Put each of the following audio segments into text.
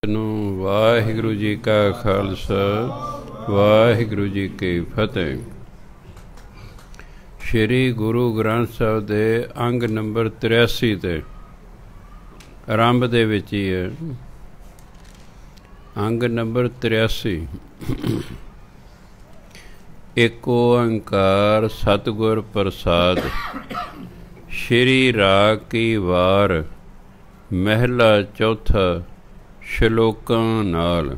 ਨੂੰ ਵਾਹਿਗੁਰੂ ਜੀ ਕਾ ਖਾਲਸਾ ਵਾਹਿਗੁਰੂ ਜੀ ਕੀ ਫਤਿਹ। ਸ਼੍ਰੀ ਗੁਰੂ ਗ੍ਰੰਥ ਸਾਹਿਬ ਦੇ ਅੰਗ ਨੰਬਰ 83 ਤੇ ਆਰੰਭ ਦੇ ਵਿੱਚ ਹੀ ਹੈ। ਅੰਗ ਨੰਬਰ 83। ਏਕ ਓੰਕਾਰ ਸਤਿਗੁਰ ਪ੍ਰਸਾਦ। ਸ਼੍ਰੀ ਰਾਗ ਕੀ ਵਾਰ ਮਹਿਲਾ ਚੌਥਾ। ਸ਼ਲੋਕਾਂ ਨਾਲ।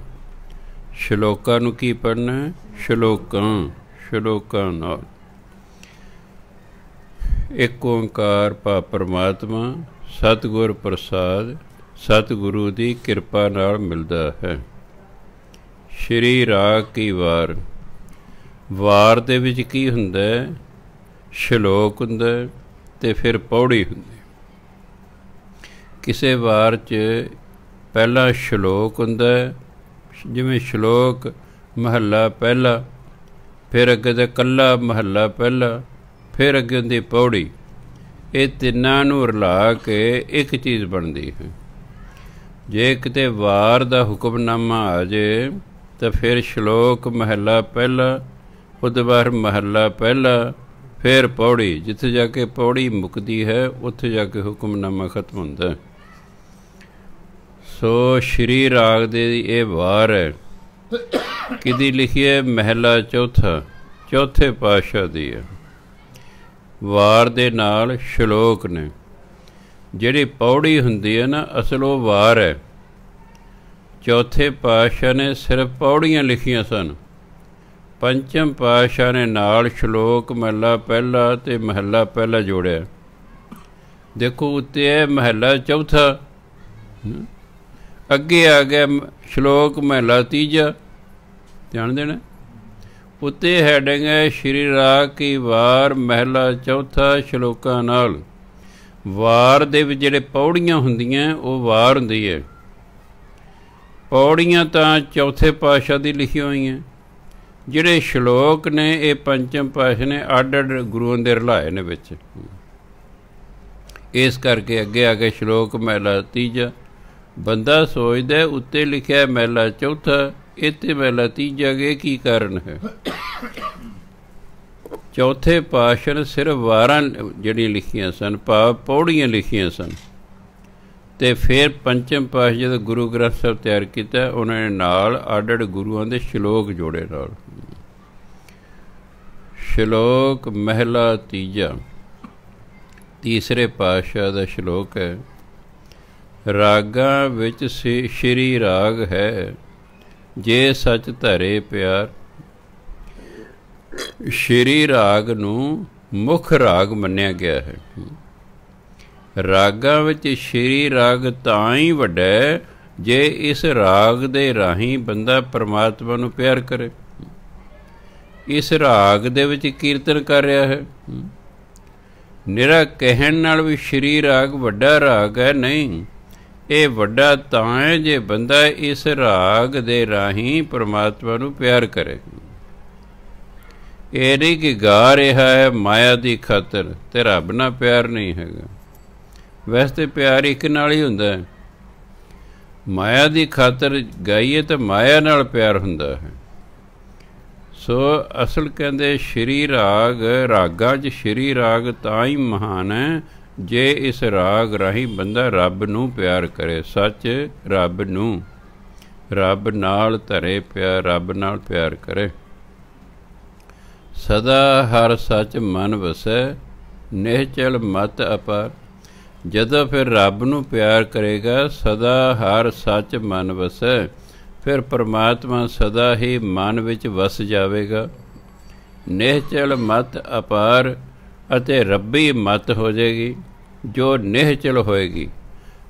ਸ਼ਲੋਕਾਂ ਨੂੰ ਕੀ ਪੜ੍ਹਨਾ? ਸ਼ਲੋਕਾਂ ਨਾਲ। ਏਕ ਓੰਕਾਰ ਭਾ ਪਰਮਾਤਮਾ ਸਤਿਗੁਰ ਪ੍ਰਸਾਦ ਸਤਿਗੁਰੂ ਦੀ ਕਿਰਪਾ ਨਾਲ ਮਿਲਦਾ ਹੈ। ਸ਼੍ਰੀ ਰਾਗ ਕੀ ਵਾਰ। ਵਾਰ ਦੇ ਵਿੱਚ ਕੀ ਹੁੰਦਾ? ਸ਼ਲੋਕ ਹੁੰਦਾ ਤੇ ਫਿਰ ਪੌੜੀ ਹੁੰਦੀ। ਕਿਸੇ ਵਾਰ 'ਚ ਪਹਿਲਾ ਸ਼ਲੋਕ ਹੁੰਦਾ, ਜਿਵੇਂ ਸ਼ਲੋਕ ਮਹੱਲਾ ਪਹਿਲਾ, ਫਿਰ ਅੱਗੇ ਦਾ ਇਕੱਲਾ ਮਹੱਲਾ ਪਹਿਲਾ, ਫਿਰ ਅੱਗੇ ਹੁੰਦੀ ਪੌੜੀ। ਇਹ ਤਿੰਨਾਂ ਨੂੰ ਰਲਾ ਕੇ ਇੱਕ ਚੀਜ਼ ਬਣਦੀ ਹੈ। ਜੇ ਕਿਤੇ ਵਾਰ ਦਾ ਹੁਕਮਨਾਮਾ ਆ ਜਾਏ ਤਾਂ ਫਿਰ ਸ਼ਲੋਕ ਮਹੱਲਾ ਪਹਿਲਾ, ਉਹਦੇ ਬਾਅਦ ਮਹੱਲਾ ਪਹਿਲਾ, ਫਿਰ ਪੌੜੀ। ਜਿੱਥੇ ਜਾ ਕੇ ਪੌੜੀ ਮੁੱਕਦੀ ਹੈ ਉੱਥੇ ਜਾ ਕੇ ਹੁਕਮਨਾਮਾ ਖਤਮ ਹੁੰਦਾ। ਸੋ ਸ਼੍ਰੀ ਰਾਗ ਦੇ ਇਹ ਵਾਰ ਹੈ। ਕਿਹਦੀ ਲਿਖੀ ਹੈ? ਮਹਿਲਾ ਚੌਥਾ, ਚੌਥੇ ਪਾਤਸ਼ਾਹ ਦੀ ਹੈ। ਵਾਰ ਦੇ ਨਾਲ ਸ਼ਲੋਕ ਨੇ। ਜਿਹੜੀ ਪੌੜੀ ਹੁੰਦੀ ਹੈ ਨਾ, ਅਸਲ ਉਹ ਵਾਰ ਹੈ। ਚੌਥੇ ਪਾਤਸ਼ਾਹ ਨੇ ਸਿਰਫ ਪੌੜੀਆਂ ਲਿਖੀਆਂ ਸਨ। ਪੰਚਮ ਪਾਤਸ਼ਾਹ ਨੇ ਨਾਲ ਸ਼ਲੋਕ ਮਹੱਲਾ ਪਹਿਲਾ ਤੇ ਮਹੱਲਾ ਪਹਿਲਾ ਜੋੜਿਆ। ਦੇਖੋ ਉੱਤੇ ਹੈ ਮਹੱਲਾ ਚੌਥਾ, ਅੱਗੇ ਆ ਗਿਆ ਸ਼ਲੋਕ ਮਹੱਲਾ ਤੀਜਾ। ਧਿਆਨ ਦੇਣਾ। ਉੱਤੇ ਹੈਡਿੰਗ ਹੈ ਸ਼੍ਰੀ ਰਾਗ ਕੀ ਵਾਰ ਮਹਿਲਾ ਚੌਥਾ ਸ਼ਲੋਕਾਂ ਨਾਲ। ਵਾਰ ਦੇ ਵਿੱਚ ਜਿਹੜੇ ਪੌੜੀਆਂ ਹੁੰਦੀਆਂ ਉਹ ਵਾਰ ਹੁੰਦੀ ਹੈ। ਪੌੜੀਆਂ ਤਾਂ ਚੌਥੇ ਪਾਤਸ਼ਾਹ ਦੀ ਲਿਖੀਆਂ ਹੋਈਆਂ। ਜਿਹੜੇ ਸ਼ਲੋਕ ਨੇ ਇਹ ਪੰਚਮ ਪਾਤਸ਼ਾਹ ਨੇ ਅੱਡ ਅੱਡ ਗੁਰੂਆਂ ਦੇ ਰਲਾਏ ਨੇ ਵਿੱਚ। ਇਸ ਕਰਕੇ ਅੱਗੇ ਆ ਕੇ ਸ਼ਲੋਕ ਮਹਿਲਾ ਤੀਜਾ। ਬੰਦਾ ਸੋਚਦਾ ਉੱਤੇ ਲਿਖਿਆ ਮਹਿਲਾ ਚੌਥਾ, ਇੱਥੇ ਮਹਿਲਾ ਤੀਜਾ ਗਏ, ਕੀ ਕਾਰਨ ਹੈ? ਚੌਥੇ ਪਾਤਸ਼ਾਹ ਨੇ ਸਿਰਫ ਵਾਰਾਂ ਜਿਹੜੀਆਂ ਲਿਖੀਆਂ ਸਨ, ਭਾਵ ਪੌੜੀਆਂ ਲਿਖੀਆਂ ਸਨ। ਅਤੇ ਫਿਰ ਪੰਚਮ ਪਾਤਸ਼ਾਹ ਜਦੋਂ ਗੁਰੂ ਗ੍ਰੰਥ ਸਾਹਿਬ ਤਿਆਰ ਕੀਤਾ, ਉਹਨਾਂ ਨੇ ਨਾਲ ਅੱਡ ਅੱਡ ਗੁਰੂਆਂ ਦੇ ਸ਼ਲੋਕ ਜੋੜੇ ਨਾਲ। ਸ਼ਲੋਕ ਮਹਿਲਾ ਤੀਜਾ ਤੀਸਰੇ ਪਾਤਸ਼ਾਹ ਦਾ ਸ਼ਲੋਕ ਹੈ। ਰਾਗਾਂ ਵਿੱਚ ਸ਼੍ਰੀ ਰਾਗ ਹੈ, ਜੇ ਸੱਚ ਧਰੇ ਪਿਆਰ। ਸ਼੍ਰੀ ਰਾਗ ਨੂੰ ਮੁੱਖ ਰਾਗ ਮੰਨਿਆ ਗਿਆ ਹੈ। ਰਾਗਾਂ ਵਿੱਚ ਸ਼੍ਰੀ ਰਾਗ ਤਾਂ ਹੀ ਵੱਡਾ ਹੈ ਜੇ ਇਸ ਰਾਗ ਦੇ ਰਾਹੀਂ ਬੰਦਾ ਪਰਮਾਤਮਾ ਨੂੰ ਪਿਆਰ ਕਰੇ। ਇਸ ਰਾਗ ਦੇ ਵਿੱਚ ਕੀਰਤਨ ਕਰ ਰਿਹਾ ਹੈ। ਨਿਰਾ ਕਹਿਣ ਨਾਲ ਵੀ ਸ਼੍ਰੀ ਰਾਗ ਵੱਡਾ ਰਾਗ ਹੈ, ਨਹੀਂ। ਇਹ ਵੱਡਾ ਤਾਂ ਹੈ ਜੇ ਬੰਦਾ ਇਸ ਰਾਗ ਦੇ ਰਾਹੀਂ ਪਰਮਾਤਮਾ ਨੂੰ ਪਿਆਰ ਕਰੇ। ਇਹ ਨਹੀਂ ਕਿ ਗਾ ਰਿਹਾ ਹੈ ਮਾਇਆ ਦੀ ਖਾਤਰ ਤੇ ਰੱਬ ਨਾਲ ਪਿਆਰ ਨਹੀਂ ਹੈਗਾ। ਵੈਸੇ ਤਾਂ ਪਿਆਰ ਇੱਕ ਨਾਲ ਹੀ ਹੁੰਦਾ ਹੈ। ਮਾਇਆ ਦੀ ਖਾਤਰ ਗਾਈਏ ਤਾਂ ਮਾਇਆ ਨਾਲ ਪਿਆਰ ਹੁੰਦਾ ਹੈ। ਸੋ ਅਸਲ ਕਹਿੰਦੇ ਸ਼੍ਰੀ ਰਾਗ, ਰਾਗਾਂ 'ਚ ਸ਼੍ਰੀ ਰਾਗ ਤਾਂ ਹੀ ਮਹਾਨ ਹੈ ਜੇ ਇਸ ਰਾਗ ਰਾਹੀਂ ਬੰਦਾ ਰੱਬ ਨੂੰ ਪਿਆਰ ਕਰੇ। ਸੱਚ ਰੱਬ ਨੂੰ, ਰੱਬ ਨਾਲ ਧਰੇ ਪਿਆਰ, ਰੱਬ ਨਾਲ ਪਿਆਰ ਕਰੇ। ਸਦਾ ਹਰ ਸੱਚ ਮਨ ਵਸੈ, ਨਿਹਚਲ ਮਤ ਅਪਾਰ। ਜਦੋਂ ਫਿਰ ਰੱਬ ਨੂੰ ਪਿਆਰ ਕਰੇਗਾ, ਸਦਾ ਹਰ ਸੱਚ ਮਨ ਵਸੈ, ਫਿਰ ਪਰਮਾਤਮਾ ਸਦਾ ਹੀ ਮਨ ਵਿੱਚ ਵਸ ਜਾਵੇਗਾ। ਨਿਹਚਲ ਮਤ ਅਪਾਰ, ਅਤੇ ਰੱਬੀ ਮਤ ਹੋ ਜਾਏਗੀ ਜੋ ਨਿਹਚਲ ਹੋਏਗੀ।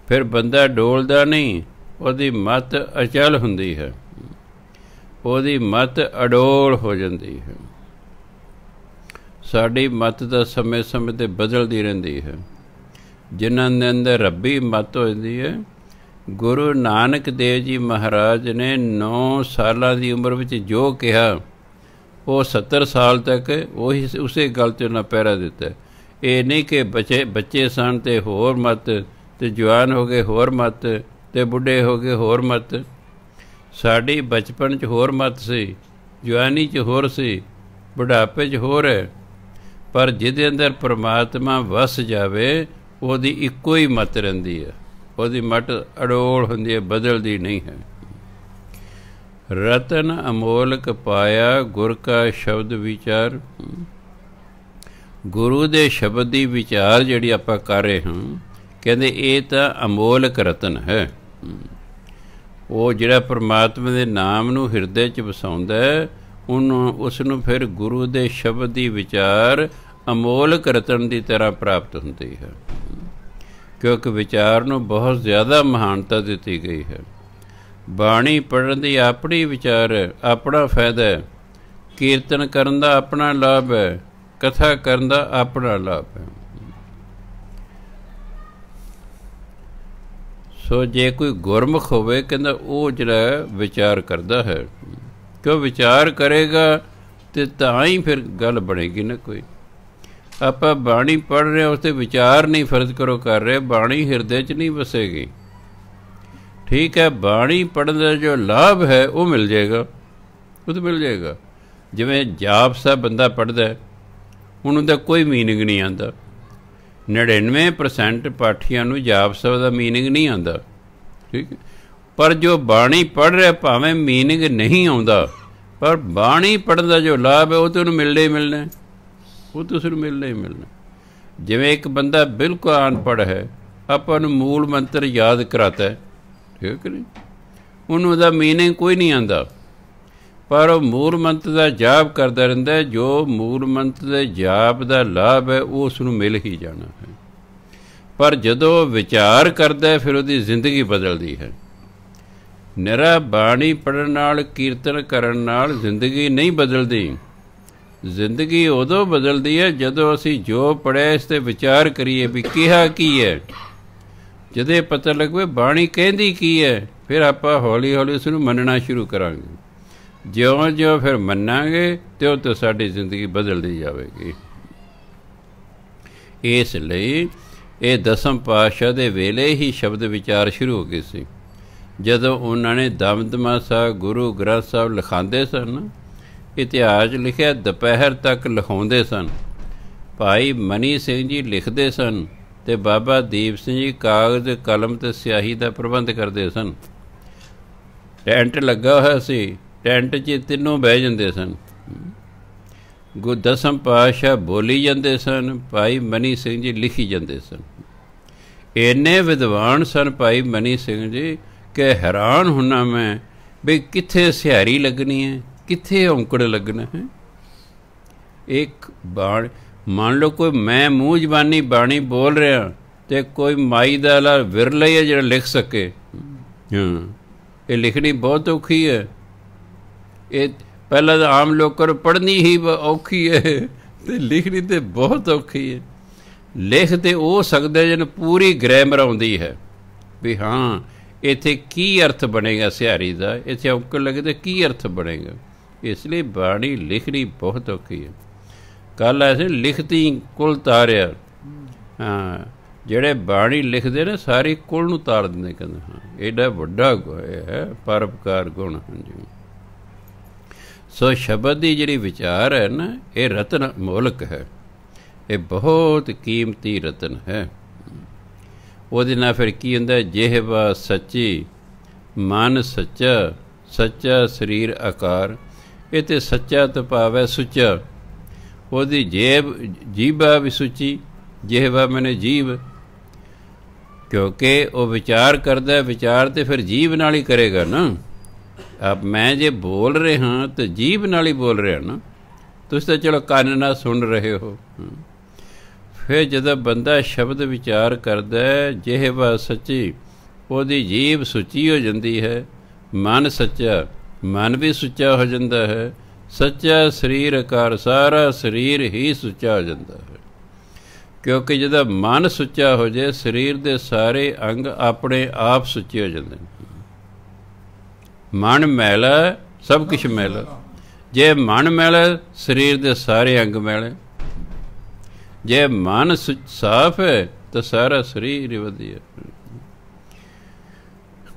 ਫਿਰ ਬੰਦਾ ਡੋਲਦਾ ਨਹੀਂ, ਉਹਦੀ ਮਤ ਅਚਲ ਹੁੰਦੀ ਹੈ, ਉਹਦੀ ਮਤ ਅਡੋਲ ਹੋ ਜਾਂਦੀ ਹੈ। ਸਾਡੀ ਮਤ ਤਾਂ ਸਮੇਂ ਸਮੇਂ 'ਤੇ ਬਦਲਦੀ ਰਹਿੰਦੀ ਹੈ। ਜਿਨ੍ਹਾਂ ਦੇ ਅੰਦਰ ਰੱਬੀ ਮਤ ਹੋ ਜਾਂਦੀ ਹੈ। ਗੁਰੂ ਨਾਨਕ ਦੇਵ ਜੀ ਮਹਾਰਾਜ ਨੇ 9 ਸਾਲਾਂ ਦੀ ਉਮਰ ਵਿੱਚ ਜੋ ਕਿਹਾ, ਉਹ 70 ਸਾਲ ਤੱਕ ਉਹੀ ਉਸੇ ਗੱਲ 'ਤੇ ਉਹਨਾਂ ਪਹਿਰਾ ਦਿੱਤਾ। ਇਹ ਨਹੀਂ ਕਿ ਬੱਚੇ ਸਨ ਅਤੇ ਹੋਰ ਮਤ, ਅਤੇ ਜਵਾਨ ਹੋ ਗਏ ਹੋਰ ਮਤ, ਤੇ ਬੁੱਢੇ ਹੋ ਗਏ ਹੋਰ ਮਤ। ਸਾਡੀ ਬਚਪਨ 'ਚ ਹੋਰ ਮਤ ਸੀ, ਜਵਾਨੀ 'ਚ ਹੋਰ ਸੀ, ਬੁਢਾਪੇ 'ਚ ਹੋਰ ਹੈ। ਪਰ ਜਿਹਦੇ ਅੰਦਰ ਪਰਮਾਤਮਾ ਵਸ ਜਾਵੇ ਉਹਦੀ ਇੱਕੋ ਹੀ ਮਤ ਰਹਿੰਦੀ ਹੈ, ਉਹਦੀ ਮਤ ਅਡੋਲ ਹੁੰਦੀ ਹੈ, ਬਦਲਦੀ ਨਹੀਂ ਹੈ। ਰਤਨ ਅਮੋਲਕ ਪਾਇਆ ਗੁਰ ਕਾ ਸ਼ਬਦ ਵਿਚਾਰ। ਗੁਰੂ ਦੇ ਸ਼ਬਦ ਦੀ ਵਿਚਾਰ ਜਿਹੜੀ ਆਪਾਂ ਕਰ ਰਹੇ ਹਾਂ, ਕਹਿੰਦੇ ਇਹ ਤਾਂ ਅਮੋਲਕ ਰਤਨ ਹੈ। ਉਹ ਜਿਹੜਾ ਪਰਮਾਤਮਾ ਦੇ ਨਾਮ ਨੂੰ ਹਿਰਦੇ 'ਚ ਵਸਾਉਂਦਾ ਹੈ, ਉਸ ਨੂੰ ਫਿਰ ਗੁਰੂ ਦੇ ਸ਼ਬਦ ਦੀ ਵਿਚਾਰ ਅਮੋਲਕ ਰਤਨ ਦੀ ਤਰ੍ਹਾਂ ਪ੍ਰਾਪਤ ਹੁੰਦੀ ਹੈ। ਕਿਉਂਕਿ ਵਿਚਾਰ ਨੂੰ ਬਹੁਤ ਜ਼ਿਆਦਾ ਮਹਾਨਤਾ ਦਿੱਤੀ ਗਈ ਹੈ। ਬਾਣੀ ਪੜ੍ਹਨ ਦੀ ਆਪਣੀ ਵਿਚਾਰ ਹੈ, ਆਪਣਾ ਫਾਇਦਾ ਹੈ। ਕੀਰਤਨ ਕਰਨ ਦਾ ਆਪਣਾ ਲਾਭ ਹੈ, ਕਥਾ ਕਰਨ ਦਾ ਆਪਣਾ ਲਾਭ ਹੈ। ਸੋ ਜੇ ਕੋਈ ਗੁਰਮੁਖ ਹੋਵੇ, ਕਹਿੰਦਾ ਉਹ ਜਿਹੜਾ ਵਿਚਾਰ ਕਰਦਾ ਹੈ, ਕਿਉਂ ਵਿਚਾਰ ਕਰੇਗਾ ਤੇ ਤਾਂ ਹੀ ਫਿਰ ਗੱਲ ਬਣੇਗੀ ਨਾ ਕੋਈ। ਆਪਾਂ ਬਾਣੀ ਪੜ੍ਹ ਰਹੇ ਉਸ 'ਤੇ ਵਿਚਾਰ ਨਹੀਂ ਫਰਜ਼ ਕਰੋ ਕਰ ਰਹੇ, ਬਾਣੀ ਹਿਰਦੇ 'ਚ ਨਹੀਂ ਵਸੇਗੀ। ਠੀਕ ਹੈ, ਬਾਣੀ ਪੜ੍ਹਨ ਦਾ ਜੋ ਲਾਭ ਹੈ ਉਹ ਮਿਲ ਜਾਏਗਾ, ਉਹ ਤਾਂ ਮਿਲ ਜਾਏਗਾ। ਜਿਵੇਂ ਜਾਪ ਸਾਹਿਬ ਬੰਦਾ ਪੜ੍ਹਦਾ, ਉਹਨੂੰ ਤਾਂ ਕੋਈ ਮੀਨਿੰਗ ਨਹੀਂ ਆਉਂਦਾ। 99% ਪਾਠੀਆਂ ਨੂੰ ਜਾਪ ਸਾਹਿਬ ਦਾ ਮੀਨਿੰਗ ਨਹੀਂ ਆਉਂਦਾ, ਠੀਕ ਹੈ। ਪਰ ਜੋ ਬਾਣੀ ਪੜ੍ਹ ਰਿਹਾ, ਭਾਵੇਂ ਮੀਨਿੰਗ ਨਹੀਂ ਆਉਂਦਾ, ਪਰ ਬਾਣੀ ਪੜ੍ਹਨ ਦਾ ਜੋ ਲਾਭ ਹੈ ਉਹ ਤਾਂ ਉਹਨੂੰ ਮਿਲਣਾ ਹੀ ਮਿਲਣਾ, ਉਹ ਤਾਂ ਉਸਨੂੰ ਮਿਲਣਾ ਹੀ ਮਿਲਣਾ। ਜਿਵੇਂ ਇੱਕ ਬੰਦਾ ਬਿਲਕੁਲ ਅਨਪੜ੍ਹ ਹੈ, ਆਪਾਂ ਨੂੰ ਮੂਲ ਮੰਤਰ ਯਾਦ ਕਰਾਤਾ, ਠੀਕ ਨਹੀਂ, ਉਹਨੂੰ ਉਹਦਾ ਮੀਨਿੰਗ ਕੋਈ ਨਹੀਂ ਆਉਂਦਾ, ਪਰ ਉਹ ਮੂਲ ਮੰਤਰ ਦਾ ਜਾਪ ਕਰਦਾ ਰਹਿੰਦਾ। ਜੋ ਮੂਲ ਮੰਤਰ ਦੇ ਜਾਪ ਦਾ ਲਾਭ ਹੈ ਉਹ ਉਸ ਨੂੰ ਮਿਲ ਹੀ ਜਾਣਾ ਹੈ। ਪਰ ਜਦੋਂ ਵਿਚਾਰ ਕਰਦਾ ਫਿਰ ਉਹਦੀ ਜ਼ਿੰਦਗੀ ਬਦਲਦੀ ਹੈ। ਨਿਰਾ ਬਾਣੀ ਪੜ੍ਹਨ ਨਾਲ, ਕੀਰਤਨ ਕਰਨ ਨਾਲ ਜ਼ਿੰਦਗੀ ਨਹੀਂ ਬਦਲਦੀ। ਜ਼ਿੰਦਗੀ ਉਦੋਂ ਬਦਲਦੀ ਹੈ ਜਦੋਂ ਅਸੀਂ ਜੋ ਪੜ੍ਹਿਆ ਇਸ 'ਤੇ ਵਿਚਾਰ ਕਰੀਏ ਵੀ ਕਿਹਾ ਕੀ ਹੈ। ਜਦੋਂ ਪਤਾ ਲੱਗੇ ਬਾਣੀ ਕਹਿੰਦੀ ਕੀ ਹੈ, ਫਿਰ ਆਪਾਂ ਹੌਲੀ ਹੌਲੀ ਉਸ ਨੂੰ ਮੰਨਣਾ ਸ਼ੁਰੂ ਕਰਾਂਗੇ। ਜਿਉਂ-ਜਿਉਂ ਫਿਰ ਮੰਨਾਂਗੇ ਤਿਉਂ ਸਾਡੀ ਜ਼ਿੰਦਗੀ ਬਦਲਦੀ ਜਾਵੇਗੀ। ਇਸ ਲਈ ਇਹ ਦਸਮ ਪਾਤਸ਼ਾਹ ਦੇ ਵੇਲੇ ਹੀ ਸ਼ਬਦ ਵਿਚਾਰ ਸ਼ੁਰੂ ਹੋ ਗਏ ਸੀ। ਜਦੋਂ ਉਹਨਾਂ ਨੇ ਦਮਦਮਾ ਸਾਹਿਬ, ਗੁਰੂ ਗ੍ਰੰਥ ਸਾਹਿਬ ਲਿਖਾਉਂਦੇ ਸਨ, ਇਤਿਹਾਸ ਲਿਖਿਆ ਦੁਪਹਿਰ ਤੱਕ ਲਿਖਾਉਂਦੇ ਸਨ। ਭਾਈ ਮਨੀ ਸਿੰਘ ਜੀ ਲਿਖਦੇ ਸਨ ਅਤੇ ਬਾਬਾ ਦੀਪ ਸਿੰਘ ਜੀ ਕਾਗਜ਼, ਕਲਮ ਅਤੇ ਸਿਆਹੀ ਦਾ ਪ੍ਰਬੰਧ ਕਰਦੇ ਸਨ। ਟੈਂਟ ਲੱਗਾ ਹੋਇਆ ਸੀ, ਟੈਂਟ 'ਚ ਤਿੰਨੋਂ ਬਹਿ ਜਾਂਦੇ ਸਨ। ਦਸਮ ਪਾਤਸ਼ਾਹ ਬੋਲੀ ਜਾਂਦੇ ਸਨ, ਭਾਈ ਮਨੀ ਸਿੰਘ ਜੀ ਲਿਖੀ ਜਾਂਦੇ ਸਨ। ਇੰਨੇ ਵਿਦਵਾਨ ਸਨ ਭਾਈ ਮਨੀ ਸਿੰਘ ਜੀ ਕਿ ਹੈਰਾਨ ਹੁੰਨਾ ਮੈਂ ਵੀ ਕਿੱਥੇ ਸਿਹਾਰੀ ਲੱਗਣੀ ਹੈ, ਕਿੱਥੇ ਔਂਕੜ ਲੱਗਣਾ ਹੈ। ਇੱਕ ਬਾਣੀ ਮੰਨ ਲਓ ਕੋਈ ਮੈਂ ਮੂੰਹ ਜ਼ਬਾਨੀ ਬਾਣੀ ਬੋਲ ਰਿਹਾ ਅਤੇ ਕੋਈ ਮਾਈ ਦਾ ਲਾ ਵਿਰਲਾ ਹੀ ਹੈ ਜਿਹੜਾ ਲਿਖ ਸਕੇ। ਇਹ ਲਿਖਣੀ ਬਹੁਤ ਔਖੀ ਹੈ। ਇਹ ਪਹਿਲਾਂ ਤਾਂ ਆਮ ਲੋਕਾਂ ਨੂੰ ਪੜ੍ਹਨੀ ਹੀ ਔਖੀ ਹੈ ਅਤੇ ਲਿਖਣੀ ਤਾਂ ਬਹੁਤ ਔਖੀ ਹੈ। ਲਿਖ ਤਾਂ ਉਹ ਸਕਦਾ ਜਿਹਨੂੰ ਪੂਰੀ ਗ੍ਰੈਮਰ ਆਉਂਦੀ ਹੈ ਵੀ ਹਾਂ ਇੱਥੇ ਕੀ ਅਰਥ ਬਣੇਗਾ ਸਿਹਾਰੀ ਦਾ, ਇੱਥੇ ਔਂਕੜ ਲੱਗੇ ਤਾਂ ਕੀ ਅਰਥ ਬਣੇਗਾ। ਇਸ ਲਈ ਬਾਣੀ ਲਿਖਣੀ ਬਹੁਤ ਔਖੀ ਹੈ। ਕੱਲ੍ਹ ਐਸੇ ਲਿਖਤੀ ਕੁਲ ਤਾਰਿਆ। ਹਾਂ, ਜਿਹੜੇ ਬਾਣੀ ਲਿਖਦੇ ਨੇ ਸਾਰੀ ਕੁਲ ਨੂੰ ਤਾਰ ਦਿੰਦੇ, ਕਹਿੰਦੇ ਹਾਂ ਐਡਾ ਵੱਡਾ ਹੈ ਪਰਉਪਕਾਰ ਗੁਣ। ਹਾਂਜੀ, ਸੋ ਸ਼ਬਦ ਦੀ ਜਿਹੜੀ ਵਿਚਾਰ ਹੈ ਨਾ, ਇਹ ਰਤਨ ਮੋਲਕ ਹੈ, ਇਹ ਬਹੁਤ ਕੀਮਤੀ ਰਤਨ ਹੈ। ਉਹਦੇ ਨਾਲ ਫਿਰ ਕੀ ਹੁੰਦਾ, ਜਿਹਵਾ ਸੱਚੀ, ਮਨ ਸੱਚਾ, ਸੱਚਾ ਸਰੀਰ ਆਕਾਰ। ਇਹ ਤਾਂ ਸੱਚਾ ਤੋਂ ਭਾਵ ਹੈ ਸੁੱਚਾ। ਉਹਦੀ ਜੀਭਾ ਵੀ ਸੁੱਚੀ, ਜਿਹਵਾ ਮੈਨੇ ਜੀਭ, ਕਿਉਂਕਿ ਉਹ ਵਿਚਾਰ ਕਰਦਾ। ਵਿਚਾਰ ਤਾਂ ਫਿਰ ਜੀਭ ਨਾਲ ਹੀ ਕਰੇਗਾ ਨਾ। ਮੈਂ ਜੇ ਬੋਲ ਰਹੇ ਹਾਂ ਤਾਂ ਜੀਭ ਨਾਲ ਹੀ ਬੋਲ ਰਿਹਾ ਨਾ। ਤੁਸੀਂ ਤਾਂ ਚਲੋ ਕੰਨ ਨਾਲ ਸੁਣ ਰਹੇ ਹੋ। ਫਿਰ ਜਦੋਂ ਬੰਦਾ ਸ਼ਬਦ ਵਿਚਾਰ ਕਰਦਾ, ਜਿਹਵਾ ਸੱਚੀ, ਉਹਦੀ ਜੀਭ ਸੁੱਚੀ ਹੋ ਜਾਂਦੀ ਹੈ। ਮਨ ਸੱਚਾ, ਮਨ ਵੀ ਸੁੱਚਾ ਹੋ ਜਾਂਦਾ ਹੈ। ਸੱਚਾ ਸਰੀਰ ਆਕਾਰ, ਸਾਰਾ ਸਰੀਰ ਹੀ ਸੁੱਚਾ ਹੋ ਜਾਂਦਾ ਹੈ। ਕਿਉਂਕਿ ਜਦੋਂ ਮਨ ਸੁੱਚਾ ਹੋ ਜਾਏ, ਸਰੀਰ ਦੇ ਸਾਰੇ ਅੰਗ ਆਪਣੇ ਆਪ ਸੁੱਚੇ ਹੋ ਜਾਂਦੇ ਨੇ। ਮਨ ਮੈਲਾ, ਸਭ ਕੁਛ ਮੈਲਾ। ਜੇ ਮਨ ਮੈਲਾ, ਸਰੀਰ ਦੇ ਸਾਰੇ ਅੰਗ ਮੈਲੇ। ਜੇ ਮਨ ਸਾਫ ਹੈ ਤਾਂ ਸਾਰਾ ਸਰੀਰ ਵਧੀਆ।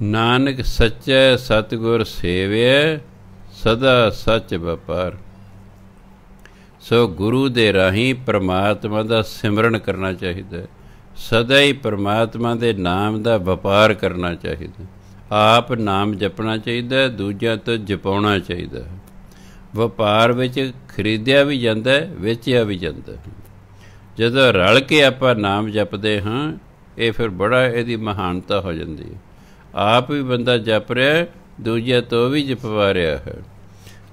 ਨਾਨਕ ਸੱਚੈ ਸਤਿਗੁਰ ਸੇਵਿਐ ਸਦਾ ਸੱਚ ਵਪਾਰ। ਸੋ ਗੁਰੂ ਦੇ ਰਾਹੀਂ ਪਰਮਾਤਮਾ ਦਾ ਸਿਮਰਨ ਕਰਨਾ ਚਾਹੀਦਾ, ਸਦਾ ਹੀ ਪਰਮਾਤਮਾ ਦੇ ਨਾਮ ਦਾ ਵਪਾਰ ਕਰਨਾ ਚਾਹੀਦਾ। ਆਪ ਨਾਮ ਜਪਣਾ ਚਾਹੀਦਾ, ਦੂਜਿਆਂ ਤੋਂ ਜਪਾਉਣਾ ਚਾਹੀਦਾ। ਵਪਾਰ ਵਿੱਚ ਖਰੀਦਿਆ ਵੀ ਜਾਂਦਾ, ਵੇਚਿਆ ਵੀ ਜਾਂਦਾ। ਜਦੋਂ ਰਲ ਕੇ ਆਪਾਂ ਨਾਮ ਜਪਦੇ ਹਾਂ, ਇਹ ਫਿਰ ਬੜਾ ਇਹਦੀ ਮਹਾਨਤਾ ਹੋ ਜਾਂਦੀ ਹੈ। ਆਪ ਵੀ ਬੰਦਾ ਜਪ ਰਿਹਾ, ਦੂਜਿਆਂ ਤੋਂ ਵੀ ਜਪਵਾ ਰਿਹਾ ਹੈ।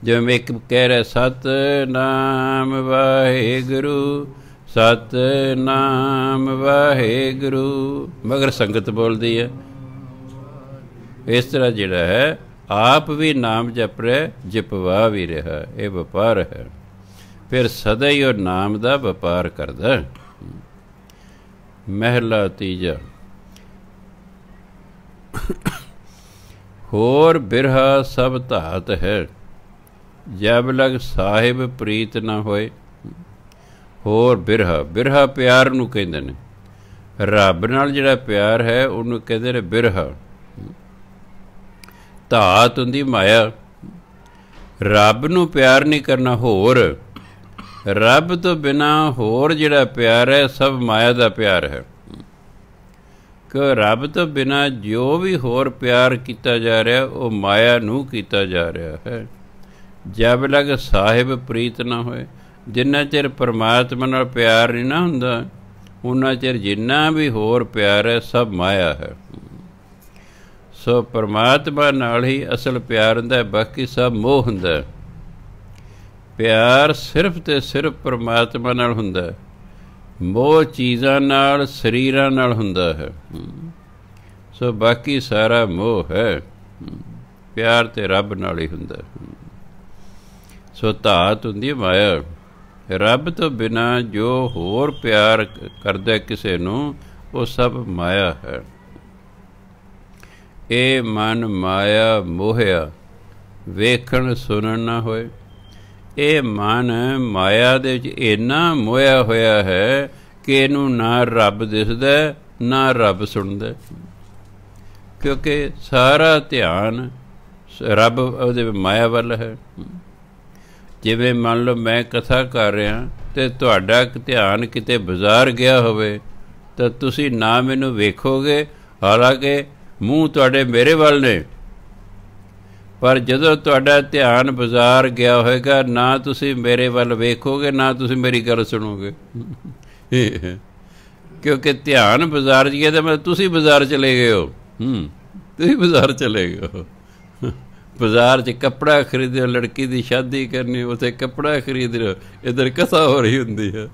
ਜਿਵੇਂ ਇੱਕ ਕਹਿ ਰਿਹਾ ਸਤਿਨਾਮ ਵਾਹਿਗੁਰੂ, ਸਤਿਨਾਮ ਵਾਹਿਗੁਰੂ, ਮਗਰ ਸੰਗਤ ਬੋਲਦੀ ਹੈ। ਇਸ ਤਰ੍ਹਾਂ ਜਿਹੜਾ ਹੈ ਆਪ ਵੀ ਨਾਮ ਜਪ ਰਿਹਾ, ਜਪਵਾ ਵੀ ਰਿਹਾ, ਇਹ ਵਪਾਰ ਹੈ। ਫਿਰ ਸਦਾ ਹੀ ਉਹ ਨਾਮ ਦਾ ਵਪਾਰ ਕਰਦਾ। ਮਹਿਲਾ ਤੀਜਾ। ਹੋਰ ਬਿਰਹਾ ਸਭ ਧਾਤ ਹੈ, ਜਬ ਲਗ ਸਾਹਿਬ ਪ੍ਰੀਤ ਨਾ ਹੋਏ। ਹੋਰ ਬਿਰਹਾ, ਬਿਰਹਾ ਪਿਆਰ ਨੂੰ ਕਹਿੰਦੇ ਨੇ। ਰੱਬ ਨਾਲ ਜਿਹੜਾ ਪਿਆਰ ਹੈ ਉਹਨੂੰ ਕਹਿੰਦੇ ਨੇ ਬਿਰਹਾ। ਧਾਤ ਹੁੰਦੀ ਮਾਇਆ। ਰੱਬ ਨੂੰ ਪਿਆਰ ਨਹੀਂ ਕਰਨਾ। ਹੋਰ ਰੱਬ ਤੋਂ ਬਿਨਾਂ ਹੋਰ ਜਿਹੜਾ ਪਿਆਰ ਹੈ ਸਭ ਮਾਇਆ ਦਾ ਪਿਆਰ ਹੈ। ਕਿ ਰੱਬ ਤੋਂ ਬਿਨਾਂ ਜੋ ਵੀ ਹੋਰ ਪਿਆਰ ਕੀਤਾ ਜਾ ਰਿਹਾ ਉਹ ਮਾਇਆ ਨੂੰ ਕੀਤਾ ਜਾ ਰਿਹਾ ਹੈ। ਜਬ ਲਗ ਸਾਹਿਬ ਪ੍ਰੀਤ ਨਾ ਹੋਏ, ਜਿੰਨਾ ਚਿਰ ਪਰਮਾਤਮਾ ਨਾਲ ਪਿਆਰ ਨਹੀਂ ਨਾ ਹੁੰਦਾ, ਉਹਨਾਂ ਚਿਰ ਜਿੰਨਾ ਵੀ ਹੋਰ ਪਿਆਰ ਹੈ ਸਭ ਮਾਇਆ ਹੈ। ਸੋ ਪਰਮਾਤਮਾ ਨਾਲ ਹੀ ਅਸਲ ਪਿਆਰ ਹੁੰਦਾ, ਬਾਕੀ ਸਭ ਮੋਹ ਹੁੰਦਾ। ਪਿਆਰ ਸਿਰਫ ਤੇ ਸਿਰਫ ਪਰਮਾਤਮਾ ਨਾਲ ਹੁੰਦਾ, ਮੋਹ ਚੀਜ਼ਾਂ ਨਾਲ, ਸਰੀਰਾਂ ਨਾਲ ਹੁੰਦਾ ਹੈ। ਸੋ ਬਾਕੀ ਸਾਰਾ ਮੋਹ ਹੈ। ਪਿਆਰ ਤੇ ਰੱਬ ਨਾਲ ਹੀ ਹੁੰਦਾ। ਸੋ ਧਾਤ ਹੁੰਦੀ ਮਾਇਆ। ਰੱਬ ਤੋਂ ਬਿਨਾਂ ਜੋ ਹੋਰ ਪਿਆਰ ਕਰਦਾ ਕਿਸੇ ਨੂੰ, ਉਹ ਸਭ ਮਾਇਆ ਹੈ। ਇਹ ਮਨ ਮਾਇਆ ਮੋਹਿਆ, ਵੇਖਣ ਸੁਣਨ ਨਾ ਹੋਏ। ਇਹ ਮਨ ਮਾਇਆ ਦੇ ਵਿੱਚ ਇੰਨਾ ਮੋਹਿਆ ਹੋਇਆ ਹੈ ਕਿ ਇਹਨੂੰ ਨਾ ਰੱਬ ਦਿਸਦਾ, ਨਾ ਰੱਬ ਸੁਣਦਾ। ਕਿਉਂਕਿ ਸਾਰਾ ਧਿਆਨ ਰੱਬ ਉਹਦੇ ਮਾਇਆ ਵੱਲ ਹੈ। ਜਿਵੇਂ ਮੰਨ ਲਓ ਮੈਂ ਕਥਾ ਕਰ ਰਿਹਾ ਅਤੇ ਤੁਹਾਡਾ ਧਿਆਨ ਕਿਤੇ ਬਾਜ਼ਾਰ ਗਿਆ ਹੋਵੇ ਤਾਂ ਤੁਸੀਂ ਨਾ ਮੈਨੂੰ ਵੇਖੋਗੇ, ਹਾਲਾਂਕਿ ਮੂੰਹ ਤੁਹਾਡੇ ਮੇਰੇ ਵੱਲ ਨੇ, ਪਰ ਜਦੋਂ ਤੁਹਾਡਾ ਧਿਆਨ ਬਾਜ਼ਾਰ ਗਿਆ ਹੋਏਗਾ, ਨਾ ਤੁਸੀਂ ਮੇਰੇ ਵੱਲ ਵੇਖੋਗੇ, ਨਾ ਤੁਸੀਂ ਮੇਰੀ ਗੱਲ ਸੁਣੋਗੇ। ਕਿਉਂਕਿ ਧਿਆਨ ਬਾਜ਼ਾਰ 'ਚ ਗਿਆ ਤਾਂ ਮਤਲਬ ਤੁਸੀਂ ਬਾਜ਼ਾਰ ਚਲੇ ਗਏ ਹੋ। ਤੁਸੀਂ ਬਾਜ਼ਾਰ ਚਲੇ ਗਏ ਹੋ। ਬਾਜ਼ਾਰ 'ਚ ਕੱਪੜਾ ਖਰੀਦਿਓ, ਲੜਕੀ ਦੀ ਸ਼ਾਦੀ ਕਰਨੀ, ਉੱਥੇ ਕੱਪੜਾ ਖਰੀਦ ਰਹੇ ਹੋ, ਇੱਧਰ ਕਥਾ ਹੋ ਰਹੀ ਹੁੰਦੀ ਹੈ।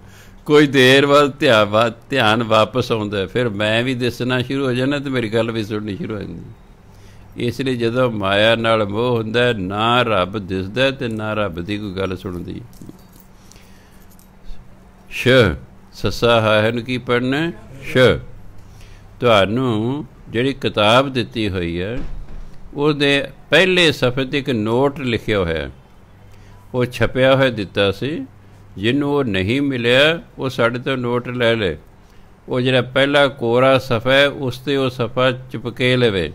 ਕੋਈ ਦੇਰ ਬਾਅਦ ਧਿਆਨ ਵਾਪਸ ਆਉਂਦਾ, ਫਿਰ ਮੈਂ ਵੀ ਦਿਸਣਾ ਸ਼ੁਰੂ ਹੋ ਜਾਣਾ ਅਤੇ ਮੇਰੀ ਗੱਲ ਵੀ ਸੁਣਨੀ ਸ਼ੁਰੂ ਹੋ ਜਾਂਦੀ। ਇਸ ਲਈ ਜਦੋਂ ਮਾਇਆ ਨਾਲ ਮੋਹ ਹੁੰਦਾ, ਨਾ ਰੱਬ ਦਿਸਦਾ ਅਤੇ ਨਾ ਰੱਬ ਦੀ ਕੋਈ ਗੱਲ ਸੁਣਦੀ। ਸ਼ ਸੱਸਾ ਹੈ ਨੂੰ ਕੀ ਪੜ੍ਹਨਾ? ਸ਼। ਤੁਹਾਨੂੰ ਜਿਹੜੀ ਕਿਤਾਬ ਦਿੱਤੀ ਹੋਈ ਹੈ ਉਹਦੇ ਪਹਿਲੇ ਸਫ਼ੇ 'ਤੇ ਇੱਕ ਨੋਟ ਲਿਖਿਆ ਹੋਇਆ, ਉਹ ਛਪਿਆ ਹੋਇਆ ਦਿੱਤਾ ਸੀ। ਜਿਹਨੂੰ ਉਹ ਨਹੀਂ ਮਿਲਿਆ ਉਹ ਸਾਡੇ ਤੋਂ ਨੋਟ ਲੈ ਲੈ। ਉਹ ਜਿਹੜਾ ਪਹਿਲਾ ਕੋਰਾ ਸਫ਼ਾ ਹੈ ਉਸ 'ਤੇ ਉਹ ਸਫ਼ਾ ਚਿਪਕੇ ਲਵੇ।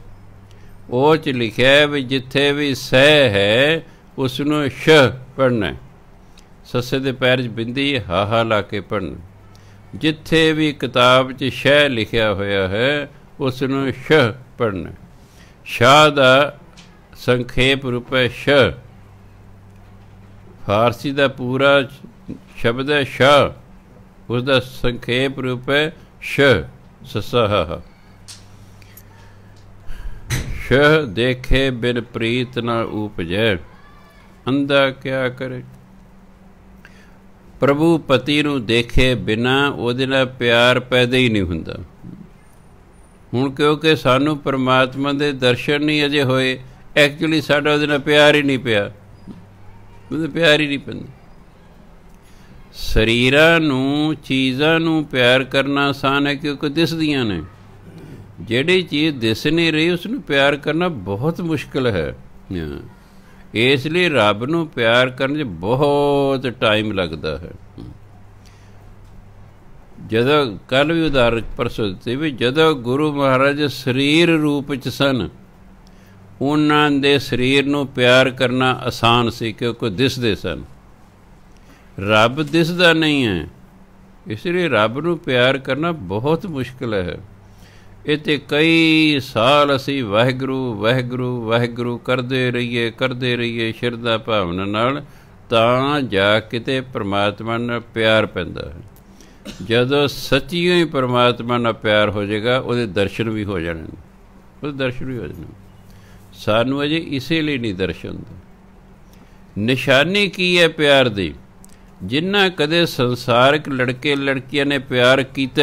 ਉਹ 'ਚ ਲਿਖਿਆ ਵੀ ਜਿੱਥੇ ਵੀ ਸਹਿ ਹੈ ਉਸ ਨੂੰ ਸ਼ ਪੜ੍ਹਨਾ। ਸੱਸੇ ਦੇ ਪੈਰ 'ਚ ਬਿੰਦੀ ਹਾਹਾ ਲਾ ਕੇ ਪੜ੍ਹਨਾ। ਜਿੱਥੇ ਵੀ ਕਿਤਾਬ 'ਚ ਸ਼ਹਿ ਲਿਖਿਆ ਹੋਇਆ ਹੈ ਉਸ ਨੂੰ ਸ਼ ਪੜ੍ਹਨਾ। ਸ਼ਾਹ ਦਾ ਸੰਖੇਪ ਰੂਪ ਹੈ ਸ਼। ਫਾਰਸੀ ਦਾ ਪੂਰਾ ਸ਼ਬਦ ਹੈ ਸ਼ਾਹ, ਉਸਦਾ ਸੰਖੇਪ ਰੂਪ ਹੈ ਸ਼ ਸੱਸਾ ਹਾ। ਸ਼ ਦੇਖੇ ਬਿਨ ਪ੍ਰੀਤ ਨਾ ਉਪਜੈ, ਅੰਧਾ ਕਿਆ ਕਰੇ। ਪ੍ਰਭੂ ਪਤੀ ਨੂੰ ਦੇਖੇ ਬਿਨਾਂ ਉਹਦੇ ਨਾਲ ਪਿਆਰ ਪੈਦਾ ਹੀ ਨਹੀਂ ਹੁੰਦਾ। ਹੁਣ ਕਿਉਂਕਿ ਸਾਨੂੰ ਪਰਮਾਤਮਾ ਦੇ ਦਰਸ਼ਨ ਨਹੀਂ ਅਜੇ ਹੋਏ, ਐਕਚੁਅਲੀ ਸਾਡਾ ਉਹਦੇ ਨਾਲ ਪਿਆਰ ਹੀ ਨਹੀਂ ਪਿਆ, ਉਹਦੇ ਪਿਆਰ ਹੀ ਨਹੀਂ ਪੈਂਦਾ। ਸਰੀਰਾਂ ਨੂੰ, ਚੀਜ਼ਾਂ ਨੂੰ ਪਿਆਰ ਕਰਨਾ ਆਸਾਨ ਹੈ ਕਿਉਂਕਿ ਦਿਸਦੀਆਂ ਨੇ। ਜਿਹੜੀ ਚੀਜ਼ ਦਿਸ ਨਹੀਂ ਰਹੀ ਉਸ ਨੂੰ ਪਿਆਰ ਕਰਨਾ ਬਹੁਤ ਮੁਸ਼ਕਿਲ ਹੈ। ਇਸ ਲਈ ਰੱਬ ਨੂੰ ਪਿਆਰ ਕਰਨ 'ਚ ਬਹੁਤ ਟਾਈਮ ਲੱਗਦਾ ਹੈ। ਜਦੋਂ ਕੱਲ੍ਹ ਵੀ ਉਦਾਹਰਨ ਪਰਸੋਂ ਦਿੱਤੀ ਵੀ ਜਦੋਂ ਗੁਰੂ ਮਹਾਰਾਜ ਸਰੀਰ ਰੂਪ 'ਚ ਸਨ, ਉਹਨਾਂ ਦੇ ਸਰੀਰ ਨੂੰ ਪਿਆਰ ਕਰਨਾ ਆਸਾਨ ਸੀ ਕਿਉਂਕਿ ਦਿਸਦੇ ਸਨ। ਰੱਬ ਦਿਸਦਾ ਨਹੀਂ ਹੈ, ਇਸ ਲਈ ਰੱਬ ਨੂੰ ਪਿਆਰ ਕਰਨਾ ਬਹੁਤ ਮੁਸ਼ਕਿਲ ਹੈ। ਇਹ ਤਾਂ ਕਈ ਸਾਲ ਅਸੀਂ ਵਾਹਿਗੁਰੂ ਵਾਹਿਗੁਰੂ ਵਾਹਿਗੁਰੂ ਕਰਦੇ ਰਹੀਏ ਸ਼ਰਧਾ ਭਾਵਨਾ ਨਾਲ, ਤਾਂ ਜਾ ਕਿਤੇ ਪਰਮਾਤਮਾ ਨਾਲ ਪਿਆਰ ਪੈਂਦਾ ਹੈ। ਜਦੋਂ ਸੱਚੀਓ ਹੀ ਪਰਮਾਤਮਾ ਨਾਲ ਪਿਆਰ ਹੋ ਜਾਏਗਾ, ਉਹਦੇ ਦਰਸ਼ਨ ਵੀ ਹੋ ਜਾਣੇ, ਸਾਨੂੰ ਅਜੇ ਇਸੇ ਲਈ ਨਹੀਂ ਦਰਸ਼ਨ ਹੁੰਦੇ। ਨਿਸ਼ਾਨੀ ਕੀ ਹੈ ਪਿਆਰ ਦੀ? ਜਿਨ੍ਹਾਂ ਕਦੇ ਸੰਸਾਰਕ ਲੜਕੇ ਲੜਕੀਆਂ ਨੇ ਪਿਆਰ ਕੀਤਾ,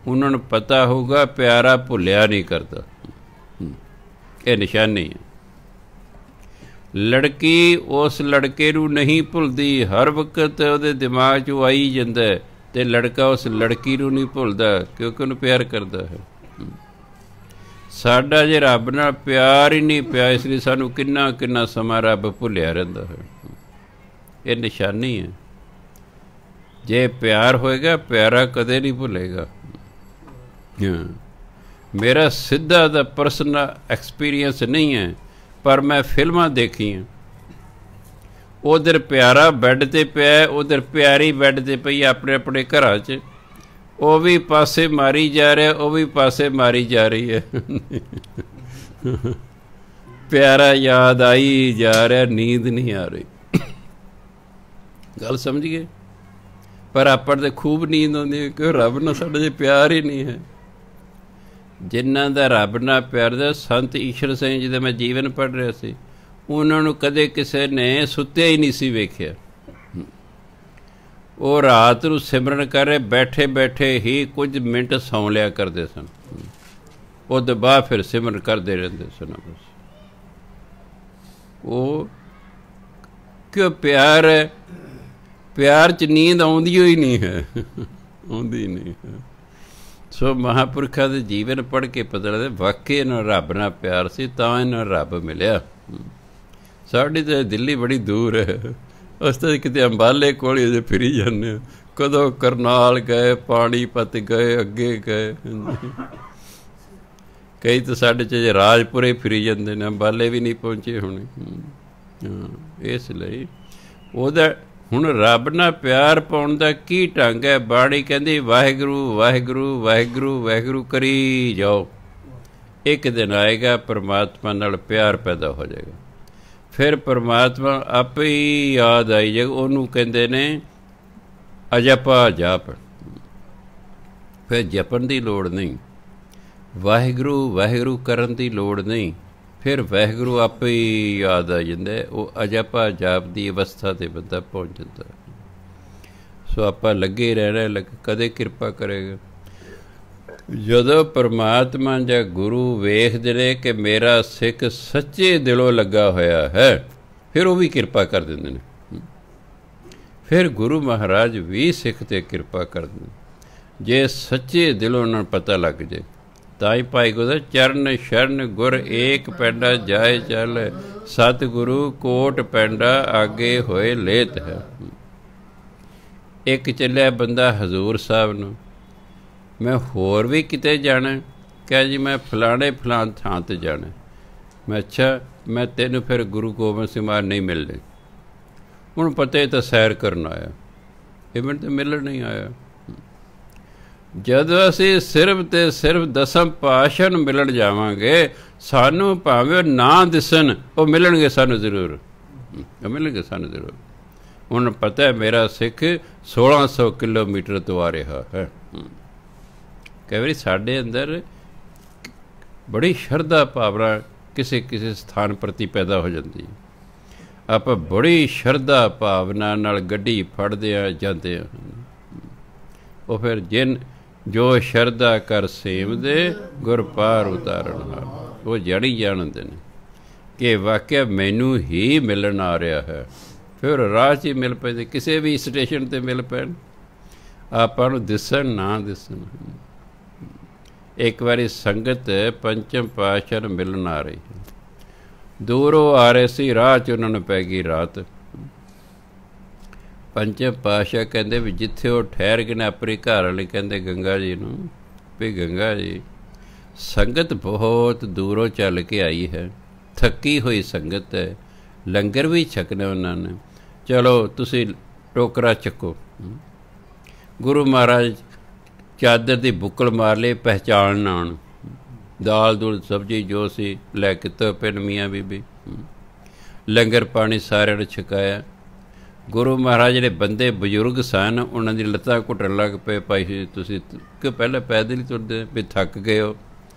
ਉਹਨਾਂ ਨੂੰ ਪਤਾ ਹੋਊਗਾ ਪਿਆਰਾ ਭੁੱਲਿਆ ਨਹੀਂ ਕਰਦਾ। ਇਹ ਨਿਸ਼ਾਨੀ ਹੈ। ਲੜਕੀ ਉਸ ਲੜਕੇ ਨੂੰ ਨਹੀਂ ਭੁੱਲਦੀ, ਹਰ ਵਕਤ ਉਹਦੇ ਦਿਮਾਗ 'ਚ ਆਈ ਜਾਂਦਾ, ਅਤੇ ਲੜਕਾ ਉਸ ਲੜਕੀ ਨੂੰ ਨਹੀਂ ਭੁੱਲਦਾ ਕਿਉਂਕਿ ਉਹਨੂੰ ਪਿਆਰ ਕਰਦਾ ਹੈ। ਸਾਡਾ ਜੇ ਰੱਬ ਨਾਲ ਪਿਆਰ ਹੀ ਨਹੀਂ ਪਿਆ, ਇਸ ਲਈ ਸਾਨੂੰ ਕਿੰਨਾ ਕਿੰਨਾ ਸਮਾਂ ਰੱਬ ਭੁੱਲਿਆ ਰਹਿੰਦਾ ਹੈ। ਇਹ ਨਿਸ਼ਾਨੀ ਹੈ। ਜੇ ਪਿਆਰ ਹੋਏਗਾ, ਪਿਆਰਾ ਕਦੇ ਨਹੀਂ ਭੁੱਲੇਗਾ। ਮੇਰਾ ਸਿੱਧਾ ਦਾ ਪਰਸਨਲ ਐਕਸਪੀਰੀਅੰਸ ਨਹੀਂ ਹੈ, ਪਰ ਮੈਂ ਫਿਲਮਾਂ ਦੇਖੀਆਂ। ਉਧਰ ਪਿਆਰਾ ਬੈੱਡ 'ਤੇ ਪਿਆ, ਉਧਰ ਪਿਆਰੀ ਬੈੱਡ 'ਤੇ ਪਈ ਆਪਣੇ ਆਪਣੇ ਘਰਾਂ 'ਚ, ਉਹ ਵੀ ਪਾਸੇ ਮਾਰੀ ਜਾ ਰਿਹਾ, ਉਹ ਵੀ ਪਾਸੇ ਮਾਰੀ ਜਾ ਰਹੀ ਹੈ। ਪਿਆਰਾ ਯਾਦ ਆਈ ਜਾ ਰਿਹਾ, ਨੀਂਦ ਨਹੀਂ ਆ ਰਹੀ। ਗੱਲ ਸਮਝ ਗਏ? ਪਰ ਆਪਾਂ ਤਾਂ ਖੂਬ ਨੀਂਦ ਆਉਂਦੀ ਹੈ ਕਿ ਰੱਬ ਨਾਲ ਸਾਡਾ ਜੇ ਪਿਆਰ ਹੀ ਨਹੀਂ ਹੈ। ਜਿਨ੍ਹਾਂ ਦਾ ਰੱਬ ਨਾਲ ਪਿਆਰ ਦਾ, ਸੰਤ ਈਸ਼ਰ ਸਿੰਘ ਜਿਹਦਾ ਮੈਂ ਜੀਵਨ ਪੜ੍ਹ ਰਿਹਾ ਸੀ, ਉਹਨਾਂ ਨੂੰ ਕਦੇ ਕਿਸੇ ਨੇ ਸੁੱਤਿਆ ਹੀ ਨਹੀਂ ਸੀ ਵੇਖਿਆ। ਉਹ ਰਾਤ ਨੂੰ ਸਿਮਰਨ ਕਰ ਰਹੇ, ਬੈਠੇ ਬੈਠੇ ਹੀ ਕੁਝ ਮਿੰਟ ਸੌਂ ਲਿਆ ਕਰਦੇ ਸਨ, ਉਹਦੇ ਬਾਅਦ ਫਿਰ ਸਿਮਰਨ ਕਰਦੇ ਰਹਿੰਦੇ ਸਨ। ਬਸ ਉਹ ਕਿਉਂ ਪਿਆਰ ਹੈ, ਪਿਆਰ 'ਚ ਨੀਂਦ ਆਉਂਦੀ ਹੀ ਨਹੀਂ ਹੈ, ਆਉਂਦੀ ਨਹੀਂ ਹੈ। ਸੋ ਮਹਾਂਪੁਰਖਾਂ ਦੇ ਜੀਵਨ ਪੜ੍ਹ ਕੇ ਪਤਾ ਲੱਗਦਾ ਵਾਕਈ ਇਹਨਾਂ ਰੱਬ ਨਾਲ ਪਿਆਰ ਸੀ, ਤਾਂ ਇਹਨਾਂ ਰੱਬ ਮਿਲਿਆ। ਸਾਡੀ ਤਾਂ ਦਿੱਲੀ ਬੜੀ ਦੂਰ ਹੈ, ਅਸੀਂ ਤਾਂ ਕਿਤੇ ਅੰਬਾਲੇ ਕੋਲ ਹੀ ਅਜੇ ਫਿਰੀ ਜਾਂਦੇ ਹਾਂ। ਕਦੋਂ ਕਰਨਾਲ ਗਏ, ਪਾਣੀਪਤ ਗਏ, ਅੱਗੇ ਗਏ। ਕਈ ਤਾਂ ਸਾਡੇ 'ਚ ਜੇ ਰਾਜਪੁਰੇ ਫਿਰੀ ਜਾਂਦੇ ਨੇ, ਅੰਬਾਲੇ ਵੀ ਨਹੀਂ ਪਹੁੰਚੇ ਹੋਣੇ। ਇਸ ਲਈ ਉਹਦਾ ਹੁਣ ਰੱਬ ਨਾਲ ਪਿਆਰ ਪਾਉਣ ਦਾ ਕੀ ਢੰਗ ਹੈ? ਬਾਣੀ ਕਹਿੰਦੀ ਵਾਹਿਗੁਰੂ ਵਾਹਿਗੁਰੂ ਵਾਹਿਗੁਰੂ ਵਾਹਿਗੁਰੂ ਕਰੀ ਜਾਓ। ਇੱਕ ਦਿਨ ਆਏਗਾ ਪਰਮਾਤਮਾ ਨਾਲ ਪਿਆਰ ਪੈਦਾ ਹੋ ਜਾਏਗਾ, ਫਿਰ ਪਰਮਾਤਮਾ ਆਪੇ ਹੀ ਯਾਦ ਆਈ ਜਾਏਗਾ। ਉਹਨੂੰ ਕਹਿੰਦੇ ਨੇ ਅਜਪਾ ਜਾਪ। ਫਿਰ ਜਪਣ ਦੀ ਲੋੜ ਨਹੀਂ, ਵਾਹਿਗੁਰੂ ਵਾਹਿਗੁਰੂ ਕਰਨ ਦੀ ਲੋੜ ਨਹੀਂ, ਫਿਰ ਵਾਹਿਗੁਰੂ ਆਪੇ ਹੀ ਯਾਦ ਆ ਜਾਂਦਾ। ਉਹ ਅਜਪਾ ਜਾਪ ਦੀ ਅਵਸਥਾ 'ਤੇ ਬੰਦਾ ਪਹੁੰਚ ਜਾਂਦਾ। ਸੋ ਆਪਾਂ ਲੱਗੇ ਰਹਿਣਾ, ਕਦੇ ਕਿਰਪਾ ਕਰੇਗਾ। ਜਦੋਂ ਪਰਮਾਤਮਾ ਜਾਂ ਗੁਰੂ ਵੇਖਦੇ ਨੇ ਕਿ ਮੇਰਾ ਸਿੱਖ ਸੱਚੇ ਦਿਲੋਂ ਲੱਗਾ ਹੋਇਆ ਹੈ, ਫਿਰ ਉਹ ਵੀ ਕਿਰਪਾ ਕਰ ਦਿੰਦੇ ਨੇ। ਫਿਰ ਗੁਰੂ ਮਹਾਰਾਜ ਵੀ ਸਿੱਖ 'ਤੇ ਕਿਰਪਾ ਕਰਦੇ ਨੇ, ਜੇ ਸੱਚੇ ਦਿਲੋਂ ਉਹਨਾਂ ਨੂੰ ਪਤਾ ਲੱਗ ਜਾਏ। ਤਾਂ ਹੀ ਭਾਈ ਗੁਰਦਾ ਚਰਨ ਸ਼ਰਨ ਗੁਰ ਏਕ ਪੈਂਡਾ ਜਾਏ ਚੱਲ, ਸਤਿਗੁਰੂ ਕੋਟ ਪੈਂਡਾ ਆਗੇ ਹੋਏ ਲੇਤ ਹੈ। ਇੱਕ ਚੱਲਿਆ ਬੰਦਾ ਹਜ਼ੂਰ ਸਾਹਿਬ ਨੂੰ, ਮੈਂ ਹੋਰ ਵੀ ਕਿਤੇ ਜਾਣਾ, ਕਿਹਾ ਜੀ ਮੈਂ ਫਲਾਣੇ ਫਲਾਣ ਥਾਂ 'ਤੇ ਜਾਣਾ। ਮੈਂ ਅੱਛਾ, ਮੈਂ ਤੈਨੂੰ ਫਿਰ ਗੁਰੂ ਗੋਬਿੰਦ ਸਿੰਘ ਮਹਾਰਾਜ ਨਹੀਂ ਮਿਲਣੇ। ਹੁਣ ਪਤਾ ਤਾਂ ਸੈਰ ਕਰਨ ਆਇਆ, ਇਹ ਮੈਨੂੰ ਤਾਂ ਮਿਲਣ ਨਹੀਂ ਆਇਆ। ਜਦੋਂ ਅਸੀਂ ਸਿਰਫ ਅਤੇ ਸਿਰਫ ਦਸਮ ਪਾਤਸ਼ਾਹ ਨੂੰ ਮਿਲਣ ਜਾਵਾਂਗੇ, ਸਾਨੂੰ ਭਾਵੇਂ ਨਾ ਦਿਸਣ, ਉਹ ਮਿਲਣਗੇ ਸਾਨੂੰ ਜ਼ਰੂਰ, ਉਹ ਮਿਲਣਗੇ ਸਾਨੂੰ ਜ਼ਰੂਰ। ਹੁਣ ਪਤਾ ਹੈ ਮੇਰਾ ਸਿੱਖ 1600 ਕਿਲੋਮੀਟਰ ਤੋਂ ਆ ਰਿਹਾ ਹੈ। ਕਈ ਵਾਰੀ ਸਾਡੇ ਅੰਦਰ ਬੜੀ ਸ਼ਰਧਾ ਭਾਵਨਾ ਕਿਸੇ ਕਿਸੇ ਸਥਾਨ ਪ੍ਰਤੀ ਪੈਦਾ ਹੋ ਜਾਂਦੀ ਹੈ। ਆਪਾਂ ਬੜੀ ਸ਼ਰਧਾ ਭਾਵਨਾ ਨਾਲ ਗੱਡੀ ਫੜਦੇ ਆ ਜਾਂਦੇ ਆ। ਉਹ ਫਿਰ ਜੋ ਸ਼ਰਧਾ ਕਰ ਸੇਵਦੇ ਗੁਰ ਪਾਰ ਉਤਾਰਨ ਹਾਰ, ਉਹ ਜੜੀ ਜਾਣਦੇ ਨੇ ਕਿ ਵਾਕਿਆ ਮੈਨੂੰ ਹੀ ਮਿਲਣ ਆ ਰਿਹਾ ਹੈ। ਫਿਰ ਰਾਹ 'ਚ ਹੀ ਮਿਲ ਪੈਂਦੇ, ਕਿਸੇ ਵੀ ਸਟੇਸ਼ਨ 'ਤੇ ਮਿਲ ਪੈਣ, ਆਪਾਂ ਨੂੰ ਦਿਸਣ ਨਾ ਦਿਸਣ। ਇੱਕ ਵਾਰੀ ਸੰਗਤ ਪੰਚਮ ਪਾਤਸ਼ਾਹ ਨੂੰ ਮਿਲਣ ਆ ਰਹੀ ਹੈ, ਦੂਰੋਂ ਆ ਰਹੇ ਸੀ, ਰਾਹ 'ਚ ਉਹਨਾਂ ਨੂੰ ਪੈ ਗਈ ਰਾਤ। ਪੰਚਮ ਪਾਤਸ਼ਾਹ ਕਹਿੰਦੇ ਵੀ ਜਿੱਥੇ ਉਹ ਠਹਿਰ ਗਏ ਨੇ ਆਪਣੀ ਘਰ ਵਾਲੀ, ਕਹਿੰਦੇ ਗੰਗਾ ਜੀ ਨੂੰ ਵੀ ਗੰਗਾ ਜੀ ਸੰਗਤ ਬਹੁਤ ਦੂਰੋਂ ਚੱਲ ਕੇ ਆਈ ਹੈ, थकी हुई संगत है, लंगर भी छकने उन्होंने। चलो तुसी टोकरा चको। गुरु महाराज चादर की बुक्कल मार ले, पहचान आन। दाल दूल सब्जी जो सी लैके तो पिन मियाँ बीबी। लंगर पानी सारे ने छकाया। गुरु महाराज जिहड़े बंदे बजुर्ग सन उन्हां दी लत्तां घुटन लग पे, भाई तुसीं कि पहले पैदल ही तुरदे भी थक गए हो।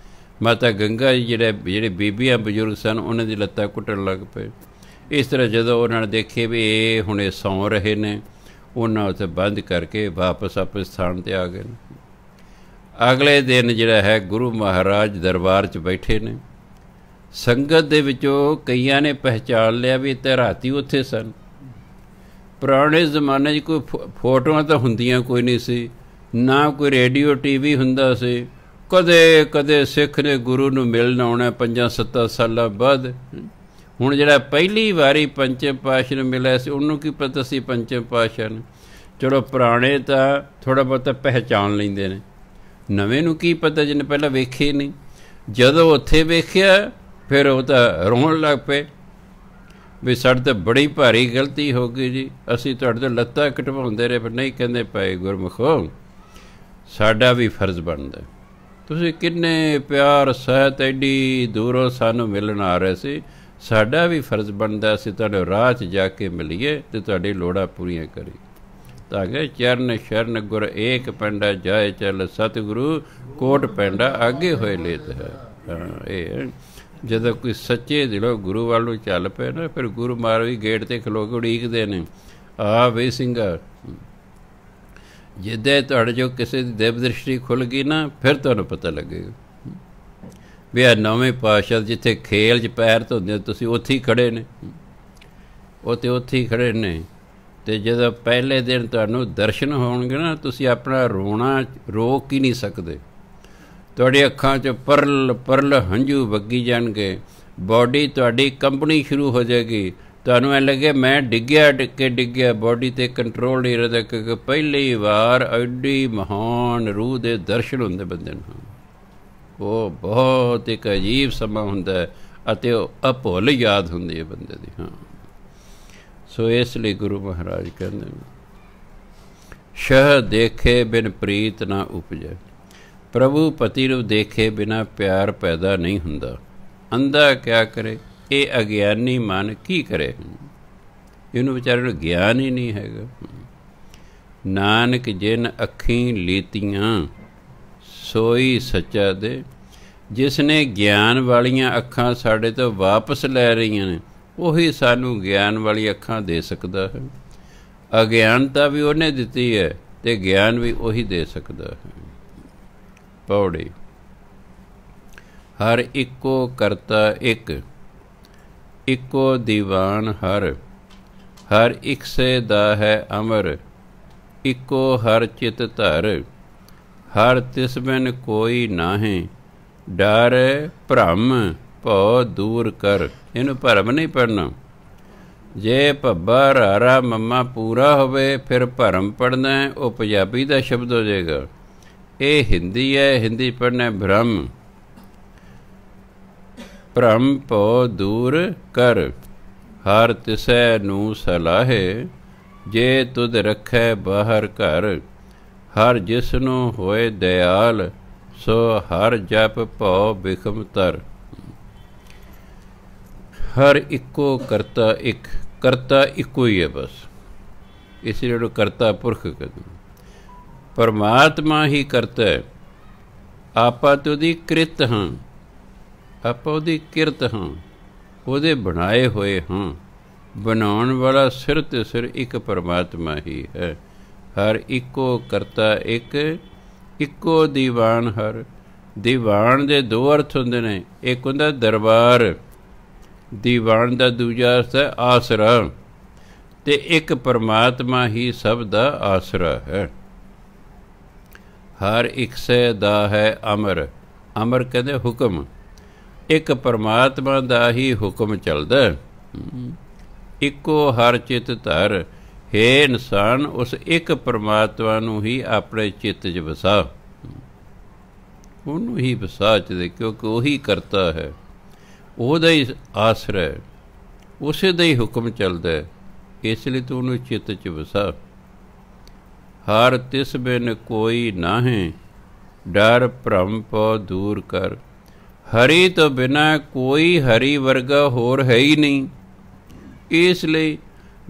माता गंगा जी ਜਿਹੜੇ ਬੀਬੀਆਂ ਬਜ਼ੁਰਗ ਸਨ ਉਹਨਾਂ ਦੀ ਲੱਤਾਂ ਘੁੱਟਣ ਲੱਗ ਪਏ। ਇਸ ਤਰ੍ਹਾਂ ਜਦੋਂ ਉਹਨਾਂ ਨੇ ਦੇਖੇ ਵੀ ਇਹ ਹੁਣੇ ਸੌਂ ਰਹੇ ਨੇ, ਉਹਨਾਂ ਉੱਥੇ ਬੰਦ ਕਰਕੇ ਵਾਪਸ ਆਪਣੇ ਸਥਾਨ 'ਤੇ ਆ ਗਏ ਨੇ। ਅਗਲੇ ਦਿਨ ਜਿਹੜਾ ਹੈ ਗੁਰੂ ਮਹਾਰਾਜ ਦਰਬਾਰ 'ਚ ਬੈਠੇ ਨੇ। ਸੰਗਤ ਦੇ ਵਿੱਚੋਂ ਕਈਆਂ ਨੇ ਪਹਿਚਾਣ ਲਿਆ ਵੀ ਤੇ ਰਾਤੀ ਉੱਥੇ ਸਨ। ਪੁਰਾਣੇ ਜ਼ਮਾਨੇ 'ਚ ਕੋਈ ਫੋਟੋਆਂ ਤਾਂ ਹੁੰਦੀਆਂ ਕੋਈ ਨਹੀਂ ਸੀ, ਨਾ ਕੋਈ ਰੇਡੀਓ TV ਹੁੰਦਾ ਸੀ। ਕਦੇ ਕਦੇ ਸਿੱਖ ਨੇ ਗੁਰੂ ਨੂੰ ਮਿਲਣ ਆਉਣਾ 5-7 ਸਾਲਾਂ ਬਾਅਦ। ਹੁਣ ਜਿਹੜਾ ਪਹਿਲੀ ਵਾਰੀ ਪੰਚਮ ਪਾਤਸ਼ਾਹ ਨੂੰ ਮਿਲਿਆ ਸੀ ਉਹਨੂੰ ਕੀ ਪਤਾ ਸੀ ਪੰਚਮ ਪਾਤਸ਼ਾਹ ਨੇ। ਚਲੋ ਪੁਰਾਣੇ ਤਾਂ ਥੋੜ੍ਹਾ ਬਹੁਤਾ ਪਹਿਚਾਣ ਲੈਂਦੇ ਨੇ, ਨਵੇਂ ਨੂੰ ਕੀ ਪਤਾ ਜਿਹਨੇ ਪਹਿਲਾਂ ਵੇਖੇ ਨਹੀਂ। ਜਦੋਂ ਉੱਥੇ ਵੇਖਿਆ ਫਿਰ ਉਹ ਤਾਂ ਰੋਣ ਲੱਗ ਪਏ ਵੀ ਸਾਡੇ ਤਾਂ ਬੜੀ ਭਾਰੀ ਗਲਤੀ ਹੋ ਗਈ ਜੀ, ਅਸੀਂ ਤੁਹਾਡੇ ਤੋਂ ਲੱਤਾਂ ਕਟਵਾਉਂਦੇ ਰਹੇ। ਪਰ ਨਹੀਂ, ਕਹਿੰਦੇ ਪਏ ਗੁਰਮੁਖੋ ਸਾਡਾ ਵੀ ਫਰਜ਼ ਬਣਦਾ। ਤੁਸੀਂ ਕਿੰਨੇ ਪਿਆਰ ਸਹਿਤ ਐਡੀ ਦੂਰੋਂ ਸਾਨੂੰ ਮਿਲਣ ਆ ਰਹੇ ਸੀ, ਸਾਡਾ ਵੀ ਫਰਜ਼ ਬਣਦਾ ਅਸੀਂ ਤੁਹਾਡੇ ਰਾਹ 'ਚ ਜਾ ਕੇ ਮਿਲੀਏ ਅਤੇ ਤੁਹਾਡੀ ਲੋੜਾਂ ਪੂਰੀਆਂ ਕਰੀਏ। ਤਾਂ ਕਿ ਚਰਨ ਸ਼ਰਨ ਗੁਰ ਏਕ ਪੈਂਡਾ ਜਾਏ ਚੱਲ ਸਤਿਗੁਰੂ ਕੋਟ ਪੈਂਡਾ ਆਗੇ ਹੋਏ ਲੇਤ ਹੈ। ਇਹ ਜਦੋਂ ਕੋਈ ਸੱਚੇ ਦਿਲੋਂ ਗੁਰੂ ਵੱਲ ਨੂੰ ਚੱਲ ਪਏ ਨਾ, ਫਿਰ ਗੁਰੂ ਮਹਾਰਾਜ ਵੀ ਗੇਟ 'ਤੇ ਖਲੋ ਕੇ ਉਡੀਕਦੇ ਨੇ, ਆ ਵੇ ਸਿੰਘਾ। ਜਿੱਦਾਂ ਤੁਹਾਡੇ ਜੋ ਕਿਸੇ ਦੀ ਦਿਵ ਦ੍ਰਿਸ਼ਟੀ ਖੁੱਲ੍ਹ ਗਈ ਨਾ, ਫਿਰ ਤੁਹਾਨੂੰ ਪਤਾ ਲੱਗੇਗਾ ਵੀ ਆ ਨਵੇਂ ਪਾਤਸ਼ਾਹ ਜਿੱਥੇ ਖੇਲ 'ਚ ਪੈਰ ਧੋਂਦੇ ਤੁਸੀਂ ਉੱਥੇ ਹੀ ਖੜ੍ਹੇ ਨੇ, ਉੱਥੇ ਹੀ ਖੜ੍ਹੇ ਨੇ। ਅਤੇ ਜਦੋਂ ਪਹਿਲੇ ਦਿਨ ਤੁਹਾਨੂੰ ਦਰਸ਼ਨ ਹੋਣਗੇ ਨਾ, ਤੁਸੀਂ ਆਪਣਾ ਰੋਣਾ ਰੋਕ ਹੀ ਨਹੀਂ ਸਕਦੇ। ਤੁਹਾਡੀ ਅੱਖਾਂ 'ਚ ਪਰਲ ਪਰਲ ਹੰਝੂ ਵਗੀ ਜਾਣਗੇ, ਬੋਡੀ ਤੁਹਾਡੀ ਕੰਬਣੀ ਸ਼ੁਰੂ ਹੋ ਜਾਏਗੀ। ਤੁਹਾਨੂੰ ਐਂ ਲੱਗੇ ਮੈਂ ਡਿੱਗਿਆ, ਬੋਡੀ 'ਤੇ ਕੰਟਰੋਲ ਨਹੀਂ ਰਹਿੰਦਾ, ਕਿਉਂਕਿ ਪਹਿਲੀ ਵਾਰ ਐਡੀ ਮਹਾਨ ਰੂਹ ਦੇ ਦਰਸ਼ਨ ਹੁੰਦੇ ਬੰਦੇ ਨੂੰ। ਉਹ ਬਹੁਤ ਇੱਕ ਅਜੀਬ ਸਮਾਂ ਹੁੰਦਾ ਅਤੇ ਉਹ ਅਭੁੱਲ ਯਾਦ ਹੁੰਦੀ ਹੈ ਬੰਦੇ ਦੀ। ਹਾਂ, ਸੋ ਇਸ ਲਈ ਗੁਰੂ ਮਹਾਰਾਜ ਕਹਿੰਦੇ ਸ਼ਹ ਦੇਖੇ ਬਿਨ ਪ੍ਰੀਤ ਨਾ ਉਪਜੈ। ਪ੍ਰਭੂ ਪਤੀ ਨੂੰ ਦੇਖੇ ਬਿਨਾਂ ਪਿਆਰ ਪੈਦਾ ਨਹੀਂ ਹੁੰਦਾ। ਅੰਧਾ ਕਿਆ ਕਰੇ, ਇਹ ਅਗਿਆਨੀ ਮਨ ਕੀ ਕਰੇ। ਇਹਨੂੰ ਵਿਚਾਰੇ ਨੂੰ ਗਿਆਨ ਹੀ ਨਹੀਂ ਹੈਗਾ। ਨਾਨਕ ਜਿਨ ਅੱਖੀਂ ਲੀਤੀਆਂ ਸੋਈ ਸੱਚਾ ਦੇ। ਜਿਸ ਨੇ ਗਿਆਨ ਵਾਲੀਆਂ ਅੱਖਾਂ ਸਾਡੇ ਤੋਂ ਵਾਪਸ ਲੈ ਰਹੀਆਂ ਨੇ, ਉਹੀ ਸਾਨੂੰ ਗਿਆਨ ਵਾਲੀ ਅੱਖਾਂ ਦੇ ਸਕਦਾ ਹੈ। ਅਗਿਆਨਤਾ ਵੀ ਉਹਨੇ ਦਿੱਤੀ ਹੈ ਅਤੇ ਗਿਆਨ ਵੀ ਉਹੀ ਦੇ ਸਕਦਾ ਹੈ। ਪੌੜੀ। ਹਰ ਇੱਕੋ ਕਰਤਾ ਇੱਕ, ਇੱਕੋ ਦੀਵਾਨ ਹਰ। ਹਰ ਇੱਕ ਸੇ ਦਾ ਹੈ ਅਮਰ, ਇੱਕੋ ਹਰ ਚਿਤ ਧਰ। ਹਰ ਤਿਸ ਬਿਨ ਕੋਈ ਨਾਹੀਂ, ਡਰ ਭਰਮ ਭਉ ਦੂਰ ਕਰ। ਇਹਨੂੰ ਭਰਮ ਨਹੀਂ ਪੜ੍ਹਨਾ। ਜੇ ਭੱਬਾ ਰਾਰਾ ਮੰਮਾ ਪੂਰਾ ਹੋਵੇ ਫਿਰ ਭਰਮ ਪੜ੍ਹਨਾ, ਉਹ ਪੰਜਾਬੀ ਦਾ ਸ਼ਬਦ ਹੋ ਜਾਏਗਾ। ਇਹ ਹਿੰਦੀ ਹੈ, ਹਿੰਦੀ ਪੜ੍ਹਨਾ ਭ੍ਰਮ। ਭਰਮ ਭਉ ਦੂਰ ਕਰ। ਹਰ ਤਿਸੈ ਨੂੰ ਸਲਾਹੇ, ਜੇ ਤੁਧ ਰੱਖੈ ਬਾਹਰ ਘਰ। ਹਰ ਜਿਸ ਨੂੰ ਹੋਏ ਦਿਆਲ, ਸੋ ਹਰ ਜਪ ਭਉ ਬਿਖਮ ਤਰ। ਹਰ ਇੱਕੋ ਕਰਤਾ ਇੱਕ, ਕਰਤਾ ਇੱਕੋ ਹੀ ਹੈ ਬਸ। ਇਸ ਲਈ ਕਰਤਾ ਪੁਰਖ ਕਹਿੰਦੇ। ਪਰਮਾਤਮਾ ਹੀ ਕਰਤਾ ਹੈ। ਆਪਾਂ ਤਾਂ ਉਹਦੀ ਕਿਰਤ ਹਾਂ, ਆਪਾਂ ਉਹਦੀ ਕਿਰਤ ਹਾਂ, ਉਹਦੇ ਬਣਾਏ ਹੋਏ ਹਾਂ। ਬਣਾਉਣ ਵਾਲਾ ਸਿਰ ਤੇ ਸਿਰ ਇੱਕ ਪਰਮਾਤਮਾ ਹੀ ਹੈ। ਹਰ ਇੱਕੋ ਕਰਤਾ ਇੱਕ, ਇੱਕੋ ਦੀਵਾਨ ਹਰ। ਦੀਵਾਨ ਦੇ ਦੋ ਅਰਥ ਹੁੰਦੇ ਨੇ। ਇੱਕ ਹੁੰਦਾ ਦਰਬਾਰ, ਦੀਵਾਨ ਦਾ ਦੂਜਾ ਅਰਥ ਹੈ ਆਸਰਾ। ਅਤੇ ਇੱਕ ਪਰਮਾਤਮਾ ਹੀ ਸਭ ਦਾ ਆਸਰਾ ਹੈ। ਹਰ ਇੱਕ ਸੇ ਦਾ ਹੈ ਅਮਰ। ਅਮਰ ਕਹਿੰਦੇ ਹੁਕਮ। ਇੱਕ ਪਰਮਾਤਮਾ ਦਾ ਹੀ ਹੁਕਮ ਚੱਲਦਾ। ਇੱਕੋ ਹਰ ਚਿੱਤ ਧਰ। ਹੇ ਇਨਸਾਨ, ਉਸ ਇੱਕ ਪਰਮਾਤਮਾ ਨੂੰ ਹੀ ਆਪਣੇ ਚਿੱਤ 'ਚ ਵਸਾ, ਉਹਨੂੰ ਹੀ ਵਸਾ 'ਚ ਦੇ, ਕਿਉਂਕਿ ਉਹੀ ਕਰਤਾ ਹੈ। ਉਹਦਾ ਹੀ ਆਸਰਾ ਹੈ, ਉਸੇ ਦਾ ਹੀ ਹੁਕਮ ਚੱਲਦਾ ਹੈ। ਇਸ ਲਈ ਤੂੰ ਉਹਨੂੰ ਚਿੱਤ 'ਚ ਵਸਾ। ਹਰ ਤਿਸ ਬਿਨ ਕੋਈ ਨਾਹੀਂ, ਡਰ ਭਰਮ ਪਉ ਦੂਰ ਕਰ। ਹਰੀ ਤੋਂ ਬਿਨਾਂ ਕੋਈ ਹਰੀ ਵਰਗਾ ਹੋਰ ਹੈ ਹੀ ਨਹੀਂ। ਇਸ ਲਈ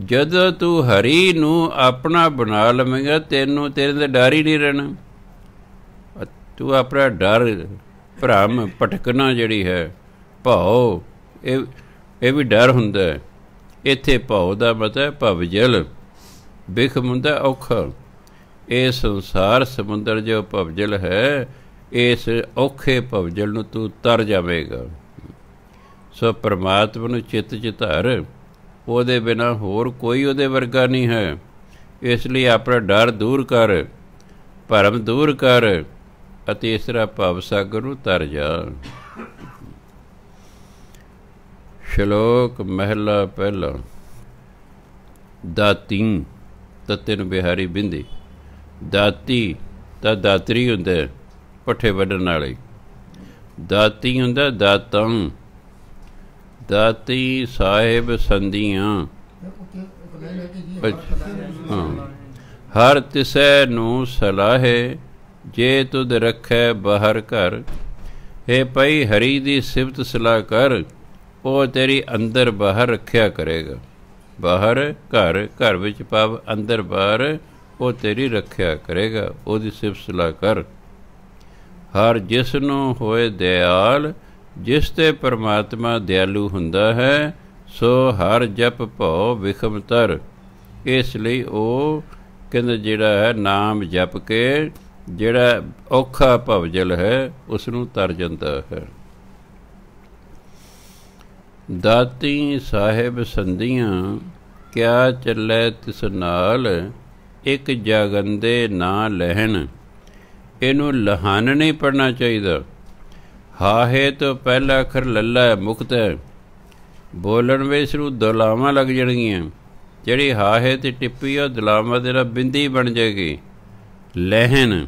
ਜਦੋਂ ਤੂੰ ਹਰੀ ਨੂੰ ਆਪਣਾ ਬਣਾ ਲਵੇਂਗਾ, ਤੈਨੂੰ ਤੇਰੇ ਦਾ ਡਰ ਹੀ ਨਹੀਂ ਰਹਿਣਾ। ਤੂੰ ਆਪਣਾ ਡਰ, ਭਰਮ, ਭਟਕਣਾ ਜਿਹੜੀ ਹੈ, ਭਾਉ, ਇਹ ਵੀ ਡਰ ਹੁੰਦਾ ਹੈ। ਇੱਥੇ ਭਾਉ ਦਾ ਮਤਲਬ ਭਵਜਲ, ਬਿਖਮ ਹੁੰਦਾ ਔਖਾ। ਇਹ ਸੰਸਾਰ ਸਮੁੰਦਰ ਜੋ ਭਵਜਲ ਹੈ, ਇਸ ਔਖੇ ਭਵਜਲ ਨੂੰ ਤੂੰ ਤਰ ਜਾਵੇਗਾ। ਸੋ ਪਰਮਾਤਮਾ ਨੂੰ ਚਿੱਤ 'ਚ ਧਰ, ਉਹਦੇ ਬਿਨਾਂ ਹੋਰ ਕੋਈ ਉਹਦੇ ਵਰਗਾ ਨਹੀਂ ਹੈ। ਇਸ ਲਈ ਆਪਣਾ ਡਰ ਦੂਰ ਕਰ, ਭਰਮ ਦੂਰ ਕਰ, ਅਤੇ ਇਸ ਤਰ੍ਹਾਂ ਭਵ ਸਾਗਰ ਨੂੰ ਤਰ ਜਾ। ਸ਼ਲੋਕ ਮਹਿਲਾ ਪਹਿਲਾ। ਦਾਤੀ ਤੱਤੇ ਨੂੰ ਬਿਹਾਰੀ ਬਿੰਦੀ। ਦਾਤੀ ਤਾਂ ਦਾਤਰੀ ਹੁੰਦਾ, ਪੱਠੇ ਵੱਢਣ ਵਾਲੇ। ਦਾਤੀ ਹੁੰਦਾ ਦਾਤੰ। ਦਾਤੀ ਸਾਹਿਬ ਸੰਧੀਆਂ। ਹਾਂ। ਹਰ ਤਿਸੈ ਨੂੰ ਸਲਾਹੇ, ਜੇ ਤੁਧ ਰੱਖੈ ਬਾਹਰ ਘਰ। ਹੇ ਭਾਈ, ਹਰੀ ਦੀ ਸਿਫਤ ਸਲਾਹ ਕਰ, ਉਹ ਤੇਰੀ ਅੰਦਰ ਬਾਹਰ ਰੱਖਿਆ ਕਰੇਗਾ। ਬਾਹਰ ਘਰ, ਘਰ ਵਿੱਚ ਭਾਵ ਅੰਦਰ ਬਾਹਰ, ਉਹ ਤੇਰੀ ਰੱਖਿਆ ਕਰੇਗਾ। ਉਹਦੀ ਸਿਫਤ ਸਲਾਹ ਕਰ। ਹਰ ਜਿਸ ਨੂੰ ਹੋਏ ਦਿਆਲ, ਜਿਸ ਤੇ ਪਰਮਾਤਮਾ ਦਿਆਲੂ ਹੁੰਦਾ ਹੈ, ਸੋ ਹਰ ਜਪ ਭਉ ਵਿਖਮ ਤਰ। ਇਸ ਲਈ ਉਹ ਕਹਿੰਦੇ ਜਿਹੜਾ ਹੈ ਨਾਮ ਜਪ ਕੇ ਜਿਹੜਾ ਔਖਾ ਭਵਜਲ ਹੈ, ਉਸ ਨੂੰ ਤਰ ਜਾਂਦਾ ਹੈ। ਦਾਤੀ ਸਾਹਿਬ ਸੰਧੀਆਂ, ਕਿਆ ਚੱਲੈ ਤਿਸ ਨਾਲ। ਇੱਕ ਜਾਗੰਦੇ ਨਾ ਲਹਿਣ। ਇਹਨੂੰ ਲਹਾਨ ਨਹੀਂ ਪੜ੍ਹਨਾ ਚਾਹੀਦਾ। ਹਾਹੇ ਤੋਂ ਪਹਿਲਾ ਅੱਖਰ ਲੱਲਾ ਹੈ, ਮੁਕਤ ਹੈ। ਬੋਲਣ ਵਿੱਚ ਇਸਨੂੰ ਦੁਲਾਵਾਂ ਲੱਗ ਜਾਣਗੀਆਂ। ਜਿਹੜੀ ਹਾਹੇ 'ਤੇ ਟਿੱਪੀ ਆ, ਦੁਲਾਵਾਂ ਦੇ ਨਾਲ ਬਿੰਦੀ ਬਣ ਜਾਏਗੀ। ਲਹਿਣ,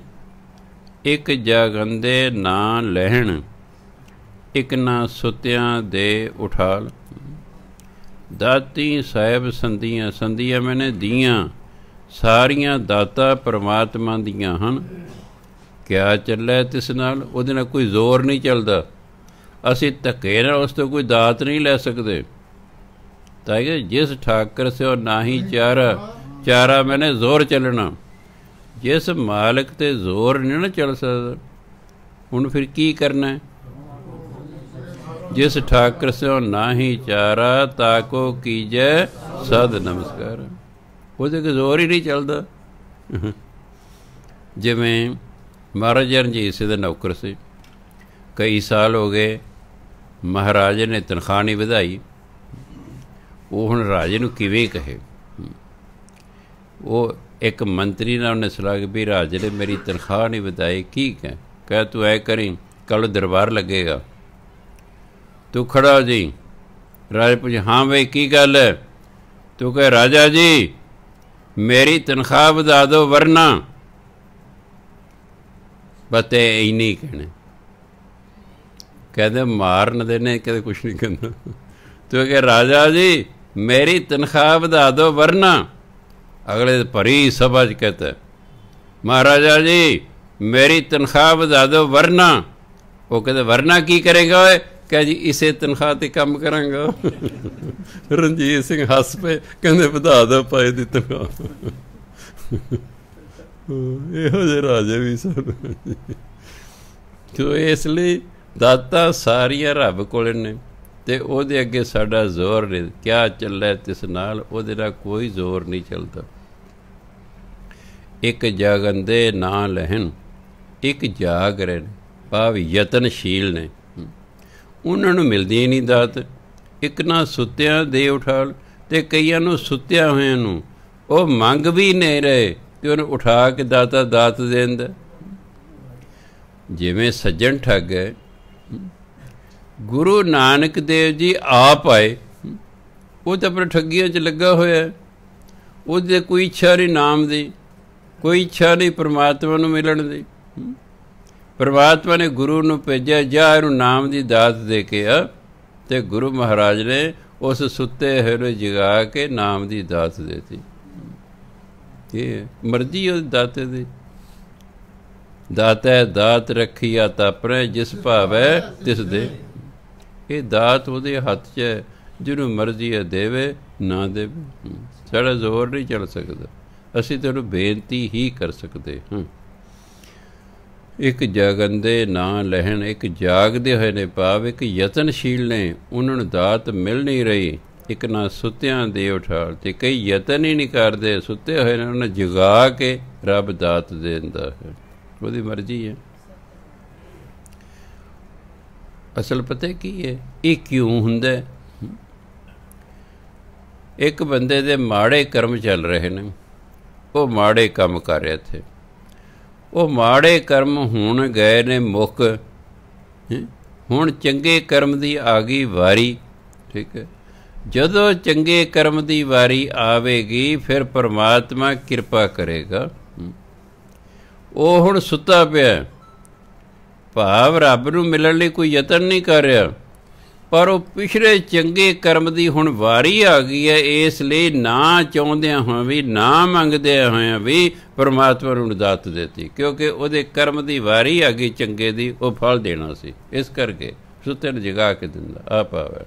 ਇੱਕ ਜਾਗੰਦੇ ਨਾ ਲਹਿਣ, ਇੱਕ ਨਾ ਸੁੱਤਿਆਂ ਦੇ ਉਠਾਲ। ਦਾਤੀ ਸਾਹਿਬ ਸੰਧੀਆਂ, ਸੰਧੀਆਂ ਮੈਨੇ ਦੀਆਂ, ਸਾਰੀਆਂ ਦਾਤਾਂ ਪਰਮਾਤਮਾ ਦੀਆਂ ਹਨ। ਕਿਆ ਚੱਲੇ ਤਿਸ ਨਾਲ, ਉਹਦੇ ਨਾਲ ਕੋਈ ਜ਼ੋਰ ਨਹੀਂ ਚੱਲਦਾ। ਅਸੀਂ ਧੱਕੇ ਨਾਲ ਉਸ ਤੋਂ ਕੋਈ ਦਾਤ ਨਹੀਂ ਲੈ ਸਕਦੇ। ਤਾਂ ਕਿ ਜਿਸ ਠਾਕਰ ਸਿਓ ਨਾਹੀ ਚਾਰਾ, ਚਾਰਾ ਮੈਨੇ ਜ਼ੋਰ ਚੱਲਣਾ। ਜਿਸ ਮਾਲਕ 'ਤੇ ਜ਼ੋਰ ਨਹੀਂ ਨਾ ਚੱਲ ਸਕਦਾ, ਹੁਣ ਫਿਰ ਕੀ ਕਰਨਾ? ਜਿਸ ਠਾਕਰ ਸਿਓ ਨਾਹੀ ਚਾਰਾ, ਤਾਕੋ ਕੀਜੈ ਸਦ ਨਮਸਕਾਰ। ਉਹਦੇ ਕੋਲ ਜ਼ੋਰ ਹੀ ਨਹੀਂ ਚੱਲਦਾ। ਜਿਵੇਂ ਮਹਾਰਾਜ ਰਣਜੀਤ ਸਿੰਘ ਦੇ ਨੌਕਰ ਸੀ, ਕਈ ਸਾਲ ਹੋ ਗਏ, ਮਹਾਰਾਜ ਨੇ ਤਨਖਾਹ ਨਹੀਂ ਵਧਾਈ। ਉਹ ਹੁਣ ਰਾਜੇ ਨੂੰ ਕਿਵੇਂ ਕਹੇ? ਉਹ ਇੱਕ ਮੰਤਰੀ ਨਾਲ ਉਹਨੇ ਸਲਾਹ ਕੀਤੀ ਵੀ ਰਾਜੇ ਨੇ ਮੇਰੀ ਤਨਖਾਹ ਨਹੀਂ ਵਧਾਈ, ਕੀ ਕਹਿ ਤੂੰ ਐ ਕਰੀ, ਕੱਲ੍ਹ ਦਰਬਾਰ ਲੱਗੇਗਾ, ਤੂੰ ਖੜਾ ਹੋ ਜੀ। ਰਾਜੇ ਪੁੱਛੇ, ਹਾਂ ਬਈ ਕੀ ਗੱਲ ਹੈ? ਤੂੰ ਕਹੇ, ਰਾਜਾ ਜੀ ਮੇਰੀ ਤਨਖਾਹ ਵਧਾ ਦਿਓ, ਵਰਨਾ ਬਤੇ ਇੰਨੀ ਕਹਿਣੇ। ਕਹਿੰਦੇ ਮਾਰਨ ਦੇ ਨੇ, ਕਦੇ ਕੁਛ ਨਹੀਂ ਕਹਿੰਦਾ। ਤੂੰ ਕਹੇ, ਰਾਜਾ ਜੀ ਮੇਰੀ ਤਨਖਾਹ ਵਧਾ ਦਿਓ, ਵਰਨਾ। ਅਗਲੇ ਭਰੀ ਸਭਾ 'ਚ कहता ਮਹਾਰਾਜਾ ਜੀ ਮੇਰੀ ਤਨਖਾਹ ਵਧਾ ਦਿਓ, ਵਰਨਾ। ਉਹ ਕਹਿੰਦੇ ਵਰਨਾ ਕੀ ਕਰੇਗਾ ਓਏ? ਕਹੇ ਜੀ ਇਸੇ ਤਨਖਾਹ 'ਤੇ ਕੰਮ ਕਰਾਂਗਾ। ਰਣਜੀਤ ਸਿੰਘ ਹੱਸ ਪਏ, ਕਹਿੰਦੇ ਵਧਾ ਦਿਓ ਭਾਈ ਦੀ ਤਨਖਾਹ। ਇਹੋ ਜਿਹੇ ਰਾਜੇ ਵੀ ਸਨ। ਸੋ ਇਸ ਲਈ ਦਾਤਾਂ ਸਾਰੀਆਂ ਰੱਬ ਕੋਲ ਨੇ, ਅਤੇ ਉਹਦੇ ਅੱਗੇ ਸਾਡਾ ਜ਼ੋਰ ਨਹੀਂ। ਕਿਆ ਚੱਲੇ ਤਿਸ ਨਾਲ, ਉਹਦੇ ਨਾਲ ਕੋਈ ਜ਼ੋਰ ਨਹੀਂ ਚੱਲਦਾ। ਇੱਕ ਜਾਗੰਦੇ ਨਾ ਲਹਿਣ, ਇੱਕ ਜਾਗ ਰਹੇ ਨੇ, ਭਾਵ ਯਤਨਸ਼ੀਲ ਨੇ, ਉਹਨਾਂ ਨੂੰ ਮਿਲਦੀ ਹੀ ਨਹੀਂ ਦਾਤ। ਇੱਕ ਨਾ ਸੁੱਤਿਆਂ ਦੇ ਉਠਾਲ, ਅਤੇ ਕਈਆਂ ਨੂੰ ਸੁੱਤਿਆਂ ਹੋਇਆਂ ਨੂੰ ਉਹ ਮੰਗ ਵੀ ਨਹੀਂ ਰਹੇ ਅਤੇ ਉਹਨੂੰ ਉਠਾ ਕੇ ਦਾਤਾ ਦਾਤ ਦੇ ਦਿੰਦਾ। ਜਿਵੇਂ ਸੱਜਣ ਠੱਗ ਹੈ, ਗੁਰੂ ਨਾਨਕ ਦੇਵ ਜੀ ਆਪ ਆਏ, ਉਹ ਤਾਂ ਆਪਣੇ ਠੱਗੀਆਂ 'ਚ ਲੱਗਾ ਹੋਇਆ। ਉਹਦੇ ਕੋਈ ਇੱਛਾ ਨਹੀਂ ਨਾਮ ਦੀ, ਕੋਈ ਇੱਛਾ ਨਹੀਂ ਪਰਮਾਤਮਾ ਨੂੰ ਮਿਲਣ ਦੀ। ਪਰਮਾਤਮਾ ਨੇ ਗੁਰੂ ਨੂੰ ਭੇਜਿਆ, ਜਾ ਇਹਨੂੰ ਨਾਮ ਦੀ ਦਾਤ ਦੇ ਕੇ ਆ। ਤੇ ਗੁਰੂ ਮਹਾਰਾਜ ਨੇ ਉਸ ਸੁੱਤੇ ਹੋਏ ਨੂੰ ਜਗਾ ਕੇ ਨਾਮ ਦੀ ਦਾਤ ਦੇਤੀ। ਇਹ ਮਰਜ਼ੀ ਉਹ ਦਾਤੇ ਦੀ। ਦਾਤੈ ਦਾਤ ਰੱਖੀਆ ਤਾਪਰੇ, ਜਿਸ ਭਾਵੈ ਤਿਸ ਦੇ। ਇਹ ਦਾਤ ਉਹਦੇ ਹੱਥ 'ਚ ਹੈ, ਜਿਹਨੂੰ ਮਰਜ਼ੀ ਹੈ ਦੇਵੇ ਨਾ ਦੇਵੇ। ਸਾਡਾ ਜ਼ੋਰ ਨਹੀਂ ਚੱਲ ਸਕਦਾ, ਅਸੀਂ ਤੈਨੂੰ ਬੇਨਤੀ ਹੀ ਕਰ ਸਕਦੇ ਹਾਂ। ਇੱਕ ਜਾਗੰਦੇ ਨਾ ਲੈਣ, ਇੱਕ ਜਾਗਦੇ ਹੋਏ ਨੇ ਭਾਵ ਇੱਕ ਯਤਨਸ਼ੀਲ ਨੇ, ਉਹਨਾਂ ਨੂੰ ਦਾਤ ਮਿਲ ਨਹੀਂ ਰਹੀ। ਇੱਕ ਨਾ ਸੁੱਤਿਆਂ ਦੇ ਉਠਾਲ, ਤੇ ਕਈ ਯਤਨ ਹੀ ਨਹੀਂ ਕਰਦੇ, ਸੁੱਤੇ ਹੋਏ ਨੇ ਉਹਨਾਂ ਜਗਾ ਕੇ ਰੱਬ ਦਾਤ ਦਿੰਦਾ ਹੈ। ਉਹਦੀ ਮਰਜ਼ੀ ਹੈ। ਅਸਲ ਪਤਾ ਕੀ ਹੈ, ਇਹ ਕਿਉਂ ਹੁੰਦਾ? ਇੱਕ ਬੰਦੇ ਦੇ ਮਾੜੇ ਕਰਮ ਚੱਲ ਰਹੇ ਨੇ, ਉਹ ਮਾੜੇ ਕੰਮ ਕਰ ਰਿਹਾ ਇੱਥੇ, ਉਹ ਮਾੜੇ ਕਰਮ ਹੁਣ ਗਏ ਨੇ ਮੁੱਕ, ਹੁਣ ਚੰਗੇ ਕਰਮ ਦੀ ਆ ਗਈ ਵਾਰੀ। ਠੀਕ ਹੈ, ਜਦੋਂ ਚੰਗੇ ਕਰਮ ਦੀ ਵਾਰੀ ਆਵੇਗੀ ਫਿਰ ਪਰਮਾਤਮਾ ਕਿਰਪਾ ਕਰੇਗਾ। ਉਹ ਹੁਣ ਸੁੱਤਾ ਪਿਆ, ਭਾਵ ਰੱਬ ਨੂੰ ਮਿਲਣ ਲਈ ਕੋਈ ਯਤਨ ਨਹੀਂ ਕਰ ਰਿਹਾ, ਪਰ ਉਹ ਪਿਛਲੇ ਚੰਗੇ ਕਰਮ ਦੀ ਹੁਣ ਵਾਰੀ ਆ ਗਈ ਹੈ। ਇਸ ਲਈ ਨਾ ਚਾਹੁੰਦਿਆਂ ਹੋਇਆਂ ਵੀ, ਨਾ ਮੰਗਦਿਆਂ ਹੋਇਆਂ ਵੀ ਪਰਮਾਤਮਾ ਨੂੰ ਦਾਤ ਦਿੱਤੀ, ਕਿਉਂਕਿ ਉਹਦੇ ਕਰਮ ਦੀ ਵਾਰੀ ਆ ਗਈ ਚੰਗੇ ਦੀ, ਉਹ ਫਲ ਦੇਣਾ ਸੀ। ਇਸ ਕਰਕੇ ਸੁੱਤੇ ਨੂੰ ਜਗਾ ਕੇ ਦਿੰਦਾ ਆ ਭਾਵ।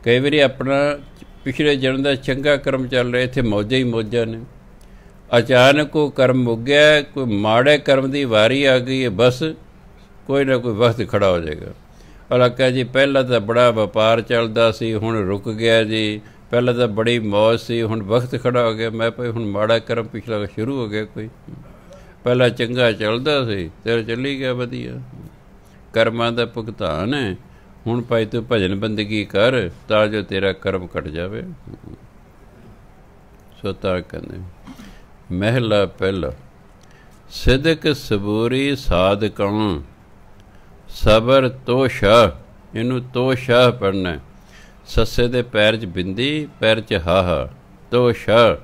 ਕਈ ਵਾਰੀ ਆਪਣਾ ਪਿਛਲੇ ਜਨਮ ਦਾ ਚੰਗਾ ਕਰਮ ਚੱਲ ਰਿਹਾ, ਇੱਥੇ ਮੌਜਾਂ ਹੀ ਮੌਜਾਂ ਨੇ, ਅਚਾਨਕ ਉਹ ਕਰਮ ਮੁੱਕ ਗਿਆ, ਕੋਈ ਮਾੜੇ ਕਰਮ ਦੀ ਵਾਰੀ ਆ ਗਈ ਹੈ, ਬਸ ਕੋਈ ਨਾ ਕੋਈ ਵਕਤ ਖੜਾ ਹੋ ਜਾਏਗਾ। ਇਲਾਕਾ ਜੀ ਪਹਿਲਾਂ ਤਾਂ ਬੜਾ ਵਪਾਰ ਚੱਲਦਾ ਸੀ, ਹੁਣ ਰੁਕ ਗਿਆ ਜੀ, ਪਹਿਲਾਂ ਤਾਂ ਬੜੀ ਮੌਜ ਸੀ, ਹੁਣ ਵਕਤ ਖੜਾ ਹੋ ਗਿਆ। ਮੈਂ ਭਾਈ ਹੁਣ ਮਾੜਾ ਕਰਮ ਪਿਛਲਾ ਸ਼ੁਰੂ ਹੋ ਗਿਆ, ਕੋਈ ਪਹਿਲਾਂ ਚੰਗਾ ਚੱਲਦਾ ਸੀ, ਤੇਰਾ ਚੱਲੀ ਗਿਆ ਵਧੀਆ, ਕਰਮਾਂ ਦਾ ਭੁਗਤਾਨ ਹੈ। ਹੁਣ ਭਾਈ ਤੂੰ ਭਜਨ ਬੰਦਗੀ ਕਰ ਤਾਂ ਜੋ ਤੇਰਾ ਕਰਮ ਕੱਟ ਜਾਵੇ। ਸੋ ਤਾਂ ਕਹਿੰਦੇ ਮਹਿਲਾ ਪਹਿਲਾ, ਸਿਦਕ ਸਬੂਰੀ ਸਾਧਕਾਂ ਸਬਰ ਤੋਸ਼ਾ। ਇਹਨੂੰ ਤੋਸ਼ਾ ਪੜ੍ਹਨਾ, ਸੱਸੇ ਦੇ ਪੈਰ 'ਚ ਬਿੰਦੀ, ਪੈਰ 'ਚ ਹਾਹਾ, ਤੋਸ਼ਾ।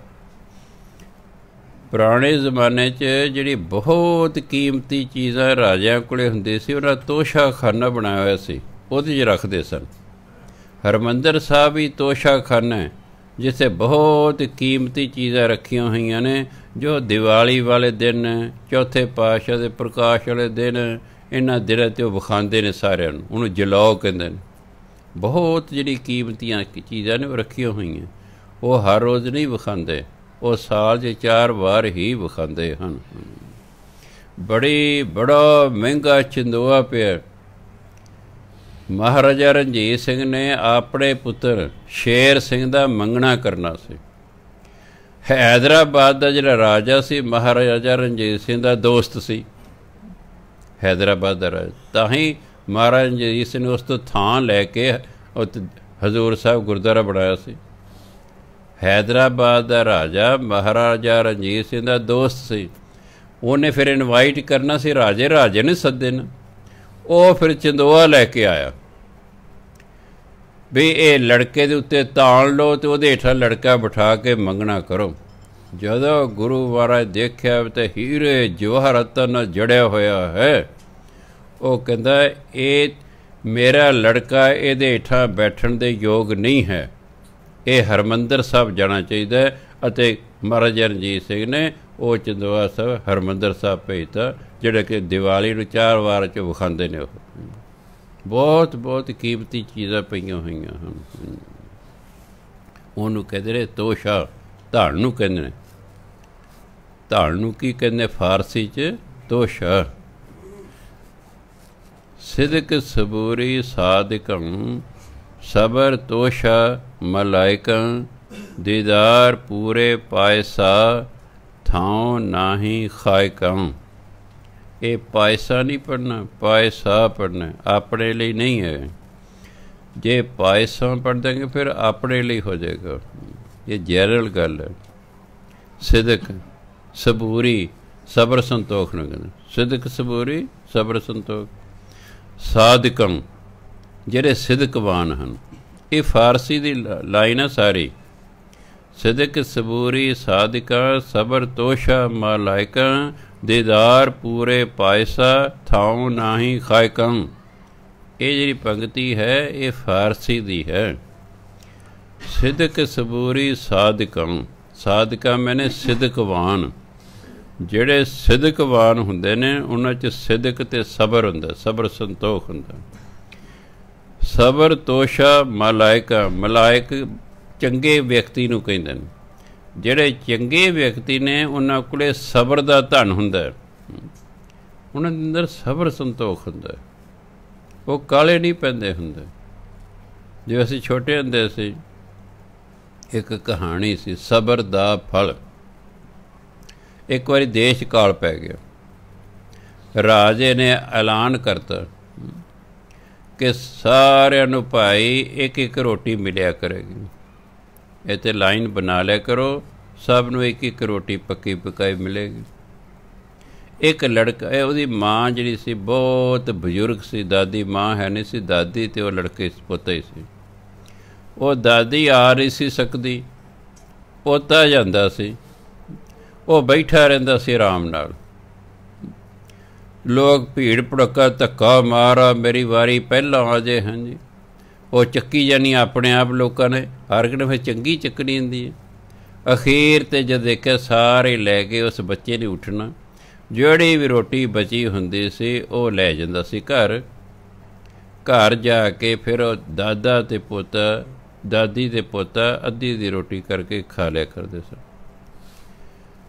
ਪੁਰਾਣੇ ਜ਼ਮਾਨੇ 'ਚ ਜਿਹੜੀ ਬਹੁਤ ਕੀਮਤੀ ਚੀਜ਼ਾਂ ਰਾਜਿਆਂ ਕੋਲੇ ਹੁੰਦੀ ਸੀ, ਉਹਨਾਂ ਤੋਸ਼ਾ ਖਾਨਾ ਬਣਾਇਆ ਹੋਇਆ ਸੀ, ਉਹਦੇ 'ਚ ਰੱਖਦੇ ਸਨ। ਹਰਿਮੰਦਰ ਸਾਹਿਬ ਵੀ ਤੋਸ਼ਾ ਖਾਨਾ ਹੈ, ਜਿੱਥੇ ਬਹੁਤ ਕੀਮਤੀ ਚੀਜ਼ਾਂ ਰੱਖੀਆਂ ਹੋਈਆਂ ਨੇ, ਜੋ ਦੀਵਾਲੀ ਵਾਲੇ ਦਿਨ, ਚੌਥੇ ਪਾਤਸ਼ਾਹ ਦੇ ਪ੍ਰਕਾਸ਼ ਵਾਲੇ ਦਿਨ, ਇਹਨਾਂ ਦਿਨਾਂ 'ਤੇ ਉਹ ਵਿਖਾਉਂਦੇ ਨੇ ਸਾਰਿਆਂ ਨੂੰ, ਉਹਨੂੰ ਜਲਾਓ ਕਹਿੰਦੇ ਨੇ। ਬਹੁਤ ਜਿਹੜੀ ਕੀਮਤੀਆਂ ਚੀਜ਼ਾਂ ਨੇ ਉਹ ਰੱਖੀਆਂ ਹੋਈਆਂ, ਉਹ ਹਰ ਰੋਜ਼ ਨਹੀਂ ਵਿਖਾਉਂਦੇ, ਉਹ ਸਾਲ 'ਚ 4 ਵਾਰ ਹੀ ਵਿਖਾਉਂਦੇ ਹਨ। ਬੜਾ ਮਹਿੰਗਾ ਚੰਦੋਆ ਪਿਆ। ਮਹਾਰਾਜਾ ਰਣਜੀਤ ਸਿੰਘ ਨੇ ਆਪਣੇ ਪੁੱਤਰ ਸ਼ੇਰ ਸਿੰਘ ਦਾ ਮੰਗਣਾ ਕਰਨਾ ਸੀ। ਹੈਦਰਾਬਾਦ ਦਾ ਜਿਹੜਾ ਰਾਜਾ ਸੀ, ਮਹਾਰਾਜਾ ਰਣਜੀਤ ਸਿੰਘ ਦਾ ਦੋਸਤ ਸੀ, ਹੈਦਰਾਬਾਦ ਦਾ ਰਾਜਾ। ਤਾਂ ਹੀ ਮਹਾਰਾਜਾ ਰਣਜੀਤ ਸਿੰਘ ਨੇ ਉਸ ਤੋਂ ਥਾਂ ਲੈ ਕੇ ਹਜ਼ੂਰ ਸਾਹਿਬ ਗੁਰਦੁਆਰਾ ਬਣਾਇਆ ਸੀ। ਹੈਦਰਾਬਾਦ ਦਾ ਰਾਜਾ ਮਹਾਰਾਜਾ ਰਣਜੀਤ ਸਿੰਘ ਦਾ ਦੋਸਤ ਸੀ। ਉਹਨੇ ਫਿਰ ਇਨਵਾਈਟ ਕਰਨਾ ਸੀ, ਰਾਜੇ ਨੇ ਸੱਦੇ ਨਾ। ਉਹ ਫਿਰ ਚੰਦੋਆ ਲੈ ਕੇ ਆਇਆ ਵੀ ਇਹ ਲੜਕੇ ਦੇ ਉੱਤੇ ਤਾਣ ਲਓ ਅਤੇ ਉਹਦੇ ਹੇਠਾਂ ਲੜਕਾ ਬਿਠਾ ਕੇ ਮੰਗਣਾ ਕਰੋ। ਜਦੋਂ ਗੁਰੂ ਮਹਾਰਾਜ ਦੇਖਿਆ ਤਾਂ ਹੀਰੇ ਜਵਾਹਰਾਤਾਂ ਨਾਲ ਜੜਿਆ ਹੋਇਆ ਹੈ, ਉਹ ਕਹਿੰਦਾ ਇਹ ਮੇਰਾ ਲੜਕਾ ਇਹਦੇ ਹੇਠਾਂ ਬੈਠਣ ਦੇ ਯੋਗ ਨਹੀਂ ਹੈ, ਇਹ ਹਰਿਮੰਦਰ ਸਾਹਿਬ ਜਾਣਾ ਚਾਹੀਦਾ। ਅਤੇ ਮਹਾਰਾਜਾ ਰਣਜੀਤ ਸਿੰਘ ਨੇ ਉਹ ਚੰਦੋਆ ਸਾਹਿਬ ਹਰਿਮੰਦਰ ਸਾਹਿਬ ਭੇਜਤਾ, ਜਿਹੜਾ ਕਿ ਦੀਵਾਲੀ ਨੂੰ 4 ਵਾਰ 'ਚ ਵਿਖਾਉਂਦੇ ਨੇ। ਉਹ ਬਹੁਤ ਕੀਮਤੀ ਚੀਜ਼ਾਂ ਪਈਆਂ ਹੋਈਆਂ ਹਨ। ਉਹਨੂੰ ਕਹਿੰਦੇ ਨੇ ਤੋਸ਼ਾ, ਧਨ ਨੂੰ ਕਹਿੰਦੇ ਨੇ। ਧਨ ਨੂੰ ਕੀ ਕਹਿੰਦੇ ਫਾਰਸੀ 'ਚ? ਤੋਸ਼ਾ। ਸਿਦਕ ਸਬੂਰੀ ਸਾਧਕੰ ਸਬਰ ਤੋਸ਼ਾ ਮਲਾਇਕੰ ਦੀਦਾਰ ਪੂਰੇ ਪਾਇਸਾ ਥਾਉ ਨਾਹੀ ਖਾਇਕੰ। ਇਹ ਪਾਇਸਾ ਨਹੀਂ ਪੜ੍ਹਨਾ, ਪਾਇਸਾ ਪੜ੍ਹਨਾ, ਆਪਣੇ ਲਈ ਨਹੀਂ ਹੈ। ਜੇ ਪਾਇਸਾ ਪੜ੍ਹ ਦੇਂਗੇ ਫਿਰ ਆਪਣੇ ਲਈ ਹੋ ਜਾਏਗਾ। ਇਹ ਜਨਰਲ ਗੱਲ ਹੈ। ਸਿਦਕ ਸਬੂਰੀ, ਸਬਰ ਸੰਤੋਖ ਨੂੰ ਕਹਿੰਦੇ। ਸਿਦਕ ਸਬੂਰੀ, ਸਬਰ ਸੰਤੋਖ। ਸਾਧਕੰ, ਜਿਹੜੇ ਸਿਦਕਵਾਨ ਹਨ। ਇਹ ਫਾਰਸੀ ਦੀ ਲਾਈਨ ਹੈ ਸਾਰੀ। ਸਿਦਕ ਸਬੂਰੀ ਸਾਧਕਾ ਸਬਰ ਤੋਸ਼ਾ ਮਲਾਇਕਾ ਦੀਦਾਰ ਪੂਰੇ ਪਾਇਸਾ ਥਾਉ ਨਾਹੀ ਖਾਇਕੰ। ਇਹ ਜਿਹੜੀ ਪੰਗਤੀ ਹੈ ਇਹ ਫਾਰਸੀ ਦੀ ਹੈ। ਸਿਦਕ ਸਬੂਰੀ ਸਾਧਕਾਂ, ਸਾਧਕਾਂ ਮੈਨੇ ਸਿਦਕਵਾਨ। ਜਿਹੜੇ ਸਿਦਕਵਾਨ ਹੁੰਦੇ ਨੇ ਉਹਨਾਂ 'ਚ ਸਿਦਕ ਅਤੇ ਸਬਰ ਹੁੰਦਾ, ਸਬਰ ਸੰਤੋਖ ਹੁੰਦਾ। ਸਬਰ ਤੋਸ਼ਾ ਮਲਾਇਕਾ, ਮਲਾਇਕ ਚੰਗੇ ਵਿਅਕਤੀ ਨੂੰ ਕਹਿੰਦੇ ਨੇ। ਜਿਹੜੇ ਚੰਗੇ ਵਿਅਕਤੀ ਨੇ ਉਹਨਾਂ ਕੋਲ ਸਬਰ ਦਾ ਧਨ ਹੁੰਦਾ, ਉਹਨਾਂ ਦੇ ਅੰਦਰ ਸਬਰ ਸੰਤੋਖ ਹੁੰਦਾ, ਉਹ ਕਾਲੇ ਨਹੀਂ ਪੈਂਦੇ ਹੁੰਦੇ। ਜੇ ਅਸੀਂ ਛੋਟੇ ਹੁੰਦੇ ਸੀ, ਇੱਕ ਕਹਾਣੀ ਸੀ ਸਬਰ ਦਾ ਫਲ। ਇੱਕ ਵਾਰੀ ਦੇਸ਼ ਕਾਲ ਪੈ ਗਿਆ। ਰਾਜੇ ਨੇ ਐਲਾਨ ਕਰਤਾ ਕਿ ਸਾਰਿਆਂ ਨੂੰ ਭਾਈ ਇੱਕ ਇੱਕ ਰੋਟੀ ਮਿਲਿਆ ਕਰੇਗੀ। ਇਹ 'ਤੇ ਲਾਈਨ ਬਣਾ ਲਿਆ ਕਰੋ, ਸਭ ਨੂੰ ਇੱਕ ਇੱਕ ਰੋਟੀ ਪੱਕੀ ਪਕਾਈ ਮਿਲੇਗੀ। ਇੱਕ ਲੜਕਾ, ਉਹਦੀ ਮਾਂ ਜਿਹੜੀ ਸੀ ਬਹੁਤ ਬਜ਼ੁਰਗ ਸੀ, ਦਾਦੀ ਮਾਂ ਹੈ ਨਹੀਂ ਸੀ, ਦਾਦੀ ਅਤੇ ਉਹ ਲੜਕੇ ਪੋਤਾ ਹੀ ਸੀ। ਉਹ ਦਾਦੀ ਆ ਨਹੀਂ ਸੀ ਸਕਦੀ, ਪੋਤਾ ਜਾਂਦਾ ਸੀ, ਉਹ ਬੈਠਾ ਰਹਿੰਦਾ ਸੀ ਆਰਾਮ ਨਾਲ। ਲੋਕ ਭੀੜ ਭੜੱਕਾ ਧੱਕਾ ਮਾਰਾ, ਮੇਰੀ ਵਾਰੀ ਪਹਿਲਾਂ ਆ ਜੇ। ਹਾਂਜੀ, ਉਹ ਚੱਕੀ ਜਾਣੀ ਆਪਣੇ ਆਪ ਲੋਕਾਂ ਨੇ, ਹਰ ਇੱਕ ਨੇ ਫਿਰ ਚੰਗੀ ਚੱਕਣੀ ਹੁੰਦੀ ਹੈ। ਅਖੀਰ 'ਤੇ ਜਦ ਦੇਖਿਆ ਸਾਰੇ ਲੈ ਕੇ, ਉਸ ਬੱਚੇ ਨੇ ਉੱਠਣਾ, ਜਿਹੜੀ ਵੀ ਰੋਟੀ ਬਚੀ ਹੁੰਦੀ ਸੀ ਉਹ ਲੈ ਜਾਂਦਾ ਸੀ ਘਰ। ਘਰ ਜਾ ਕੇ ਫਿਰ ਉਹ ਦਾਦਾ ਅਤੇ ਪੋਤਾ, ਦਾਦੀ ਅਤੇ ਪੋਤਾ ਅੱਧੀ ਦੀ ਰੋਟੀ ਕਰਕੇ ਖਾ ਲਿਆ ਕਰਦੇ ਸਨ।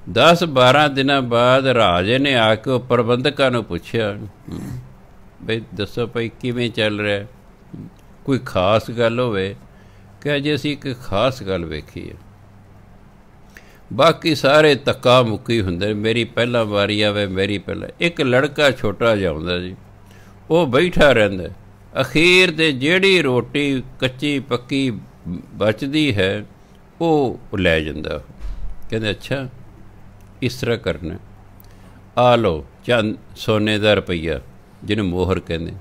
10-12 ਦਿਨਾਂ ਬਾਅਦ ਰਾਜੇ ਨੇ ਆ ਕੇ ਉਹ ਪ੍ਰਬੰਧਕਾਂ ਨੂੰ ਪੁੱਛਿਆ, ਬਈ ਦੱਸੋ ਭਾਈ ਕਿਵੇਂ ਚੱਲ ਰਿਹਾ, ਕੋਈ ਖਾਸ ਗੱਲ ਹੋਵੇ। ਕਿ ਅਜੇ ਅਸੀਂ ਇੱਕ ਖਾਸ ਗੱਲ ਵੇਖੀ ਹੈ, ਬਾਕੀ ਸਾਰੇ ਧੱਕਾ ਮੁੱਕੀ ਹੁੰਦੇ, ਮੇਰੀ ਪਹਿਲਾਂ ਵਾਰੀ ਆਵੇ, ਮੇਰੀ ਪਹਿਲਾਂ। ਇੱਕ ਲੜਕਾ ਛੋਟਾ ਜਿਹਾ ਹੁੰਦਾ ਜੀ, ਉਹ ਬੈਠਾ ਰਹਿੰਦਾ, ਅਖੀਰ 'ਤੇ ਜਿਹੜੀ ਰੋਟੀ ਕੱਚੀ ਪੱਕੀ ਬਚਦੀ ਹੈ ਉਹ ਲੈ ਜਾਂਦਾ। ਕਹਿੰਦੇ ਅੱਛਾ ਇਸ ਤਰ੍ਹਾਂ ਕਰਨਾ, ਆ ਲਓ ਚੰਦ ਸੋਨੇ ਦਾ ਰੁਪਈਆ, ਜਿਹਨੂੰ ਮੋਹਰ ਕਹਿੰਦੇ,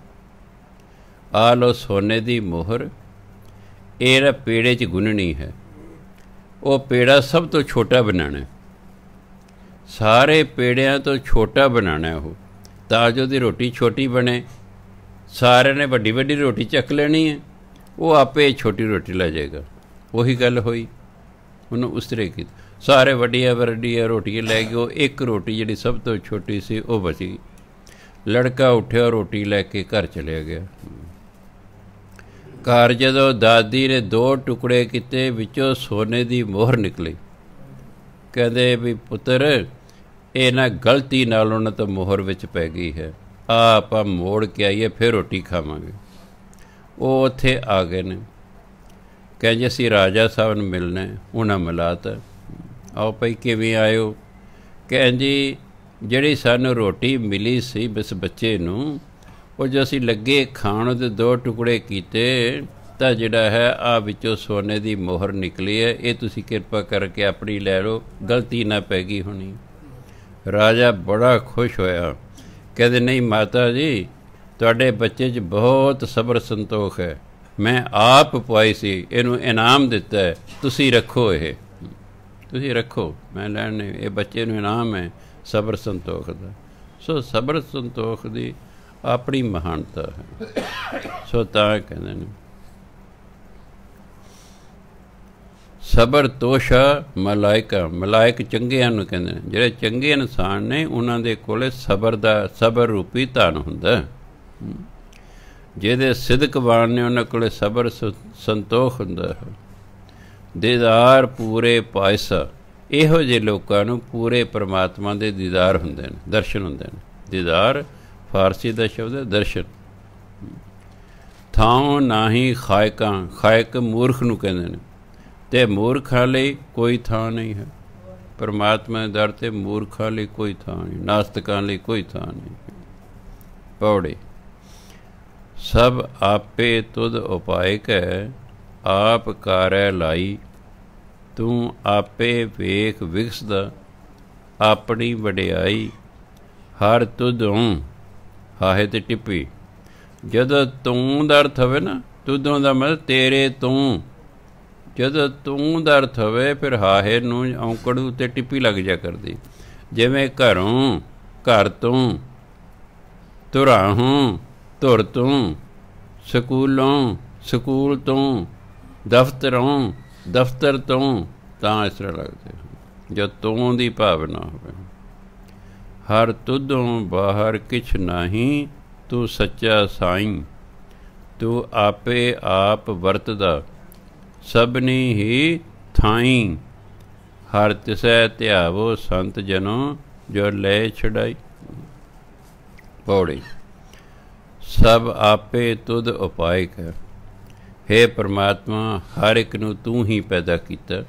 ਆ ਲਓ ਸੋਨੇ ਦੀ ਮੋਹਰ, ਇਹ ਪੇੜੇ 'ਚ ਗੁੰਨਣੀ ਹੈ। ਉਹ ਪੇੜਾ ਸਭ ਤੋਂ ਛੋਟਾ ਬਣਾਉਣਾ, ਸਾਰੇ ਪੇੜਿਆਂ ਤੋਂ ਛੋਟਾ ਬਣਾਉਣਾ ਉਹ, ਤਾਂ ਜੋ ਉਹਦੀ ਰੋਟੀ ਛੋਟੀ ਬਣੇ। ਸਾਰਿਆਂ ਨੇ ਵੱਡੀ ਵੱਡੀ ਰੋਟੀ ਚੱਕ ਲੈਣੀ ਹੈ, ਉਹ ਆਪੇ ਛੋਟੀ ਰੋਟੀ ਲੈ ਜਾਏਗਾ। ਉਹੀ ਗੱਲ ਹੋਈ, ਉਹਨੂੰ ਉਸ ਤਰ੍ਹਾਂ ਕੀਤਾ। ਸਾਰੇ ਵੱਡੀਆਂ ਵੱਡੀਆਂ ਰੋਟੀਆਂ ਲੈ ਗਏ, ਉਹ ਇੱਕ ਰੋਟੀ ਜਿਹੜੀ ਸਭ ਤੋਂ ਛੋਟੀ ਸੀ ਉਹ ਬਚੀ। ਲੜਕਾ ਉੱਠਿਆ, ਰੋਟੀ ਲੈ ਕੇ ਘਰ ਚਲਿਆ ਗਿਆ। ਘਰ ਜਦੋਂ ਦਾਦੀ ਨੇ 2 ਟੁਕੜੇ ਕੀਤੇ, ਵਿੱਚੋਂ ਸੋਨੇ ਦੀ ਮੋਹਰ ਨਿਕਲੀ। ਕਹਿੰਦੇ ਵੀ ਪੁੱਤਰ, ਇਹ ਨਾ ਗਲਤੀ ਨਾਲ ਉਹਨਾਂ ਤੋਂ ਮੋਹਰ ਵਿੱਚ ਪੈ ਗਈ ਹੈ, ਆ ਆਪਾਂ ਮੋੜ ਕੇ ਆਈਏ ਫਿਰ ਰੋਟੀ ਖਾਵਾਂਗੇ। ਉਹ ਉੱਥੇ ਆ ਗਏ ਨੇ, ਕਹਿੰਦੇ ਅਸੀਂ ਰਾਜਾ ਸਾਹਿਬ ਨੂੰ ਮਿਲਣਾ। ਉਹਨਾਂ ਮਿਲਾਤਾ। ਆਓ ਭਾਈ ਕਿਵੇਂ ਆਇਓ? ਕਹਿੰਦੀ ਜਿਹੜੀ ਸਾਨੂੰ ਰੋਟੀ ਮਿਲੀ ਸੀ ਬਸ ਬੱਚੇ ਨੂੰ, ਉਹ ਜੋ ਅਸੀਂ ਲੱਗੇ ਖਾਣ ਦੇ 2 ਟੁਕੜੇ ਕੀਤੇ ਤਾਂ ਜਿਹੜਾ ਹੈ ਆ ਵਿੱਚੋਂ ਸੋਨੇ ਦੀ ਮੋਹਰ ਨਿਕਲੀ ਹੈ, ਇਹ ਤੁਸੀਂ ਕਿਰਪਾ ਕਰਕੇ ਆਪਣੀ ਲੈ ਲਓ, ਗਲਤੀ ਨਾ ਪੈ ਗਈ ਹੋਣੀ। ਰਾਜਾ ਬੜਾ ਖੁਸ਼ ਹੋਇਆ। ਕਹਿੰਦੇ ਨਹੀਂ ਮਾਤਾ ਜੀ, ਤੁਹਾਡੇ ਬੱਚੇ 'ਚ ਬਹੁਤ ਸਬਰ ਸੰਤੋਖ ਹੈ, ਮੈਂ ਆਪ ਪਵਾਈ ਸੀ, ਇਹਨੂੰ ਇਨਾਮ ਦਿੱਤਾ ਹੈ, ਤੁਸੀਂ ਰੱਖੋ, ਇਹ ਤੁਸੀਂ ਰੱਖੋ, ਮੈਂ ਲੈਣ ਨਹੀਂ, ਇਹ ਬੱਚੇ ਨੂੰ ਇਨਾਮ ਹੈ ਸਬਰ ਸੰਤੋਖ ਦਾ। ਸੋ ਸਬਰ ਸੰਤੋਖ ਦੀ ਆਪਣੀ ਮਹਾਨਤਾ ਹੈ। ਸੋ ਤਾਂ ਕਹਿੰਦੇ ਨੇ ਸਬਰ ਤੋਸ਼ਾ ਮਲਾਇਕਾ, ਮਲਾਇਕ ਚੰਗਿਆਂ ਨੂੰ ਕਹਿੰਦੇ ਨੇ। ਜਿਹੜੇ ਚੰਗੇ ਇਨਸਾਨ ਨੇ ਉਹਨਾਂ ਦੇ ਕੋਲ ਸਬਰ ਦਾ, ਸਬਰ ਰੂਪੀ ਧਨ ਹੁੰਦਾ। ਜਿਹਦੇ ਸਿਦਕਵਾਨ ਨੇ ਉਹਨਾਂ ਕੋਲ ਸਬਰ ਸੰਤੋਖ ਹੁੰਦਾ ਹੈ। ਦੀਦਾਰ ਪੂਰੇ ਪਾਇਸਾ, ਇਹੋ ਜਿਹੇ ਲੋਕਾਂ ਨੂੰ ਪੂਰੇ ਪਰਮਾਤਮਾ ਦੇ ਦੀਦਾਰ ਹੁੰਦੇ ਨੇ, ਦਰਸ਼ਨ ਹੁੰਦੇ ਨੇ। ਦੀਦਾਰ ਫਾਰਸੀ ਦਾ ਸ਼ਬਦ ਹੈ ਦਰਸ਼ਨ। ਥਾਂ ਨਾਹੀਂ ਖਾਇਕਾਂ, ਖਾਇਕ ਮੂਰਖ ਨੂੰ ਕਹਿੰਦੇ ਨੇ, ਅਤੇ ਮੂਰਖਾਂ ਲਈ ਕੋਈ ਥਾਂ ਨਹੀਂ ਹੈ। ਪਰਮਾਤਮਾ ਦੇ ਦਰ 'ਤੇ ਮੂਰਖਾਂ ਲਈ ਕੋਈ ਥਾਂ ਨਹੀਂ, ਨਾਸਤਕਾਂ ਲਈ ਕੋਈ ਥਾਂ ਨਹੀਂ। ਪੌੜੀ ਸਭ ਆਪੇ ਤੁਧ ਉਪਾਇਕ ਹੈ, ਆਪ ਕਾਰੈ ਲਾਈ, ਤੂੰ ਆਪੇ ਵੇਖ ਵਿਗਸਦਾ, ਆਪਣੀ ਵਡਿਆਈ ਹਰ ਤੁਧੋਂ। ਹਾਹੇ ਤੇ ਟਿੱਪੀ, ਜਦੋਂ ਤੂੰ ਦਾ ਅਰਥ ਹੋਵੇ ਨਾ, ਤੁਧੋਂ ਦਾ ਮਤਲਬ ਤੇਰੇ ਤੂੰ, ਜਦੋਂ ਤੂੰ ਦਾ ਅਰਥ ਹੋਵੇ ਫਿਰ ਹਾਹੇ ਨੂੰ ਔਂਕੜ ਉੱਤੇ ਟਿੱਪੀ ਲੱਗ ਜਾ ਕਰਦੀ। ਜਿਵੇਂ ਘਰੋਂ, ਘਰ ਤੋਂ, ਧੁਰਾਹੋਂ, ਧੁਰ ਤੋਂ, ਸਕੂਲੋਂ, ਸਕੂਲ ਤੋਂ, ਦਫ਼ਤਰੋਂ, ਦਫ਼ਤਰ ਤੋਂ, ਤਾਂ ਇਸ ਤਰ੍ਹਾਂ ਲੱਗਦੇ ਜਦ ਤੋਂ ਦੀ ਭਾਵਨਾ ਹੋਵੇ। ਹਰ ਤੁਧੋਂ ਬਾਹਰ ਕਿਛ ਨਾਹੀਂ, ਤੂੰ ਸੱਚਾ ਸਾਈਂ। ਤੂੰ ਆਪੇ ਆਪ ਵਰਤਦਾ, ਸਭਨੀ ਹੀ ਥਾਈਂ। ਹਰ ਤਿਸੈ ਧਿਆਵੋ ਸੰਤ ਜਨੋ, ਜੋ ਲੈ ਛਡਾਈ। ਪੌੜੀ। ਸਭ ਆਪੇ ਤੁਧ ਉਪਾਇਕ ਹੈ। ਹੇ ਪਰਮਾਤਮਾ, ਹਰ ਇੱਕ ਨੂੰ ਤੂੰ ਹੀ ਪੈਦਾ ਕੀਤਾ,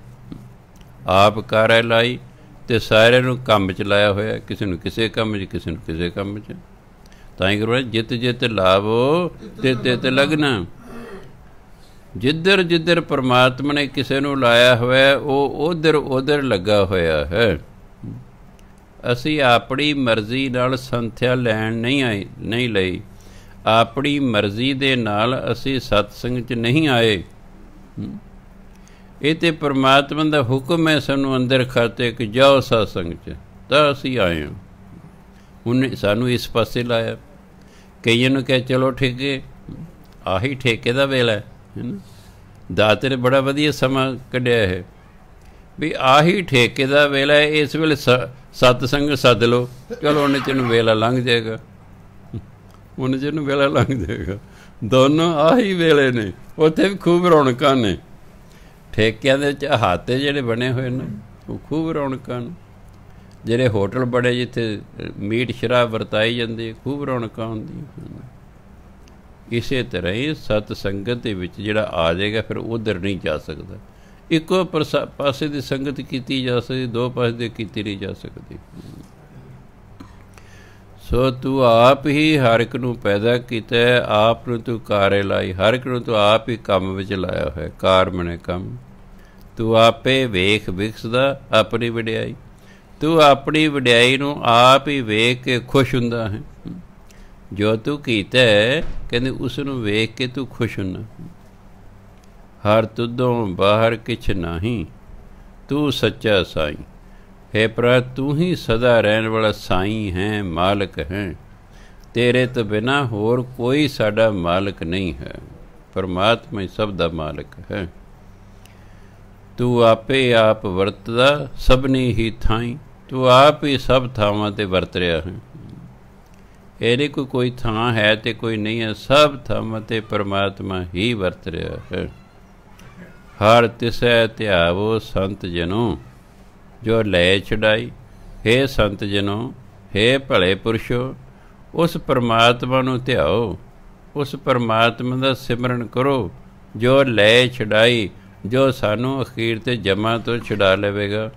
ਆਪ ਕਾਰੈ ਲਾਈ, ਅਤੇ ਸਾਰਿਆਂ ਨੂੰ ਕੰਮ 'ਚ ਲਾਇਆ ਹੋਇਆ, ਕਿਸੇ ਨੂੰ ਕਿਸੇ ਕੰਮ 'ਚ, ਕਿਸੇ ਨੂੰ ਕਿਸੇ ਕੰਮ 'ਚ। ਤਾਂ ਹੀ ਕਰੋ ਜਿੱਤ ਜਿੱਤ ਲਾਵੋ ਤਿਤ ਲਗਨਾ। ਜਿੱਧਰ ਜਿੱਧਰ ਪਰਮਾਤਮਾ ਨੇ ਕਿਸੇ ਨੂੰ ਲਾਇਆ ਹੋਇਆ, ਉਹ ਉੱਧਰ ਉੱਧਰ ਲੱਗਾ ਹੋਇਆ ਹੈ। ਅਸੀਂ ਆਪਣੀ ਮਰਜ਼ੀ ਨਾਲ ਸੰਥਿਆ ਲੈਣ ਨਹੀਂ ਲਈ, ਆਪਣੀ ਮਰਜ਼ੀ ਦੇ ਨਾਲ ਅਸੀਂ ਸਤਸੰਗ 'ਚ ਨਹੀਂ ਆਏ। ਇਹ ਤਾਂ ਪਰਮਾਤਮਾ ਦਾ ਹੁਕਮ ਹੈ ਸਾਨੂੰ ਅੰਦਰ ਖਾਤੇ ਕਿ ਜਾਓ ਸਤਸੰਗ 'ਚ, ਤਾਂ ਅਸੀਂ ਆਏ ਹਾਂ। ਉਹਨੇ ਸਾਨੂੰ ਇਸ ਪਾਸੇ ਲਾਇਆ। ਕਈਆਂ ਨੂੰ ਕਿਹਾ ਚਲੋ ਠੇਕੇ, ਆਹੀ ਠੇਕੇ ਦਾ ਵੇਲਾ ਹੈ ਨਾ। ਦਾਤੇ ਨੇ ਬੜਾ ਵਧੀਆ ਸਮਾਂ ਕੱਢਿਆ ਹੈ ਵੀ ਆਹੀ ਠੇਕੇ ਦਾ ਵੇਲਾ ਹੈ। ਇਸ ਵੇਲੇ ਸਤਸੰਗ ਸੱਦ ਲਓ, ਚਲੋ ਉਹਨੇ 'ਚ ਨੂੰ ਵੇਲਾ ਲੰਘ ਜਾਏਗਾ, ਉਹਨੇ 'ਚ ਨੂੰ ਵੇਲਾ ਲੰਘ ਜਾਏਗਾ। ਦੋਨੋਂ ਆਹੀ ਵੇਲੇ ਨੇ। ਉੱਥੇ ਵੀ ਖੂਬ ਰੌਣਕਾਂ ਨੇ। ਠੇਕਿਆਂ ਦੇ ਵਿੱਚ ਅਹਾਤੇ ਜਿਹੜੇ ਬਣੇ ਹੋਏ ਨੇ ਉਹ ਖੂਬ ਰੌਣਕਾਂ ਨੇ। ਜਿਹੜੇ ਹੋਟਲ ਬੜੇ ਜਿੱਥੇ ਮੀਟ ਸ਼ਰਾਬ ਵਰਤਾਈ ਜਾਂਦੀ, ਖੂਬ ਰੌਣਕਾਂ ਹੁੰਦੀਆਂ। ਇਸੇ ਤਰ੍ਹਾਂ ਹੀ ਸਤ ਸੰਗਤ ਦੇ ਵਿੱਚ ਜਿਹੜਾ ਆ ਜਾਏਗਾ ਫਿਰ ਉੱਧਰ ਨਹੀਂ ਜਾ ਸਕਦਾ। ਇੱਕੋ ਪਾਸੇ ਦੀ ਸੰਗਤ ਕੀਤੀ ਜਾ ਸਕਦੀ, ਦੋ ਪਾਸੇ ਦੀ ਕੀਤੀ ਨਹੀਂ ਜਾ ਸਕਦੀ। ਸੋ ਤੂੰ ਆਪ ਹੀ ਹਰ ਇੱਕ ਨੂੰ ਪੈਦਾ ਕੀਤਾ, ਆਪ ਨੂੰ ਤੂੰ ਕਾਰੇ ਲਾਈ। ਹਰ ਇੱਕ ਨੂੰ ਤੂੰ ਆਪ ਹੀ ਕੰਮ ਵਿੱਚ ਲਾਇਆ ਹੋਇਆ। ਕਾਰ ਮਨੇ ਕੰਮ। ਤੂੰ ਆਪੇ ਵੇਖ ਵਿਕਸਦਾ ਆਪਣੀ ਵਡਿਆਈ। ਤੂੰ ਆਪਣੀ ਵਡਿਆਈ ਨੂੰ ਆਪ ਹੀ ਵੇਖ ਕੇ ਖੁਸ਼ ਹੁੰਦਾ ਹੈ। ਜੋ ਤੂੰ ਕੀਤਾ ਕਹਿੰਦੇ ਉਸ ਨੂੰ ਵੇਖ ਕੇ ਤੂੰ ਖੁਸ਼ ਹੁੰਦਾ। ਹਰ ਤੁਧੋਂ ਬਾਹਰ ਕਿਛ ਨਾਹੀਂ, ਤੂੰ ਸੱਚਾ ਸਾਈਂ। ਹੈ ਪ੍ਰਭ, ਤੂੰ ਹੀ ਸਦਾ ਰਹਿਣ ਵਾਲਾ ਸਾਈਂ ਹੈ, ਮਾਲਕ ਹੈ। ਤੇਰੇ ਤੋਂ ਬਿਨਾਂ ਹੋਰ ਕੋਈ ਸਾਡਾ ਮਾਲਕ ਨਹੀਂ ਹੈ। ਪਰਮਾਤਮਾ ਹੀ ਸਭ ਦਾ ਮਾਲਕ ਹੈ। ਤੂੰ ਆਪੇ ਆਪ ਵਰਤਦਾ, ਸਭਨੀ ਹੀ ਥਾਈਂ। ਤੂੰ ਆਪ ਹੀ ਸਭ ਥਾਵਾਂ 'ਤੇ ਵਰਤ ਰਿਹਾ ਹੈ। ਇਹ ਨਹੀਂ ਕੋਈ ਥਾਂ ਹੈ ਅਤੇ ਕੋਈ ਨਹੀਂ ਹੈ। ਸਭ ਥਾਵਾਂ 'ਤੇ ਪਰਮਾਤਮਾ ਹੀ ਵਰਤ ਰਿਹਾ ਹੈ। ਹਰ ਤਿਸੈ ਧਿਆਵੋ ਸੰਤ ਜਨੋ, ਜੋ ਲੈ ਛਡਾਈ। ਹੇ ਸੰਤ ਜਨੋ, ਹੇ ਭਲੇ ਪੁਰਸ਼ੋ, ਉਸ ਪਰਮਾਤਮਾ ਨੂੰ ਧਿਆਓ, ਉਸ ਪਰਮਾਤਮਾ ਦਾ ਸਿਮਰਨ ਕਰੋ ਜੋ ਲੈ ਛਡਾਈ, ਜੋ ਸਾਨੂੰ ਅਖੀਰ 'ਤੇ ਜਮ੍ਹਾਂ ਤੋਂ ਛੁਡਾ ਲਵੇਗਾ।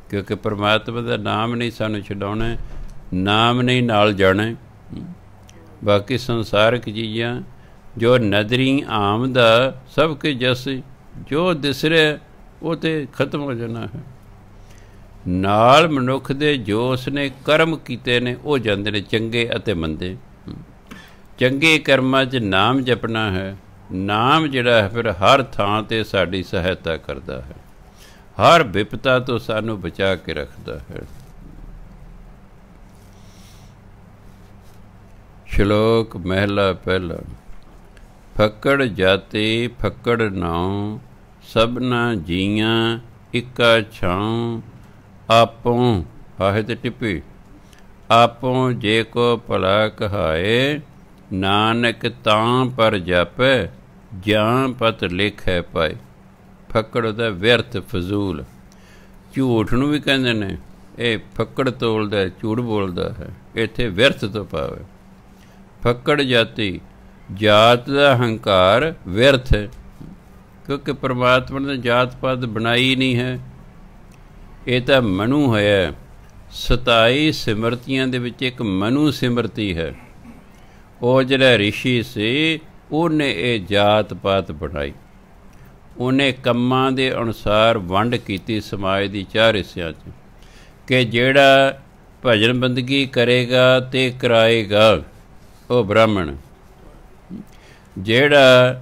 ਕਿਉਂਕਿ ਪਰਮਾਤਮਾ ਦਾ ਨਾਮ ਨਹੀਂ ਸਾਨੂੰ ਛਡਾਉਣਾ, ਨਾਮ ਨਹੀਂ ਨਾਲ ਜਾਣਾ। ਬਾਕੀ ਸੰਸਾਰਕ ਚੀਜ਼ਾਂ ਜੋ ਨਦਰੀ ਆਮ ਦਾ ਸਭ ਕੁਝ ਜਸ ਜੋ ਦਿਸ ਰਿਹਾ ਉਹ ਤਾਂ ਖਤਮ ਹੋ ਜਾਣਾ ਹੈ। ਨਾਲ ਮਨੁੱਖ ਦੇ ਜੋ ਉਸਨੇ ਕਰਮ ਕੀਤੇ ਨੇ ਉਹ ਜਾਂਦੇ ਨੇ, ਚੰਗੇ ਅਤੇ ਮੰਦੇ। ਚੰਗੇ ਕਰਮਾਂ 'ਚ ਨਾਮ ਜਪਣਾ ਹੈ। ਨਾਮ ਜਿਹੜਾ ਹੈ ਫਿਰ ਹਰ ਥਾਂ 'ਤੇ ਸਾਡੀ ਸਹਾਇਤਾ ਕਰਦਾ ਹੈ, ਹਰ ਵਿਪਤਾ ਤੋਂ ਸਾਨੂੰ ਬਚਾ ਕੇ ਰੱਖਦਾ ਹੈ। ਸ਼ਲੋਕ ਮਹਿਲਾ ਪਹਿਲਾ। ਫੱਕੜ ਜਾਤੀ ਫੱਕੜ ਨਾਉ, ਸਭਨਾ ਜੀਆਂ ਇੱਕਾ ਛਾਉ। ਆਪੋਂ ਆਹੇ ਤੇ ਟਿੱਪੀ, ਆਪੋਂ ਜੇ ਕੋ ਭਲਾ ਕਹਾਏ, ਨਾਨਕ ਤਾਂ ਪਰ ਜਾਪੈ, ਜਾਂ ਪਤ ਲਿਖੈ ਪਾਏ। ਫੱਕੜ ਦਾ ਵਿਅਰਥ, ਫਜ਼ੂਲ। ਝੂਠ ਨੂੰ ਵੀ ਕਹਿੰਦੇ ਨੇ ਇਹ ਫੱਕੜ ਤੋਲਦਾ, ਝੂਠ ਬੋਲਦਾ ਹੈ। ਇੱਥੇ ਵਿਅਰਥ ਤੋਂ ਪਾਵੇ। ਫੱਕੜ ਜਾਤੀ, ਜਾਤ ਦਾ ਹੰਕਾਰ ਵਿਅਰਥ ਹੈ, ਕਿਉਂਕਿ ਪਰਮਾਤਮਾ ਨੇ ਜਾਤ ਪਾਤ ਬਣਾਈ ਨਹੀਂ ਹੈ। ਇਹ ਤਾਂ ਮਨੂ ਹੋਇਆ। 27 ਸਿਮਰਤੀਆਂ ਦੇ ਵਿੱਚ ਇੱਕ ਮਨੂ ਸਿਮਰਤੀ ਹੈ। ਉਹ ਜਿਹੜਾ ਰਿਸ਼ੀ ਸੀ ਉਹਨੇ ਇਹ ਜਾਤ ਪਾਤ ਬਣਾਈ। ਉਹਨੇ ਕੰਮਾਂ ਦੇ ਅਨੁਸਾਰ ਵੰਡ ਕੀਤੀ ਸਮਾਜ ਦੀ 4 ਹਿੱਸਿਆਂ 'ਚ, ਕਿ ਜਿਹੜਾ ਭਜਨ ਬੰਦਗੀ ਕਰੇਗਾ ਅਤੇ ਕਰਾਏਗਾ ਉਹ ਬ੍ਰਾਹਮਣ, ਜਿਹੜਾ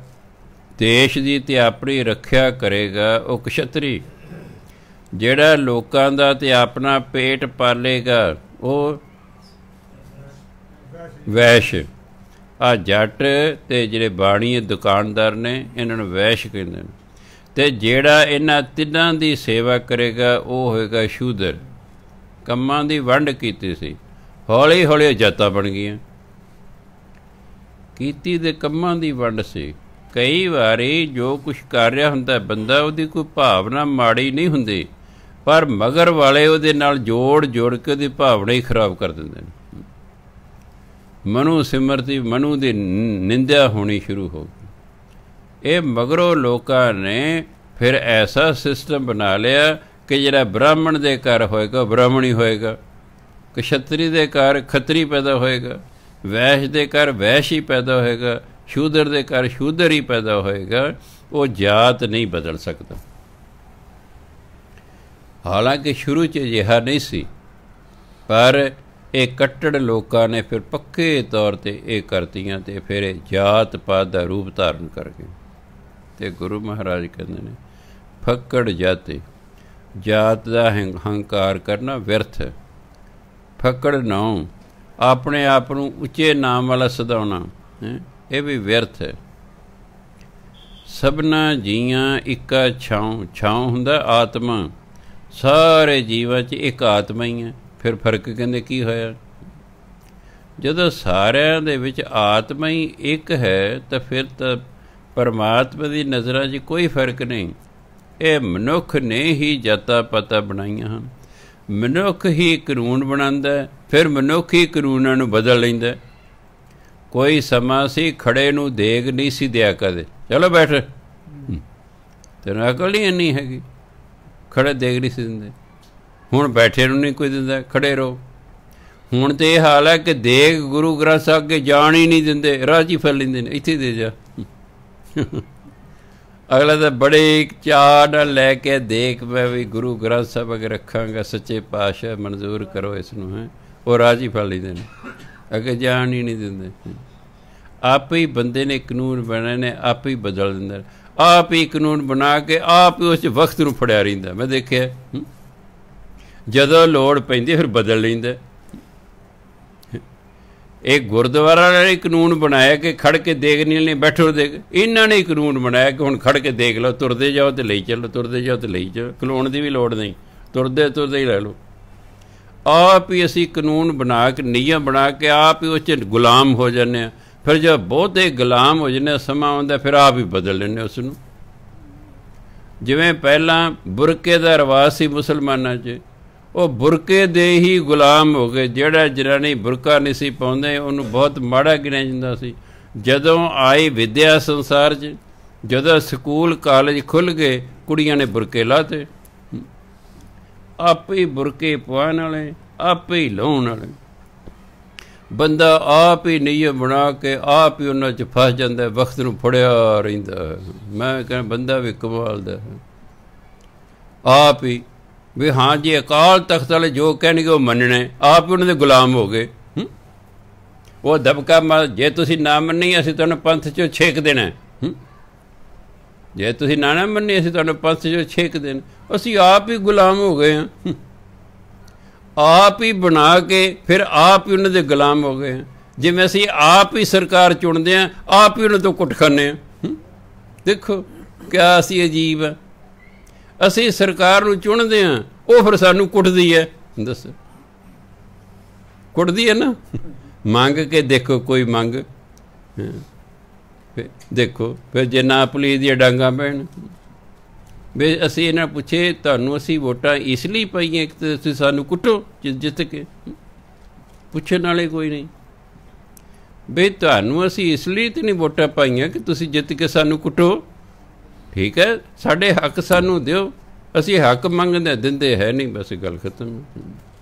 ਦੇਸ਼ ਦੀ ਅਤੇ ਆਪਣੀ ਰੱਖਿਆ ਕਰੇਗਾ ਉਹ ਕਸ਼ਤਰੀ, ਜਿਹੜਾ ਲੋਕਾਂ ਦਾ ਅਤੇ ਆਪਣਾ ਪੇਟ ਪਾਲੇਗਾ ਉਹ ਵੈਸ਼, आ जट ते जिहड़े बाणी दुकानदार ने इन्हां नूं वैश कहंदे ने, ते जिहड़ा इन्हां तिन्हां दी सेवा करेगा वो होएगा शूदर। ਕੰਮਾਂ ਦੀ ਵੰਡ ਕੀਤੀ ਸੀ, ਹੌਲੀ ਹੌਲੀ ਜਾਤਾਂ ਬਣ ਗਈਆਂ। ਕੀਤੀ ਦੇ ਕੰਮਾਂ ਦੀ ਵੰਡ ਸੀ। ਕਈ ਵਾਰੀ ਜੋ ਕੁਛ ਕਰ ਰਿਹਾ ਹੁੰਦਾ ਬੰਦਾ, ਉਹਦੀ ਕੋਈ ਭਾਵਨਾ ਮਾੜੀ ਨਹੀਂ ਹੁੰਦੀ, ਪਰ ਮਗਰ ਵਾਲੇ ਉਹਦੇ ਨਾਲ ਜੋੜ ਜੋੜ ਕੇ ਉਹਦੀ ਭਾਵਨਾ ਹੀ ਖਰਾਬ ਕਰ ਦਿੰਦੇ ਨੇ। ਮਨੂ ਸਿਮਰਤੀ ਮਨੂ ਦੀ ਨਿੰਦਿਆ ਹੋਣੀ ਸ਼ੁਰੂ ਹੋ ਗਈ। ਇਹ ਮਗਰੋਂ ਲੋਕਾਂ ਨੇ ਫਿਰ ਐਸਾ ਸਿਸਟਮ ਬਣਾ ਲਿਆ ਕਿ ਜਿਹੜਾ ਬ੍ਰਾਹਮਣ ਦੇ ਘਰ ਹੋਏਗਾ ਬ੍ਰਾਹਮਣ ਹੀ ਹੋਏਗਾ, ਕਸ਼ਤਰੀ ਦੇ ਘਰ ਖੱਤਰੀ ਪੈਦਾ ਹੋਏਗਾ, ਵੈਸ਼ ਦੇ ਘਰ ਵੈਸ਼ ਹੀ ਪੈਦਾ ਹੋਏਗਾ, ਸ਼ੂਦਰ ਦੇ ਘਰ ਸ਼ੂਦਰ ਹੀ ਪੈਦਾ ਹੋਏਗਾ। ਉਹ ਜਾਤ ਨਹੀਂ ਬਦਲ ਸਕਦਾ। ਹਾਲਾਂਕਿ ਸ਼ੁਰੂ 'ਚ ਅਜਿਹਾ ਨਹੀਂ ਸੀ, ਪਰ ਇਹ ਕੱਟੜ ਲੋਕਾਂ ਨੇ ਫਿਰ ਪੱਕੇ ਤੌਰ 'ਤੇ ਇਹ ਕਰਤੀਆਂ ਅਤੇ ਫਿਰ ਇਹ ਜਾਤ ਪਾਤ ਦਾ ਰੂਪ ਧਾਰਨ ਕਰ ਗਏ। ਅਤੇ ਗੁਰੂ ਮਹਾਰਾਜ ਕਹਿੰਦੇ ਨੇ ਫੱਕੜ ਜਾਤੇ, ਜਾਤ ਦਾ ਹੰਕਾਰ ਕਰਨਾ ਵਿਅਰਥ ਹੈ। ਫੱਕੜ ਨਾਉ, ਆਪਣੇ ਆਪ ਨੂੰ ਉੱਚੇ ਨਾਮ ਵਾਲਾ ਸਦਾਉਣਾ, ਇਹ ਵੀ ਵਿਅਰਥ ਹੈ। ਸਭਨਾ ਜੀਆਂ ਇੱਕਾ ਛਾਉ, ਛਾਉ ਹੁੰਦਾ ਆਤਮਾ, ਸਾਰੇ ਜੀਵਾਂ 'ਚ ਇੱਕ ਆਤਮਾ ਹੀ ਹੈ। ਫਿਰ ਫਰਕ ਕਹਿੰਦੇ ਕੀ ਹੋਇਆ? ਜਦੋਂ ਸਾਰਿਆਂ ਦੇ ਵਿੱਚ ਆਤਮਾ ਹੀ ਇੱਕ ਹੈ ਤਾਂ ਫਿਰ ਤਾਂ ਪਰਮਾਤਮਾ ਦੀ ਨਜ਼ਰਾਂ 'ਚ ਕੋਈ ਫਰਕ ਨਹੀਂ। ਇਹ ਮਨੁੱਖ ਨੇ ਹੀ ਜਾਤਾਂ ਪਾਤਾਂ ਬਣਾਈਆਂ ਹਨ। ਮਨੁੱਖ ਹੀ ਕਾਨੂੰਨ ਬਣਾਉਂਦਾ, ਫਿਰ ਮਨੁੱਖ ਹੀ ਕਾਨੂੰਨਾਂ ਨੂੰ ਬਦਲ ਲੈਂਦਾ। ਕੋਈ ਸਮਾਂ ਸੀ ਖੜੇ ਨੂੰ ਦੇਗ ਨਹੀਂ ਸੀ ਦਿਆ ਕਦੇ, ਚਲੋ ਬੈਠ, ਤੈਨੂੰ ਅਕਲ ਨਹੀਂ ਇੰਨੀ ਹੈਗੀ, ਖੜੇ ਦੇਗ ਨਹੀਂ ਸੀ ਦਿੰਦੇ। ਹੁਣ ਬੈਠੇ ਨੂੰ ਨਹੀਂ ਕੋਈ ਦਿੰਦਾ, ਖੜੇ ਰਹੋ। ਹੁਣ ਤਾਂ ਇਹ ਹਾਲ ਹੈ ਕਿ ਦੇਗ ਗੁਰੂ ਗ੍ਰੰਥ ਸਾਹਿਬ ਅੱਗੇ ਜਾਣ ਹੀ ਨਹੀਂ ਦਿੰਦੇ, ਰਾਹ 'ਚ ਹੀ ਫੜ ਲੈਂਦੇ ਨੇ, ਇੱਥੇ ਦੇ ਜਾ। ਅਗਲਾ ਤਾਂ ਬੜੇ ਚਾਅ ਨਾਲ ਲੈ ਕੇ ਦੇਖ ਮੈਂ ਵੀ ਗੁਰੂ ਗ੍ਰੰਥ ਸਾਹਿਬ ਅੱਗੇ ਰੱਖਾਂਗਾ, ਸੱਚੇ ਪਾਤਸ਼ਾਹ ਮਨਜ਼ੂਰ ਕਰੋ ਇਸ ਨੂੰ, ਹੈ ਉਹ ਰਾਹ 'ਚ ਹੀ ਫੜ ਲੈਂਦੇ ਨੇ, ਅੱਗੇ ਜਾਣ ਹੀ ਨਹੀਂ ਦਿੰਦੇ। ਆਪ ਹੀ ਬੰਦੇ ਨੇ ਕਾਨੂੰਨ ਬਣਾਏ ਨੇ, ਆਪ ਹੀ ਬਦਲ ਦਿੰਦੇ ਨੇ, ਆਪ ਹੀ ਕਾਨੂੰਨ ਬਣਾ ਕੇ ਆਪ ਹੀ ਉਸ ਵਕਤ ਨੂੰ ਫੜਿਆ ਰਹਿੰਦਾ। ਮੈਂ ਦੇਖਿਆ ਜਦੋਂ ਲੋੜ ਪੈਂਦੀ ਫਿਰ ਬਦਲ ਲੈਂਦਾ। ਇਹ ਗੁਰਦੁਆਰਾ ਨੇ ਕਾਨੂੰਨ ਬਣਾਇਆ ਕਿ ਖੜ ਕੇ ਦੇਖ ਨਹੀਂ ਬੈਠੋ ਦੇਖ, ਇਹਨਾਂ ਨੇ ਕਾਨੂੰਨ ਬਣਾਇਆ ਕਿ ਹੁਣ ਖੜ ਕੇ ਦੇਖ ਲਓ, ਤੁਰਦੇ ਜਾਓ ਅਤੇ ਲਈ ਚੱਲੋ, ਤੁਰਦੇ ਜਾਓ ਅਤੇ ਲਈ ਜਾਓ, ਖਲੋਣ ਦੀ ਵੀ ਲੋੜ ਨਹੀਂ, ਤੁਰਦੇ ਤੁਰਦੇ ਹੀ ਲੈ ਲਓ। ਆਪ ਹੀ ਅਸੀਂ ਕਾਨੂੰਨ ਬਣਾ ਕੇ ਨਿਯਮ ਬਣਾ ਕੇ ਆਪ ਹੀ ਉਸ 'ਚ ਗੁਲਾਮ ਹੋ ਜਾਂਦੇ ਹਾਂ। ਫਿਰ ਜਦ ਬਹੁਤੇ ਗੁਲਾਮ ਹੋ ਜਾਂਦੇ, ਸਮਾਂ ਆਉਂਦਾ ਫਿਰ ਆਪ ਹੀ ਬਦਲ ਲੈਂਦੇ ਉਸ ਨੂੰ। ਜਿਵੇਂ ਪਹਿਲਾਂ ਬੁਰਕੇ ਦਾ ਰਿਵਾਜ਼ ਸੀ ਮੁਸਲਮਾਨਾਂ 'ਚ, ਉਹ ਬੁਰਕੇ ਦੇ ਹੀ ਗੁਲਾਮ ਹੋ ਗਏ। ਜਿਹੜਾ ਜਨਾਨੀ ਬੁਰਕਾ ਨਹੀਂ ਸੀ ਪਾਉਂਦੇ ਉਹਨੂੰ ਬਹੁਤ ਮਾੜਾ ਗਿਣਿਆ ਜਾਂਦਾ ਸੀ। ਜਦੋਂ ਆਈ ਵਿੱਦਿਆ ਸੰਸਾਰ 'ਚ, ਜਦੋਂ ਸਕੂਲ ਕਾਲਜ ਖੁੱਲ੍ਹ ਗਏ, ਕੁੜੀਆਂ ਨੇ ਬੁਰਕੇ ਲਾਤੇ, ਆਪੇ ਹੀ ਬੁਰਕੇ ਪਵਾਉਣ ਵਾਲੇ, ਆਪੇ ਹੀ ਲਾਉਣ ਵਾਲੇ। ਬੰਦਾ ਆਪ ਹੀ ਨਿਯਮ ਬਣਾ ਕੇ ਆਪ ਹੀ ਉਹਨਾਂ 'ਚ ਫਸ ਜਾਂਦਾ, ਵਕਤ ਨੂੰ ਫੜਿਆ ਰਹਿੰਦਾ। ਮੈਂ ਕਹਿੰਦਾ ਬੰਦਾ ਵੀ ਕਮਾਲ ਦਾ ਹੈ। ਆਪ ਹੀ ਵੀ ਹਾਂ ਜੀ ਅਕਾਲ ਤਖਤ ਵਾਲੇ ਜੋ ਕਹਿਣਗੇ ਉਹ ਮੰਨਣਾ, ਆਪ ਹੀ ਉਹਨਾਂ ਦੇ ਗੁਲਾਮ ਹੋ ਗਏ। ਉਹ ਦਬਕਾ ਮਾਰ, ਜੇ ਤੁਸੀਂ ਨਾ ਮੰਨੀ ਅਸੀਂ ਤੁਹਾਨੂੰ ਪੰਥ 'ਚੋਂ ਛੇਕ ਦੇਣਾ, ਜੇ ਤੁਸੀਂ ਨਾ ਮੰਨੀ ਅਸੀਂ ਤੁਹਾਨੂੰ ਪੰਥ 'ਚੋਂ ਛੇਕ ਦੇਣਾ। ਅਸੀਂ ਆਪ ਹੀ ਗੁਲਾਮ ਹੋ ਗਏ ਹਾਂ, ਆਪ ਹੀ ਬਣਾ ਕੇ ਫਿਰ ਆਪ ਹੀ ਉਹਨਾਂ ਦੇ ਗੁਲਾਮ ਹੋ ਗਏ ਹਾਂ। ਜਿਵੇਂ ਅਸੀਂ ਆਪ ਹੀ ਸਰਕਾਰ ਚੁਣਦੇ ਹਾਂ, ਆਪ ਹੀ ਉਹਨਾਂ ਤੋਂ ਕੁੱਟ ਖਾਂਦੇ ਹਾਂ। ਦੇਖੋ ਕਿਆ ਅਸੀਂ ਅਜੀਬ ਹੈ। ਅਸੀਂ ਸਰਕਾਰ ਨੂੰ ਚੁਣਦੇ ਹਾਂ, ਉਹ ਫਿਰ ਸਾਨੂੰ ਕੁੱਟਦੀ ਹੈ। ਦੱਸ ਕੁੱਟਦੀ ਹੈ ਨਾ। ਮੰਗ ਕੇ ਦੇਖੋ, ਕੋਈ ਮੰਗ ਦੇਖੋ, ਫਿਰ ਜੇ ਨਾ ਪੁਲਿਸ ਦੀਆਂ ਡਾਂਗਾਂ ਪੈਣ। ਵੀ ਅਸੀਂ ਇਹਨਾਂ ਪੁੱਛੇ ਤੁਹਾਨੂੰ ਅਸੀਂ ਵੋਟਾਂ ਇਸ ਲਈ ਪਾਈਆਂ ਕਿ ਤੁਸੀਂ ਸਾਨੂੰ ਕੁੱਟੋ ਜਿੱਤ ਕੇ? ਪੁੱਛਣ ਵਾਲੇ ਕੋਈ ਨਹੀਂ। ਵੀ ਤੁਹਾਨੂੰ ਅਸੀਂ ਇਸ ਲਈ ਤਾਂ ਨਹੀਂ ਵੋਟਾਂ ਪਾਈਆਂ ਕਿ ਤੁਸੀਂ ਜਿੱਤ ਕੇ ਸਾਨੂੰ ਕੁੱਟੋ। ਠੀਕ ਹੈ, ਸਾਡੇ ਹੱਕ ਸਾਨੂੰ ਦਿਓ, ਅਸੀਂ ਹੱਕ ਮੰਗਦੇ, ਦਿੰਦੇ ਹੈ ਨਹੀਂ, ਬਸ ਗੱਲ ਖਤਮ।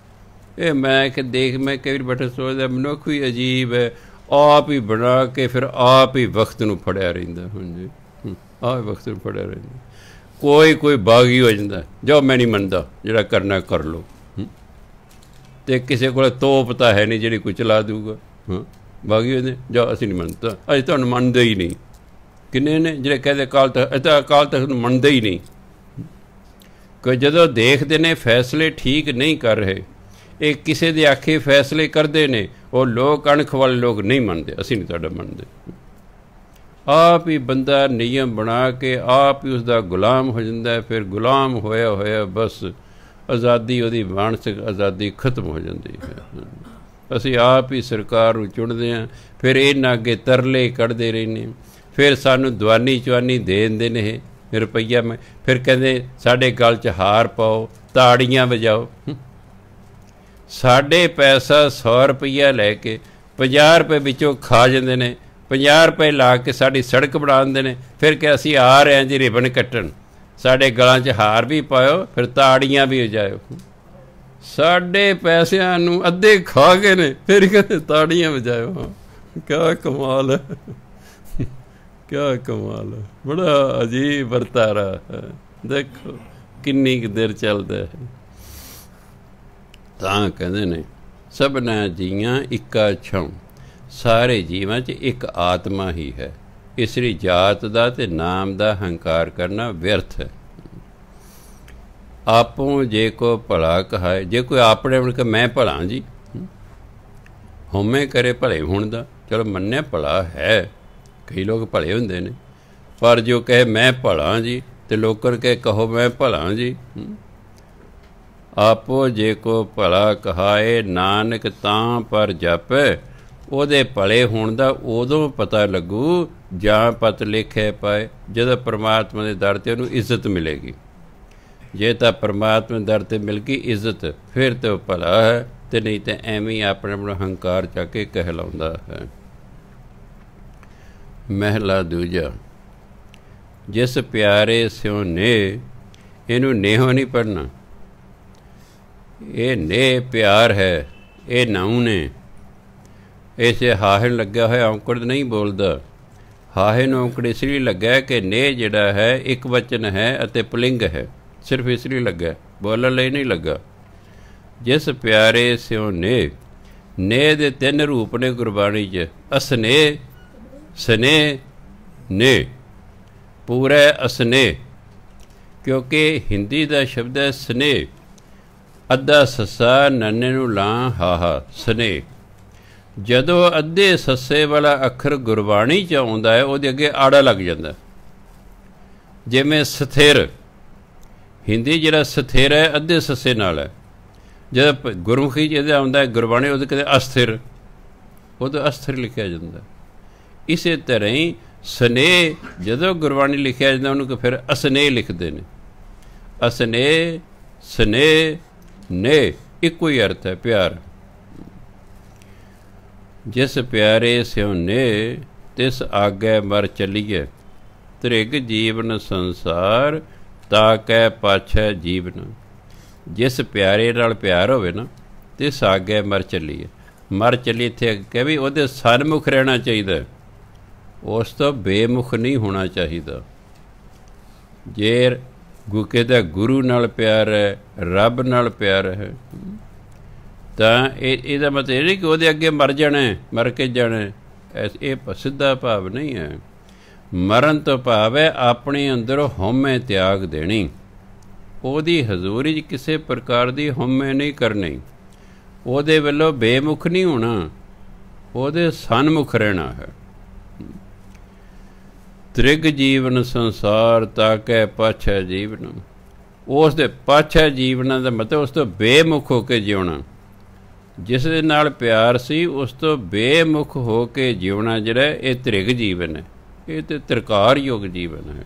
ਇਹ ਮੈਂ ਕਿ ਦੇਖ, ਮੈਂ ਕਈ ਵਾਰ ਬੈਠਾ ਸੋਚਦਾ ਮਨੁੱਖ ਵੀ ਅਜੀਬ ਹੈ। ਆਪ ਹੀ ਬਣਾ ਕੇ ਫਿਰ ਆਪ ਹੀ ਵਕਤ ਨੂੰ ਫੜਿਆ ਰਹਿੰਦਾ। ਹੁਣ ਜੀ ਆਪ ਹੀ ਵਕਤ ਨੂੰ ਫੜਿਆ ਰਹਿੰਦਾ। ਕੋਈ ਬਾਗੀ ਹੋ ਜਾਂਦਾ, ਜੋ ਮੈਂ ਨਹੀਂ ਮੰਨਦਾ, ਜਿਹੜਾ ਕਰਨਾ ਕਰ ਲਓ। ਅਤੇ ਕਿਸੇ ਕੋਲ ਤੋਪ ਤਾਂ ਹੈ ਨਹੀਂ ਜਿਹੜੀ ਕੋਈ ਚਲਾ ਦੂਗਾ। ਬਾਗੀ ਹੋ ਜਾਂਦੇ, ਜੋ ਅਸੀਂ ਨਹੀਂ ਮੰਨਦਾ, ਅਸੀਂ ਤੁਹਾਨੂੰ ਮੰਨਦੇ ਹੀ ਨਹੀਂ। ਕਿੰਨੇ ਨੇ ਜਿਹੜੇ ਕਹਿੰਦੇ ਅਕਾਲ ਤਖਤ ਨੂੰ ਮੰਨਦੇ ਹੀ ਨਹੀਂ। ਕਿ ਜਦੋਂ ਦੇਖਦੇ ਨੇ ਫੈਸਲੇ ਠੀਕ ਨਹੀਂ ਕਰ ਰਹੇ, ਇਹ ਕਿਸੇ ਦੇ ਆਖੇ ਫੈਸਲੇ ਕਰਦੇ ਨੇ। ਉਹ ਲੋਕ ਅਣਖ ਵਾਲੇ ਲੋਕ ਨਹੀਂ ਮੰਨਦੇ, ਅਸੀਂ ਨਹੀਂ ਤੁਹਾਡਾ ਮੰਨਦੇ। ਆਪ ਹੀ ਬੰਦਾ ਨਿਯਮ ਬਣਾ ਕੇ ਆਪ ਹੀ ਉਸਦਾ ਗੁਲਾਮ ਹੋ ਜਾਂਦਾ। ਫਿਰ ਗੁਲਾਮ ਹੋਇਆ ਹੋਇਆ ਬਸ ਆਜ਼ਾਦੀ, ਉਹਦੀ ਮਾਨਸਿਕ ਆਜ਼ਾਦੀ ਖਤਮ ਹੋ ਜਾਂਦੀ ਹੈ। ਅਸੀਂ ਆਪ ਹੀ ਸਰਕਾਰ ਨੂੰ ਚੁਣਦੇ ਹਾਂ, ਫਿਰ ਇਹਨਾਂ ਅੱਗੇ ਤਰਲੇ ਕੱਢਦੇ ਰਹਿੰਦੇ। ਫਿਰ ਸਾਨੂੰ ਦਵਾਨੀ ਚਵਾਨੀ ਦੇ ਦਿੰਦੇ ਨੇ ਰੁਪਈਆ, ਫਿਰ ਕਹਿੰਦੇ ਸਾਡੇ ਗਲ 'ਚ ਹਾਰ ਪਾਓ, ਤਾੜੀਆਂ ਵਜਾਓ। ਸਾਡੇ ਪੈਸਾ 100 ਰੁਪਈਆ ਲੈ ਕੇ 50 ਰੁਪਏ ਵਿੱਚੋਂ ਖਾ ਜਾਂਦੇ ਨੇ, 50 ਰੁਪਏ ਲਾ ਕੇ ਸਾਡੀ ਸੜਕ ਬਣਾ ਦਿੰਦੇ ਨੇ। ਫਿਰ ਕਿ ਅਸੀਂ ਆ ਰਹੇ ਹਾਂ ਜੀ ਰਿਬਨ ਕੱਟਣ, ਸਾਡੇ ਗਲਾਂ 'ਚ ਹਾਰ ਵੀ ਪਾਇਓ, ਫਿਰ ਤਾੜੀਆਂ ਵੀ ਵਜਾਇਓ। ਸਾਡੇ ਪੈਸਿਆਂ ਨੂੰ ਅੱਧੇ ਖਾ ਗਏ ਨੇ, ਫਿਰ ਕਹਿੰਦੇ ਤਾੜੀਆਂ ਵਜਾਇਓ। ਕਿਆ ਕਮਾਲ ਹੈ, ਕਿਆ ਕਮਾਲ ਹੈ। ਬੜਾ ਅਜੀਬ ਵਰਤਾਰਾ ਹੈ। ਦੇਖੋ ਕਿੰਨੀ ਕੁ ਦੇਰ ਚੱਲਦਾ ਹੈ। ਤਾਂ ਕਹਿੰਦੇ ਨੇ ਸਭਨਾ ਜੀਆਂ ਇੱਕਾ ਛਉ, ਸਾਰੇ ਜੀਵਾਂ 'ਚ ਇੱਕ ਆਤਮਾ ਹੀ ਹੈ। ਇਸ ਲਈ ਜਾਤ ਦਾ ਅਤੇ ਨਾਮ ਦਾ ਹੰਕਾਰ ਕਰਨਾ ਵਿਅਰਥ ਹੈ। ਆਪੋਂ ਜੇ ਕੋ ਭਲਾ ਕਹਾਏ, ਜੇ ਕੋਈ ਆਪਣੇ ਆਪ ਕਿ ਮੈਂ ਭਲਾ ਜੀ, ਹਉਮੈ ਕਰੇ ਭਲੇ ਹੋਣ ਦਾ। ਚਲੋ ਮੰਨਿਆ ਭਲਾ ਹੈ, ਕਈ ਲੋਕ ਭਲੇ ਹੁੰਦੇ ਨੇ, ਪਰ ਜੋ ਕਹੇ ਮੈਂ ਭਲਾ ਜੀ ਅਤੇ ਲੋਕਾਂ ਕੇ ਕਹੋ ਮੈਂ ਭਲਾ ਜੀ। ਆਪੋ ਜੇ ਕੋ ਭਲਾ ਕਹਾਏ, ਨਾਨਕ ਤਾਂ ਪਰ ਜਪੈ। ਉਹਦੇ ਭਲੇ ਹੋਣ ਦਾ ਉਦੋਂ ਪਤਾ ਲੱਗੂ ਜਾਂ ਪਤ ਲਿਖੇ ਪਾਏ, ਜਦੋਂ ਪਰਮਾਤਮਾ ਦੇ ਦਰ 'ਤੇ ਉਹਨੂੰ ਇੱਜ਼ਤ ਮਿਲੇਗੀ। ਜੇ ਤਾਂ ਪਰਮਾਤਮਾ ਦੇ ਦਰ 'ਤੇ ਮਿਲ ਗਈ ਇੱਜ਼ਤ, ਫਿਰ ਤਾਂ ਉਹ ਭਲਾ ਹੈ, ਅਤੇ ਨਹੀਂ ਤਾਂ ਐਵੇਂ ਹੀ ਆਪਣੇ ਆਪਣਾ ਹੰਕਾਰ ਚੱਕ ਕੇ ਕਹਿਲਾਉਂਦਾ ਹੈ। ਮਹਿਲਾ ਦੂਜਾ, ਜਿਸ ਪਿਆਰੇ ਸਿਉ ਨੇ, ਇਹਨੂੰ ਨੇਹੋਂ ਨਹੀਂ ਪੜ੍ਹਨਾ। ਇਹ ਨੇ ਪਿਆਰ ਹੈ, ਇਹ ਨਾਉ ਨੇ। ਇਸੇ ਹਾਹੇ ਨੂੰ ਲੱਗਿਆ ਹੋਇਆ ਔਂਕੜ ਨਹੀਂ ਬੋਲਦਾ। ਹਾਹੇ ਨੂੰ ਔਂਕੜ ਇਸ ਲਈ ਲੱਗਾ ਕਿ ਨੇ ਜਿਹੜਾ ਹੈ ਇੱਕ ਵਚਨ ਹੈ ਅਤੇ ਪੁਲਿੰਗ ਹੈ, ਸਿਰਫ ਇਸ ਲਈ ਲੱਗਾ, ਬੋਲਣ ਲਈ ਨਹੀਂ ਲੱਗਾ। ਜਿਸ ਪਿਆਰੇ ਸਿਉ ਨੇ, ਨੇ ਦੇ 3 ਰੂਪ ਨੇ ਗੁਰਬਾਣੀ 'ਚ, ਅਸਨੇ, ਸਨੇ, ਨੇ। ਪੂਰਾ ਅਸਨੇ, ਕਿਉਂਕਿ ਹਿੰਦੀ ਦਾ ਸ਼ਬਦ ਹੈ ਸਨੇ, ਅੱਧਾ ਸੱਸਾ ਨੰਨੇ ਨੂੰ ਲਾਂ ਹਾਹਾ, ਸਨੇ। ਜਦੋਂ ਅੱਧੇ ਸੱਸੇ ਵਾਲਾ ਅੱਖਰ ਗੁਰਬਾਣੀ 'ਚ ਆਉਂਦਾ ਹੈ, ਉਹਦੇ ਅੱਗੇ ਆੜਾ ਲੱਗ ਜਾਂਦਾ। ਜਿਵੇਂ ਸਥਿਰ, ਹਿੰਦੀ ਜਿਹੜਾ ਸਥਿਰ ਹੈ ਅੱਧੇ ਸੱਸੇ ਨਾਲ ਹੈ। ਜਦੋਂ ਗੁਰਮੁਖੀ 'ਚ ਇਹਦਾ ਆਉਂਦਾ ਗੁਰਬਾਣੀ, ਉਹਦੇ ਕਹਿੰਦੇ ਅਸਥਿਰ, ਉਹਦਾ ਅਸਥਿਰ ਲਿਖਿਆ ਜਾਂਦਾ। ਇਸੇ ਤਰ੍ਹਾਂ ਹੀ ਸਨੇ ਜਦੋਂ ਗੁਰਬਾਣੀ ਲਿਖਿਆ ਜਾਂਦਾ, ਉਹਨੂੰ ਫਿਰ ਅਸਨੇ ਲਿਖਦੇ ਨੇ। ਅਸਨੇ, ਸਨੇ, ਨੇ ਇੱਕੋ ਹੀ ਅਰਥ ਹੈ, ਪਿਆਰ। ਜਿਸ ਪਿਆਰੇ ਸਿਉ ਨੇ, ਤਿਸ ਆਗੇ ਮਰ ਚੱਲੀਏ। ਤ੍ਰਿਗ ਜੀਵਨ ਸੰਸਾਰ, ਤਾ ਕਹਿ ਪਾਛੈ ਜੀਵਨ। ਜਿਸ ਪਿਆਰੇ ਨਾਲ ਪਿਆਰ ਹੋਵੇ ਨਾ, ਤਿਸ ਆਗੇ ਮਰ ਚੱਲੀਏ। ਮਰ ਚੱਲੀ ਇੱਥੇ ਕਹਿ ਵੀ ਉਹਦੇ ਸਨਮੁਖ ਰਹਿਣਾ ਚਾਹੀਦਾ, ਉਸ ਤੋਂ ਬੇਮੁਖ ਨਹੀਂ ਹੋਣਾ ਚਾਹੀਦਾ। ਜੇ ਗੁਕੇ ਦਾ ਗੁਰੂ ਨਾਲ ਪਿਆਰ ਹੈ, ਰੱਬ ਨਾਲ ਪਿਆਰ ਹੈ, ਤਾਂ ਇਹਦਾ ਮਤਲਬ ਇਹ ਨਹੀਂ ਕਿ ਉਹਦੇ ਅੱਗੇ ਮਰ ਜਾਣਾ, ਮਰ ਕੇ ਜਾਣਾ। ਇਹ ਸਿੱਧਾ ਭਾਵ ਨਹੀਂ ਹੈ। ਮਰਨ ਤੋਂ ਭਾਵ ਹੈ ਆਪਣੇ ਅੰਦਰੋਂ ਹਉਮੈ ਤਿਆਗ ਦੇਣੀ। ਉਹਦੀ ਹਜ਼ੂਰੀ 'ਚ ਕਿਸੇ ਪ੍ਰਕਾਰ ਦੀ ਹਉਮੈ ਨਹੀਂ ਕਰਨੀ। ਉਹਦੇ ਵੱਲੋਂ ਬੇਮੁਖ ਨਹੀਂ ਹੋਣਾ, ਉਹਦੇ ਸਨਮੁਖ ਰਹਿਣਾ ਹੈ। ਤ੍ਰਿਗ ਜੀਵਨ ਸੰਸਾਰ, ਤਾ ਕਹਿ ਪਾਛੈ ਜੀਵਨ। ਉਸ ਦੇ ਪਾਛੈ ਜੀਵਨਾਂ ਦਾ ਮਤਲਬ ਉਸ ਤੋਂ ਬੇਮੁਖ ਹੋ ਕੇ ਜਿਉਣਾ। ਜਿਸ ਦੇ ਨਾਲ ਪਿਆਰ ਸੀ, ਉਸ ਤੋਂ ਬੇਮੁਖ ਹੋ ਕੇ ਜਿਉਣਾ ਜਿਹੜਾ ਇਹ ਤ੍ਰਿਗ ਜੀਵਨ ਹੈ। ਇਹ ਤਾਂ ਤਿਰਕਾਰਯੋਗ ਜੀਵਨ ਹੈ।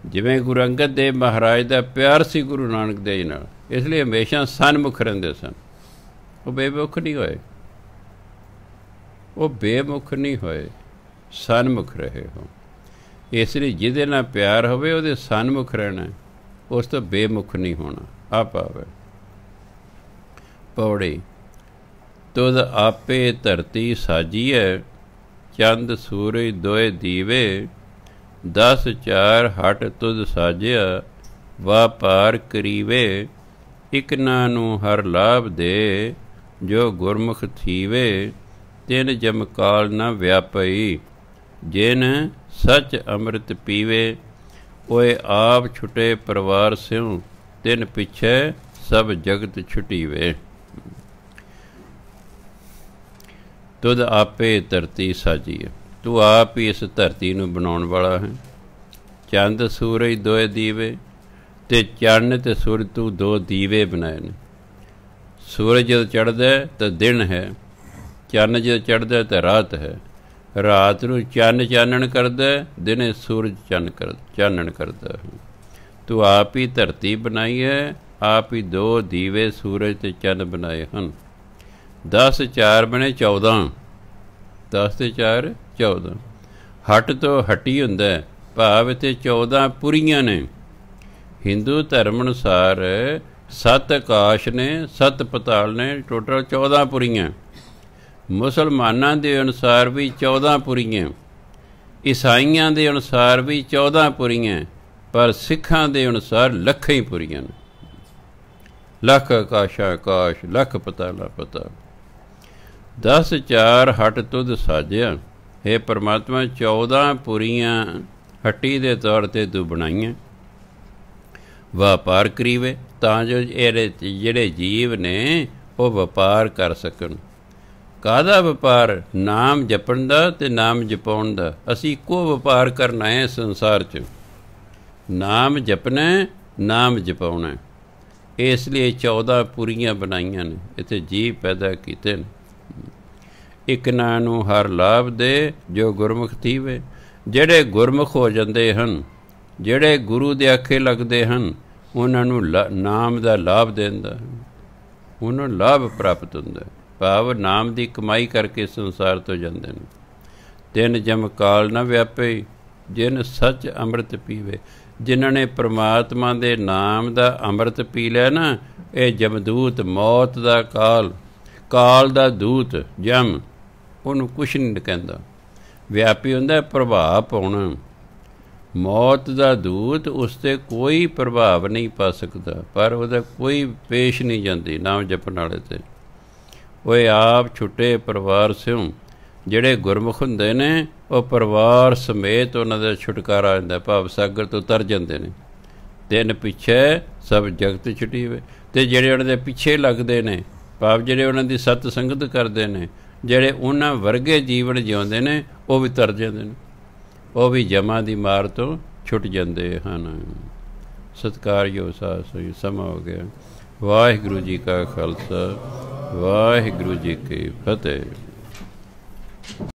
ਜਿਵੇਂ ਗੁਰੂ ਅੰਗਦ ਦੇਵ ਮਹਾਰਾਜ ਦਾ ਪਿਆਰ ਸੀ ਗੁਰੂ ਨਾਨਕ ਦੇਵ ਜੀ ਨਾਲ, ਇਸ ਲਈ ਹਮੇਸ਼ਾ ਸਨਮੁਖ ਰਹਿੰਦੇ ਸਨ। ਉਹ ਬੇਮੁਖ ਨਹੀਂ ਹੋਏ, ਉਹ ਬੇਮੁਖ ਨਹੀਂ ਹੋਏ, ਸਨਮੁਖ ਰਹੇ ਹੋ। ਇਸ ਲਈ ਜਿਹਦੇ ਨਾਲ ਪਿਆਰ ਹੋਵੇ ਉਹਦੇ ਸਨਮੁਖ ਰਹਿਣਾ, ਉਸ ਤੋਂ ਬੇਮੁਖ ਨਹੀਂ ਹੋਣਾ। ਆ ਭਾਵ ਹੈ। ਪੌੜੀ, ਤੁਧ ਆਪੇ ਧਰਤੀ ਸਾਜੀਐ, ਚੰਦ ਸੂਰਜ ਦੋਏ ਦੀਵੇ। 10 4 ਹਟ ਤੁਧ ਸਾਜਿਆ, ਵਾਪਾਰ ਕਰੀਵੇ। ਇਕਨਾ ਨੂੰ ਹਰ ਲਾਭ ਦੇ, ਜੋ ਗੁਰਮੁਖ ਥੀਵੇ। ਤਿਨ ਜਮਕਾਲ ਨ ਵਿਆਪਈ, ਜਿਨ ਸੱਚ ਅੰਮ੍ਰਿਤ ਪੀਵੇ। ਓਏ ਆਪ ਛੁਟੇ ਪਰਿਵਾਰ ਸਿਉ, ਤਿਨ ਪਿੱਛੇ ਸਭ ਜਗਤ ਛੁਟੀਵੇ। तुद आपे धरती साजी है। तू आप ही इस धरती नूं बनाउण वाला है। चंद सूरज दोए दीवे ते चन्न ते सूरज तू दो दीवे बनाए ने। सूरज जब चढ़दा तो दिन है, चन्न जब चढ़दा तो रात है। रात नूं चन्न चानण करदा, दिने सूरज चानण करदा है। तू आप ही धरती बनाई है, आप ही दो दीवे सूरज ते चन्न बनाए हैं। 10 4 बने 14, 10 ते 4 14। हट तो हटी हुंदा भाव इत्थे 14 पुरीਆਂ ने। हिंदू धर्म अनुसार 7 आकाश ने, 7 पताल ने, टोटल 14 पुरीਆਂ। मुसलमानां दे अनुसार भी 14 पुरीਆਂ, ईसाइयां दे अनुसार भी 14 पुरीਆਂ, पर सिखां दे अनुसार लखां ही पुरीਆਂ ने। लख आकाशा आकाश, लख पताला पताल। 10 4 हट तुद साजिया। हे परमात्मा 14 पुरीਆਂ हट्टी दे तौर ते तू बनाईਆਂ। ਵਪਾਰ ਕਰੀਵੇ ਤਾਂ ਜੋ ਇਹਦੇ ਜਿਹੜੇ ਜੀਵ ਨੇ ਉਹ ਵਪਾਰ ਕਰ ਸਕਣ। ਕਾਹਦਾ ਵਪਾਰ? ਨਾਮ ਜਪਣ ਦਾ ਤੇ ਨਾਮ ਜਪਾਉਣ ਦਾ। ਅਸੀਂ ਇੱਕੋ ਵਪਾਰ ਕਰਨਾ ਹੈ ਸੰਸਾਰ 'ਚ, ਨਾਮ ਜਪਣਾ, ਨਾਮ ਜਪਾਉਣਾ। ਇਸ ਲਈ 14 ਪੁਰੀਆਂ ਬਣਾਈਆਂ ਨੇ, ਇੱਥੇ ਜੀਵ ਪੈਦਾ ਕੀਤੇ ਨੇ। ਇੱਕ ਨਾਂ ਨੂੰ ਹਰ ਲਾਭ ਦੇ ਜੋ ਗੁਰਮੁਖ ਥੀਵੇ। ਜਿਹੜੇ ਗੁਰਮੁਖ ਹੋ ਜਾਂਦੇ ਹਨ, ਜਿਹੜੇ ਗੁਰੂ ਦੇ ਆਖੇ ਲੱਗਦੇ ਹਨ, ਉਹਨਾਂ ਨੂੰ ਨਾਮ ਦਾ ਲਾਭ ਦਿੰਦਾ, ਉਹਨਾਂ ਨੂੰ ਲਾਭ ਪ੍ਰਾਪਤ ਹੁੰਦਾ। ਭਾਵ ਨਾਮ ਦੀ ਕਮਾਈ ਕਰਕੇ ਸੰਸਾਰ ਤੋਂ ਜਾਂਦੇ ਨੇ। ਤਿੰਨ ਜਮ ਕਾਲ ਨਾ ਵਿਆਪੇ, ਜਿਨ ਸੱਚ ਅੰਮ੍ਰਿਤ ਪੀਵੇ। ਜਿਨ੍ਹਾਂ ਨੇ ਪ੍ਰਮਾਤਮਾ ਦੇ ਨਾਮ ਦਾ ਅੰਮ੍ਰਿਤ ਪੀ ਲਿਆ ਨਾ, ਇਹ ਜਮਦੂਤ, ਮੌਤ ਦਾ ਕਾਲ ਦਾ ਦੂਤ ਜਮ, ਉਹਨੂੰ ਕੁਛ ਨਹੀਂ ਕਹਿੰਦਾ। ਵਿਆਪੀ ਹੁੰਦਾ ਪ੍ਰਭਾਵ ਪਾਉਣਾ। ਮੌਤ ਦਾ ਦੂਤ ਉਸ 'ਤੇ ਕੋਈ ਪ੍ਰਭਾਵ ਨਹੀਂ ਪਾ ਸਕਦਾ, ਪਰ ਉਹਦਾ ਕੋਈ ਪੇਸ਼ ਨਹੀਂ ਜਾਂਦੀ ਨਾਮ ਜਪਣ ਵਾਲੇ 'ਤੇ। ਉਹ ਆਪ ਛੁੱਟੇ ਪਰਿਵਾਰ ਸਿਉ। ਜਿਹੜੇ ਗੁਰਮੁਖ ਹੁੰਦੇ ਨੇ ਉਹ ਪਰਿਵਾਰ ਸਮੇਤ ਉਹਨਾਂ ਦਾ ਛੁਟਕਾਰਾ ਹੁੰਦਾ, ਭਾਵ ਸਾਗਰ ਤੋਂ ਤਰ ਜਾਂਦੇ ਨੇ। ਤਿੰਨ ਪਿੱਛੇ ਸਭ ਜਗਤ ਛੁਟੀਵੇ। ਅਤੇ ਜਿਹੜੇ ਉਹਨਾਂ ਦੇ ਪਿੱਛੇ ਲੱਗਦੇ ਨੇ, ਭਾਵ ਜਿਹੜੇ ਉਹਨਾਂ ਦੀ ਸਤ ਸੰਗਤ ਕਰਦੇ ਨੇ, ਜਿਹੜੇ ਉਹਨਾਂ ਵਰਗੇ ਜੀਵਨ ਜਿਉਂਦੇ ਨੇ, ਉਹ ਵੀ ਤਰ ਜਾਂਦੇ ਨੇ, ਉਹ ਵੀ ਜਮਾਂ ਦੀ ਮਾਰ ਤੋਂ ਛੁੱਟ ਜਾਂਦੇ ਹਨ। ਸਤਿਕਾਰਯੋਗ ਸਾਧ ਸੰਗਤ, ਸਮਾਂ ਹੋ ਗਿਆ। ਵਾਹਿਗੁਰੂ ਜੀ ਕਾ ਖਾਲਸਾ, ਵਾਹਿਗੁਰੂ ਜੀ ਕੀ ਫਤਿਹ।